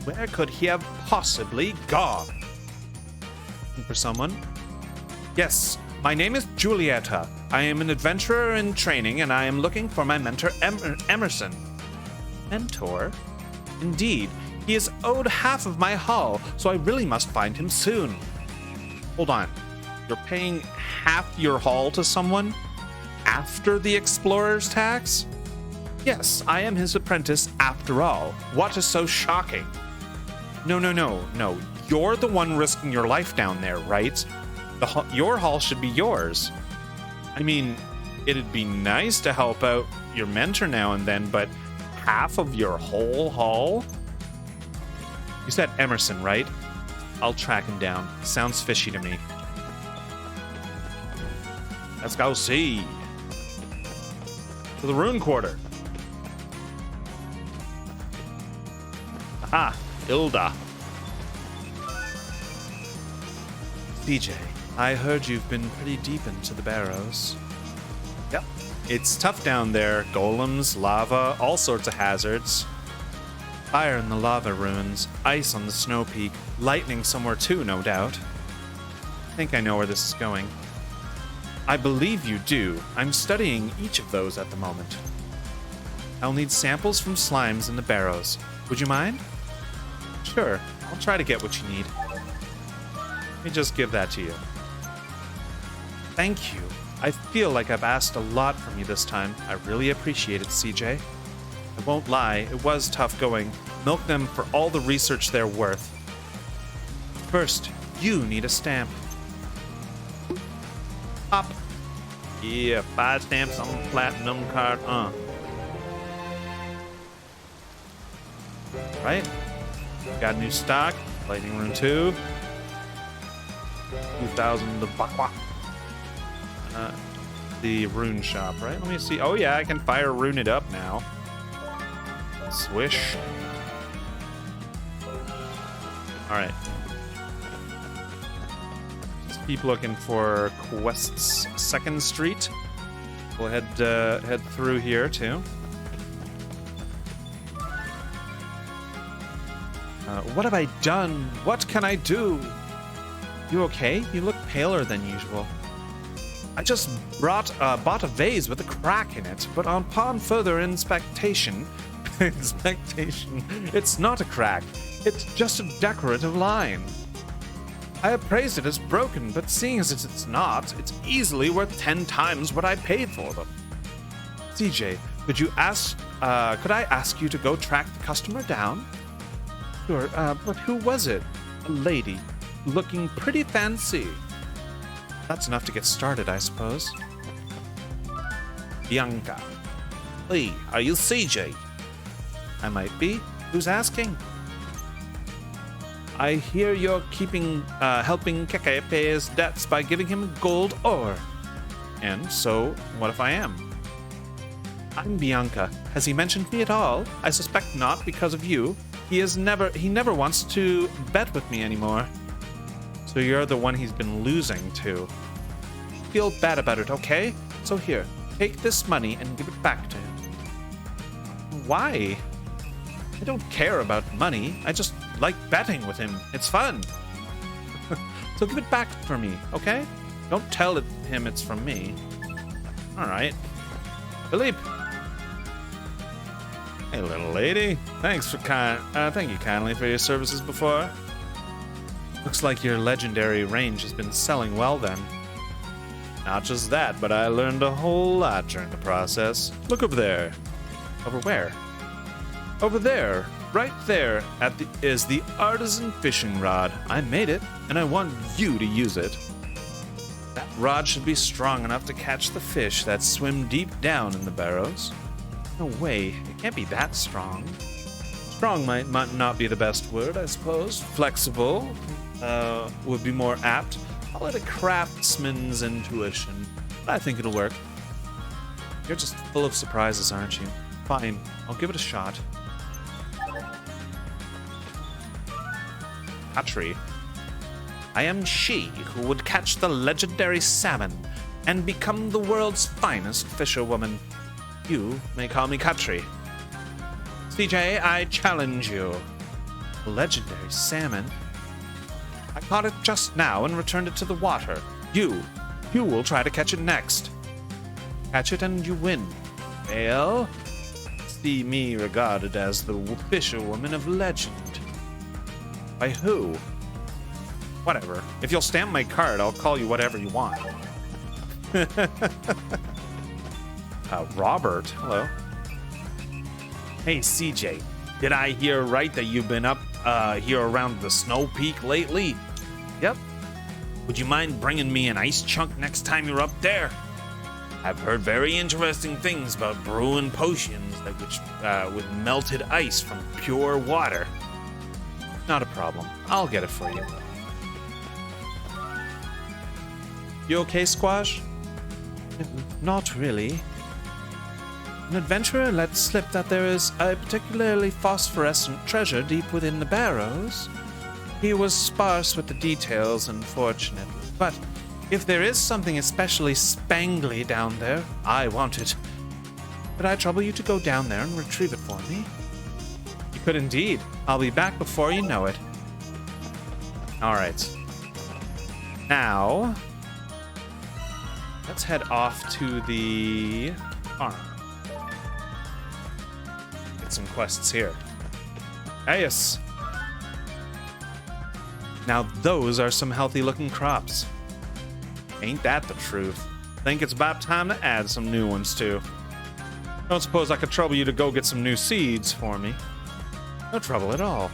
Where could he have possibly gone? Looking for someone? Yes, my name is Julieta. I am an adventurer in training, and I am looking for my mentor, Emerson. Mentor? Indeed. He is owed half of my haul, so I really must find him soon. Hold on. You're paying half your haul to someone after the explorer's tax? Yes, I am his apprentice after all. What is so shocking? No. You're the one risking your life down there, right? Your haul should be yours. I mean, it'd be nice to help out your mentor now and then, but half of your whole haul? You said Emerson, right? I'll track him down. Sounds fishy to me. Let's go see. To the Rune Quarter. Aha, Hilda. BJ, I heard you've been pretty deep into the Barrows. Yep. It's tough down there. Golems, lava, all sorts of hazards. Fire in the lava ruins, ice on the snow peak, lightning somewhere too, no doubt. I think I know where this is going. I believe you do. I'm studying each of those at the moment. I'll need samples from slimes in the Barrows. Would you mind? Sure, I'll try to get what you need. Let me just give that to you. Thank you. I feel like I've asked a lot from you this time. I really appreciate it, CJ. I won't lie, it was tough going. Milk them for all the research they're worth. First, you need a stamp. Pop. Yeah, 5 stamps on the platinum card, Right? Got a new stock. Lightning Rune 2. 2,000 the Bakwa. The rune shop, right? Let me see. Oh yeah, I can fire rune it up now. Swish. Alright. Just keep looking for quests. 2nd Street. We'll head through here too. What have I done? What can I do? You okay? You look paler than usual. I just bought a vase with a crack in it, but upon further inspection, it's not a crack. It's just a decorative line. I appraised it as broken, but seeing as it's not, it's easily worth 10 times what I paid for them. CJ, could I ask you to go track the customer down? Sure, but who was it? A lady, looking pretty fancy. That's enough to get started, I suppose. Bianca. Hey, are you CJ? I might be. Who's asking? I hear you're helping Keke pay his debts by giving him gold ore. And so, what if I am? I'm Bianca. Has he mentioned me at all? I suspect not because of you. He never wants to bet with me anymore. So you're the one he's been losing to. Feel bad about it, okay? So here, take this money and give it back to him. Why? I don't care about money. I just like betting with him. It's fun. So give it back for me, okay? Don't tell him it's from me. All right. Philippe. Hey, little lady. Thank you kindly for your services before. Looks like your legendary range has been selling well then. Not just that, but I learned a whole lot during the process. Look over there. Over where? Over there. Right there is the Artisan Fishing Rod. I made it, and I want you to use it. That rod should be strong enough to catch the fish that swim deep down in the barrows. No way, it can't be that strong. Strong might not be the best word, I suppose. Flexible would be more apt. Call it a craftsman's intuition, but I think it'll work. You're just full of surprises, aren't you? Fine, I'll give it a shot. Hatchery. I am she who would catch the legendary salmon and become the world's finest fisherwoman. You may call me Katri. CJ, I challenge you. Legendary salmon? I caught it just now and returned it to the water. You will try to catch it next. Catch it and you win. Fail? See me regarded as the fisherwoman of legend. By who? Whatever. If you'll stamp my card, I'll call you whatever you want. Robert, hello. Hey, CJ. Did I hear right that you've been up here around the Snow Peak lately? Yep. Would you mind bringing me an ice chunk next time you're up there? I've heard very interesting things about brewing potions with melted ice from pure water. Not a problem. I'll get it for you. You okay, Squash? Not really. An adventurer let slip that there is a particularly phosphorescent treasure deep within the barrows. He was sparse with the details, unfortunately. But if there is something especially spangly down there, I want it. Could I trouble you to go down there and retrieve it for me? You could indeed. I'll be back before you know it. All right. Now, let's head off to the farm. Get some quests here. Yes. Now those are some healthy looking crops. Ain't that the truth? Think it's about time to add some new ones too. Don't suppose I could trouble you to go get some new seeds for me? No trouble at all.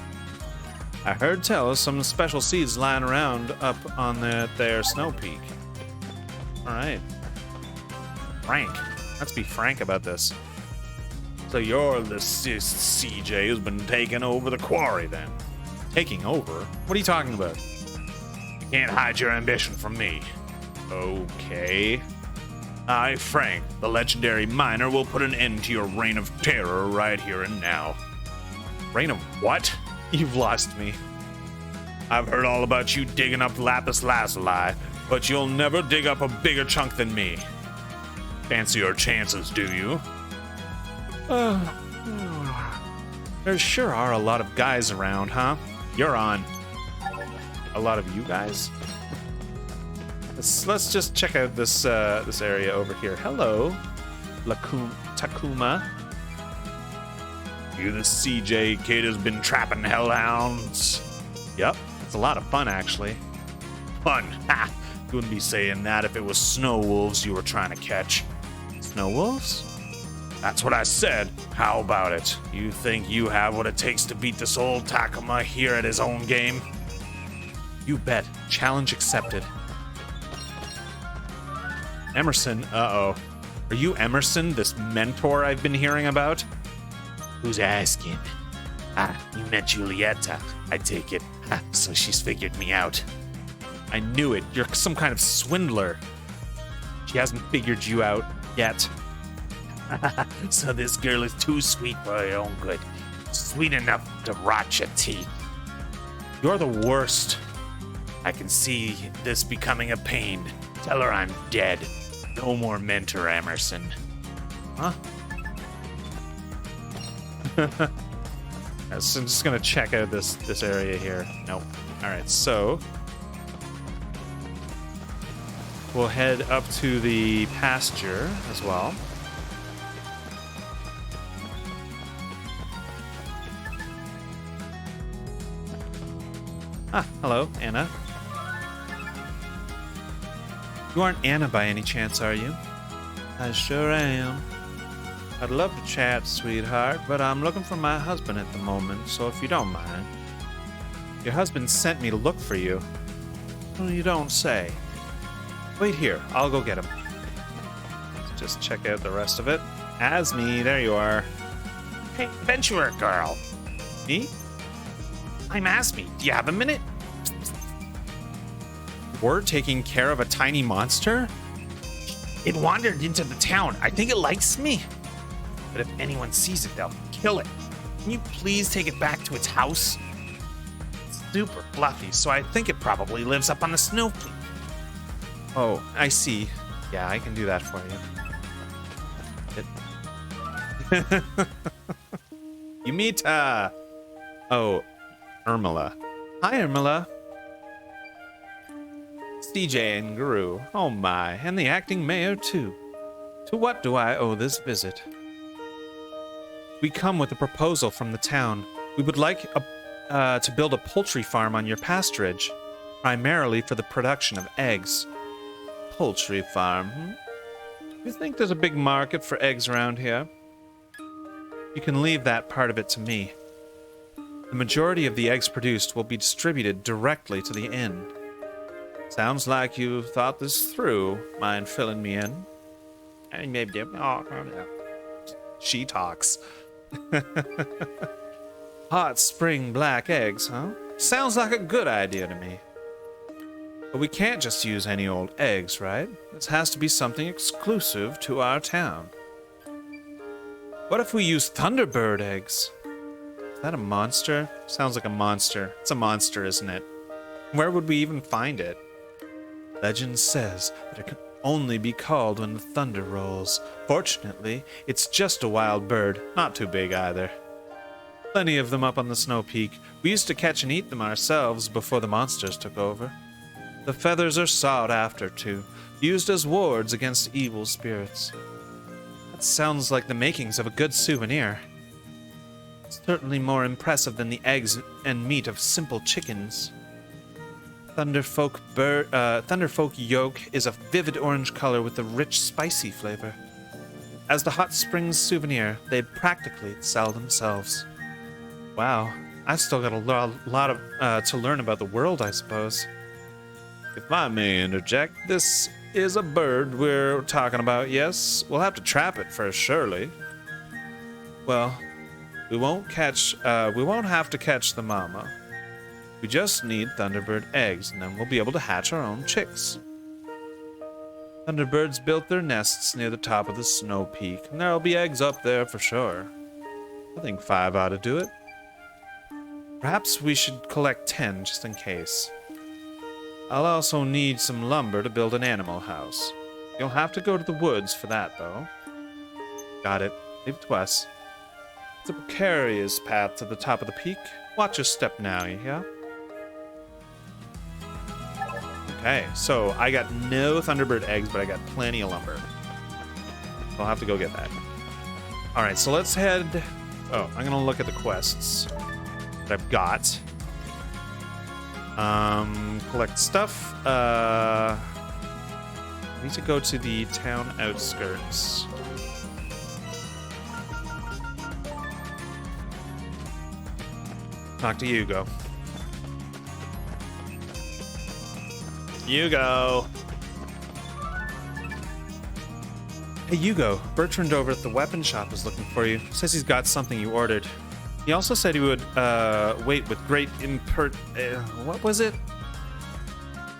I heard tell of some special seeds lying around up on their Snow Peak. Alright. Frank. Let's be frank about this. So you're the CJ who's been taking over the quarry then? Taking over? What are you talking about? You can't hide your ambition from me. Okay. I, Frank, the legendary miner, will put an end to your reign of terror right here and now. Reign of what? You've lost me. I've heard all about you digging up lapis lazuli, but you'll never dig up a bigger chunk than me. Fancy your chances, do you? There sure are a lot of guys around, huh? You're on. A lot of you guys? Let's just check out this area over here. Hello, Takuma. You the CJ kid who's been trapping hellhounds? Yep, it's a lot of fun actually. Fun? Ha! You wouldn't be saying that if it was snow wolves you were trying to catch. Snow wolves? That's what I said. How about it? You think you have what it takes to beat this old Takuma here at his own game? You bet. Challenge accepted. Emerson, uh-oh. Are you Emerson, this mentor I've been hearing about? Who's asking? Ah, you met Julieta, I take it. Ah, so she's figured me out. I knew it. You're some kind of swindler. She hasn't figured you out yet. So this girl is too sweet for her own good. Sweet enough to rot your teeth. You're the worst. I can see this becoming a pain. Tell her I'm dead. No more mentor Emerson. Huh? So I'm just gonna check out this area here. Nope. Alright, so we'll head up to the pasture as well. Ah, hello, Anna. You aren't Anna by any chance, are you? I sure am. I'd love to chat, sweetheart, but I'm looking for my husband at the moment, so if you don't mind. Your husband sent me to look for you. Well, you don't say. Wait here, I'll go get him. Let's just check out the rest of it. Asmi, there you are. Hey, adventurer girl. Me? I'm Asmi. Do you have a minute? We're taking care of a tiny monster? It wandered into the town. I think it likes me. But if anyone sees it, they'll kill it. Can you please take it back to its house? It's super fluffy, so I think it probably lives up on the snow peak. Oh, I see. Yeah, I can do that for you. You meet, oh, Irmela. Hi, Irmela. It's DJ and Guru. Oh my, and the acting mayor too. To what do I owe this visit? We come with a proposal from the town. We would like to build a poultry farm on your pasturage, primarily for the production of eggs. Poultry farm, hmm? You think there's a big market for eggs around here? You can leave that part of it to me. The majority of the eggs produced will be distributed directly to the inn. Sounds like you thought this through. Mind filling me in? She talks. Hot spring black eggs, huh? Sounds like a good idea to me. But we can't just use any old eggs, right? This has to be something exclusive to our town. What if we use Thunderbird eggs? Is that a monster? Sounds like a monster. It's a monster, isn't it? Where would we even find it? Legend says that it can only be called when the thunder rolls. Fortunately, it's just a wild bird, not too big either. Plenty of them up on the snow peak. We used to catch and eat them ourselves before the monsters took over. The feathers are sought after, too, used as wards against evil spirits. That sounds like the makings of a good souvenir. Certainly more impressive than the eggs and meat of simple chickens. Thunderfolk yolk is a vivid orange color with a rich, spicy flavor. As the hot springs souvenir, they practically sell themselves. Wow, I've still got a lot of to learn about the world, I suppose. If I may interject, this is a bird we're talking about, yes? We'll have to trap it first, surely. Well, we won't have to catch the mama. We just need Thunderbird eggs, and then we'll be able to hatch our own chicks. Thunderbirds built their nests near the top of the snow peak, and there'll be eggs up there for sure. I think 5 ought to do it. Perhaps we should collect 10 just in case. I'll also need some lumber to build an animal house. You'll have to go to the woods for that, though. Got it. Leave it to us. It's a precarious path to the top of the peak. Watch your step now, you hear? Okay, so I got no Thunderbird eggs, but I got plenty of lumber. I'll have to go get that. Alright, so let's head... Oh, I'm gonna look at the quests that I've got. Collect stuff. I need to go to the town outskirts. Talk to Hugo. Hugo. Hey, Hugo, Bertrand over at the weapon shop is looking for you. Says he's got something you ordered. He also said he would wait with great what was it?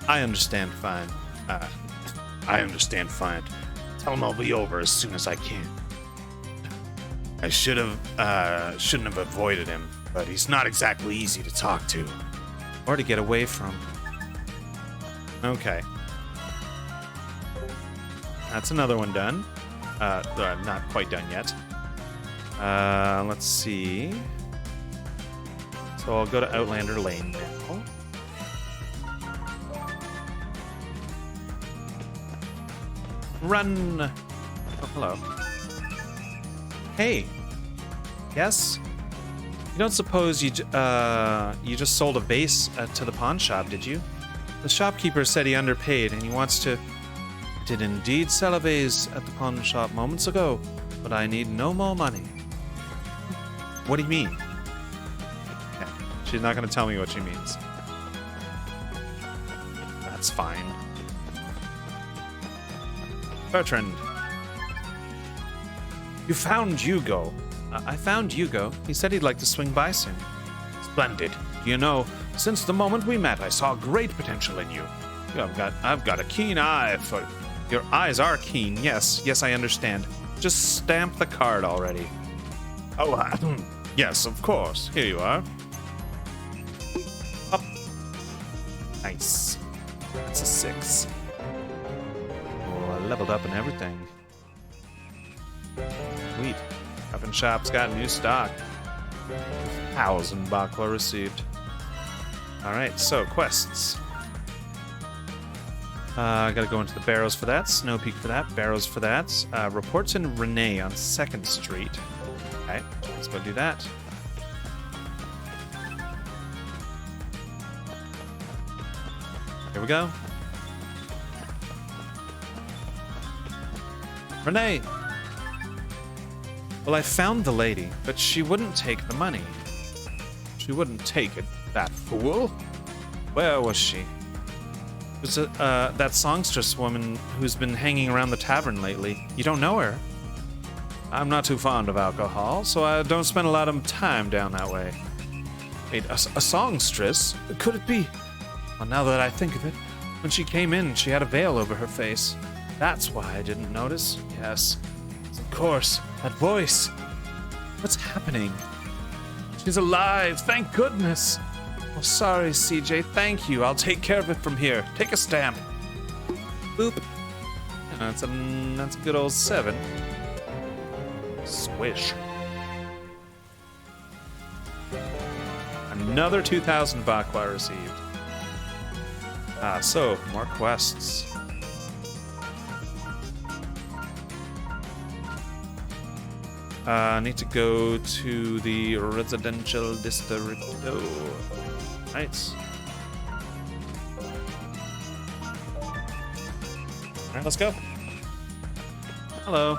I understand fine. I understand fine. Tell him I'll be over as soon as I can. I shouldn't have avoided him, but he's not exactly easy to talk to. Or to get away from. Okay. That's another one done. Not quite done yet. Let's see. So I'll go to Outlander Lane now. Run! Oh, hello. Hey. Yes? You don't suppose you just sold a vase to the pawn shop, did you? The shopkeeper said he underpaid and he wants to... I did indeed sell a vase at the pawn shop moments ago, but I need no more money. What do you mean? Okay. She's not going to tell me what she means. That's fine. Bertrand. You found Hugo. I found Hugo. He said he'd like to swing by soon. Splendid. You know, since the moment we met, I saw great potential in you. I've got a keen eye for... Your eyes are keen, yes. Yes, I understand. Just stamp the card already. Oh, yes, of course. Here you are. Up. Nice. That's a 6. Oh, I leveled up and everything. Sweet. Up in shop's got new stock. 1,000 bakwa received. Alright, so quests. I gotta go into the Barrows for that, Snow Peak for that, Barrows for that. Reports in Renee on 2nd Street. Okay, let's go do that. Here we go. Renee! Well, I found the lady, but she wouldn't take the money. She wouldn't take it, that fool. Where was she? It was that songstress woman who's been hanging around the tavern lately. You don't know her? I'm not too fond of alcohol, so I don't spend a lot of time down that way. Wait, a songstress? Could it be? Well, now that I think of it, when she came in, she had a veil over her face. That's why I didn't notice. Yes. Of course, that voice. What's happening? She's alive, thank goodness. Oh, sorry, CJ, thank you. I'll take care of it from here. Take a stamp. Boop. That's a good old 7. Swish. Another 2,000 bakwa received. So, more quests. Need to go to the residential district. Oh, nice. Alright, let's go. Hello.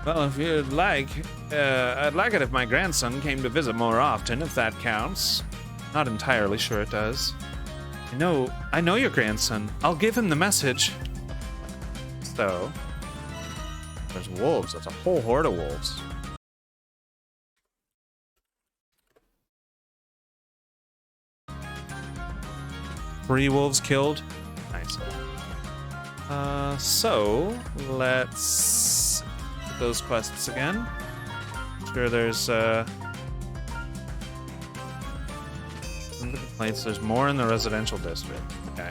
Well, if you'd like, I'd like it if my grandson came to visit more often, if that counts. Not entirely sure it does. I know your grandson. I'll give him the message. So, there's wolves. That's a whole horde of wolves. Three wolves killed. Nice. So let's do those quests again. Sure, there's some of the complaints. There's more in the residential district. Okay.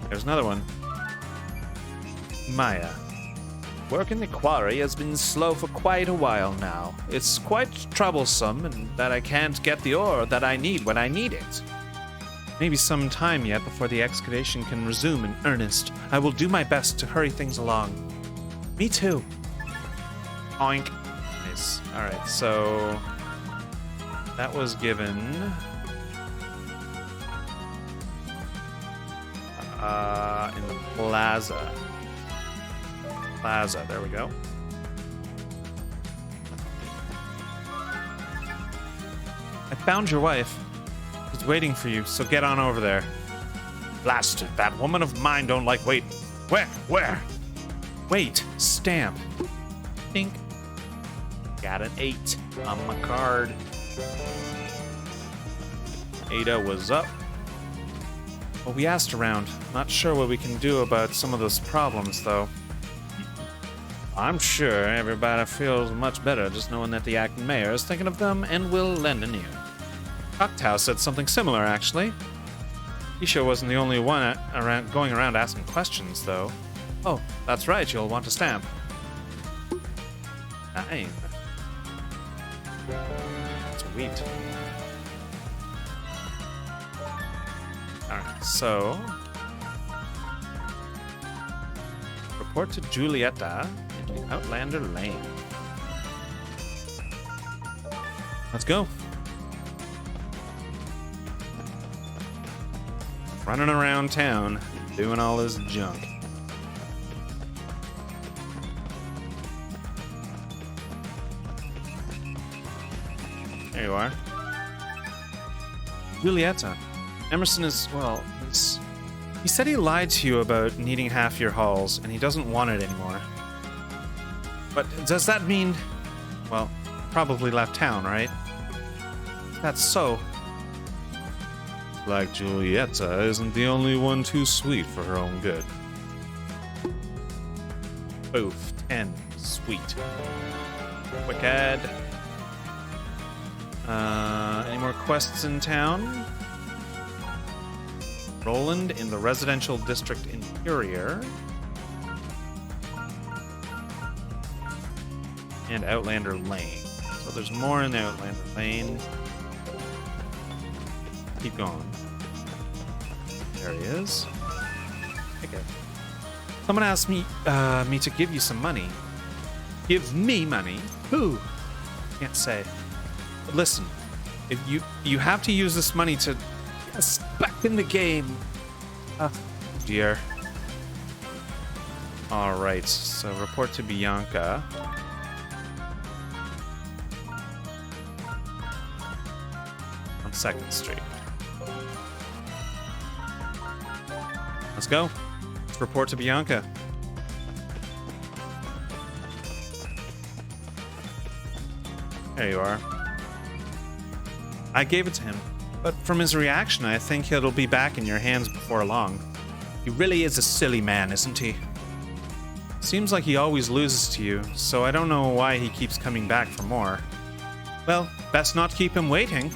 There's another one. Maya. Work in the quarry has been slow for quite a while now. It's quite troublesome and that I can't get the ore that I need when I need it. Maybe some time yet before the excavation can resume in earnest. I will do my best to hurry things along. Me too. Oink. Nice. Alright, so that was given in the plaza. There we go. I found your wife. She's waiting for you, so get on over there. Blasted, that woman of mine don't like waiting. Where? Wait, stamp. Think. Got an 8 on my card. Ada was up. Well, we asked around. Not sure what we can do about some of those problems, though. I'm sure everybody feels much better just knowing that the acting mayor is thinking of them and will lend an ear. Cocktail said something similar, actually. Isha wasn't the only one going around asking questions, though. Oh, that's right, you'll want a stamp. 9. Sweet. Alright, so... report to Julieta in Outlander Lane. Let's go. Running around town, doing all this junk. There you are. Julieta. Emerson is, well, he said he lied to you about needing half your hauls, and he doesn't want it anymore. But does that mean, well, probably left town, right? That's so. Like Julieta isn't the only one too sweet for her own good. Oof, 10. Sweet. Wicked. Any more quests in town? Roland in the residential district interior. And Outlander Lane. So there's more in the Outlander Lane. Keep going. There he is. Okay. Someone asked me to give you some money. Give me money? Who? Can't say. But listen, if you have to use this money to get us back in the game. Dear. All right. So report to Bianca. On 2nd Street. Let's go. Let's report to Bianca. There you are. I gave it to him, but from his reaction, I think it'll be back in your hands before long. He really is a silly man, isn't he? Seems like he always loses to you, so I don't know why he keeps coming back for more. Well, best not keep him waiting.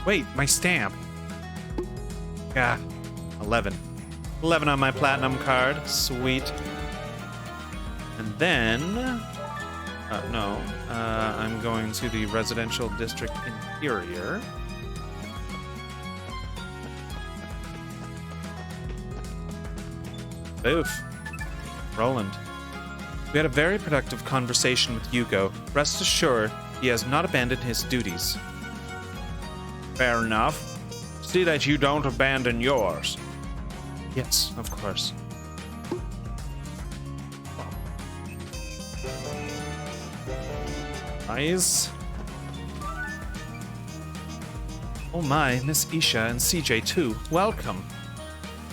Wait, my stamp. Ah, 11. 11 on my platinum card. Sweet. And then... I'm going to the residential district interior. Oof. Roland. We had a very productive conversation with Hugo. Rest assured, he has not abandoned his duties. Fair enough. See that you don't abandon yours. Yes, of course. Eyes. Oh my, Miss Isha and CJ too. Welcome.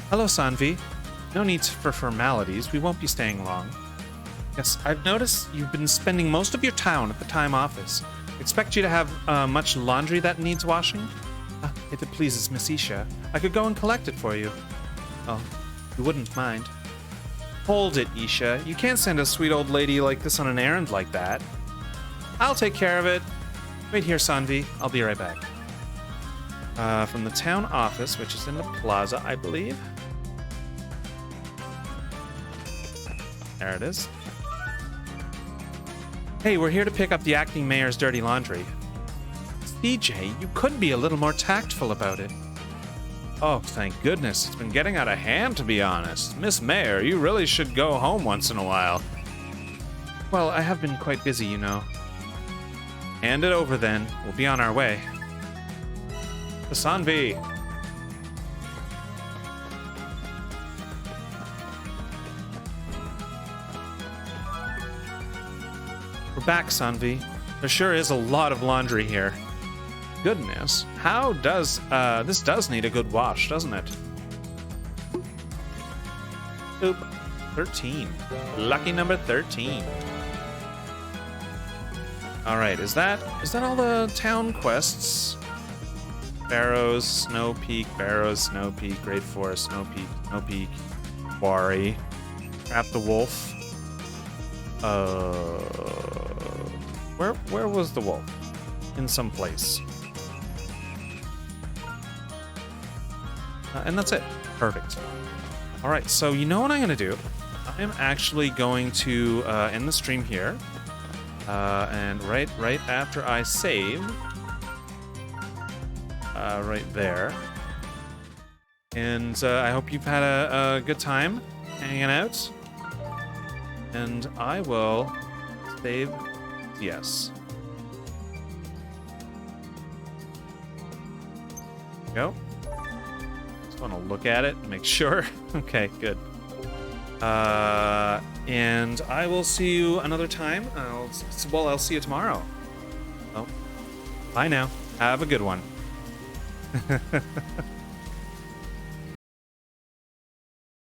Hello, Sanvi. No need for formalities. We won't be staying long. Yes, I've noticed you've been spending most of your time at the time office. Expect you to have much laundry that needs washing? If it pleases Miss Isha, I could go and collect it for you. Oh, you wouldn't mind. Hold it, Isha. You can't send a sweet old lady like this on an errand like that. I'll take care of it. Wait here, Sanvi. I'll be right back. From the town office, which is in the plaza, I believe. There it is. Hey, we're here to pick up the acting mayor's dirty laundry. CJ, you could be a little more tactful about it. Oh, thank goodness. It's been getting out of hand, to be honest. Miss Mayor, you really should go home once in a while. Well, I have been quite busy, you know. Hand it over, then. We'll be on our way. Sanvi. We're back, Sanvi. There sure is a lot of laundry here. Goodness, how does, this does need a good wash, doesn't it? 13. Lucky number 13. All right, is that all the town quests? Barrows, Snow Peak, Barrows, Snow Peak, Great Forest, Snow Peak, Quarry, Trap the Wolf. Where was the wolf? In some place. And that's it. Perfect. All right, so you know what I'm gonna do? I'm actually going to end the stream here, and right after I save, right there. And I hope you've had a good time hanging out. And I will save. Yes. Go. Just want to look at it and make sure. Okay, good. And I will see you another time. I'll see you tomorrow. Well, bye now. Have a good one.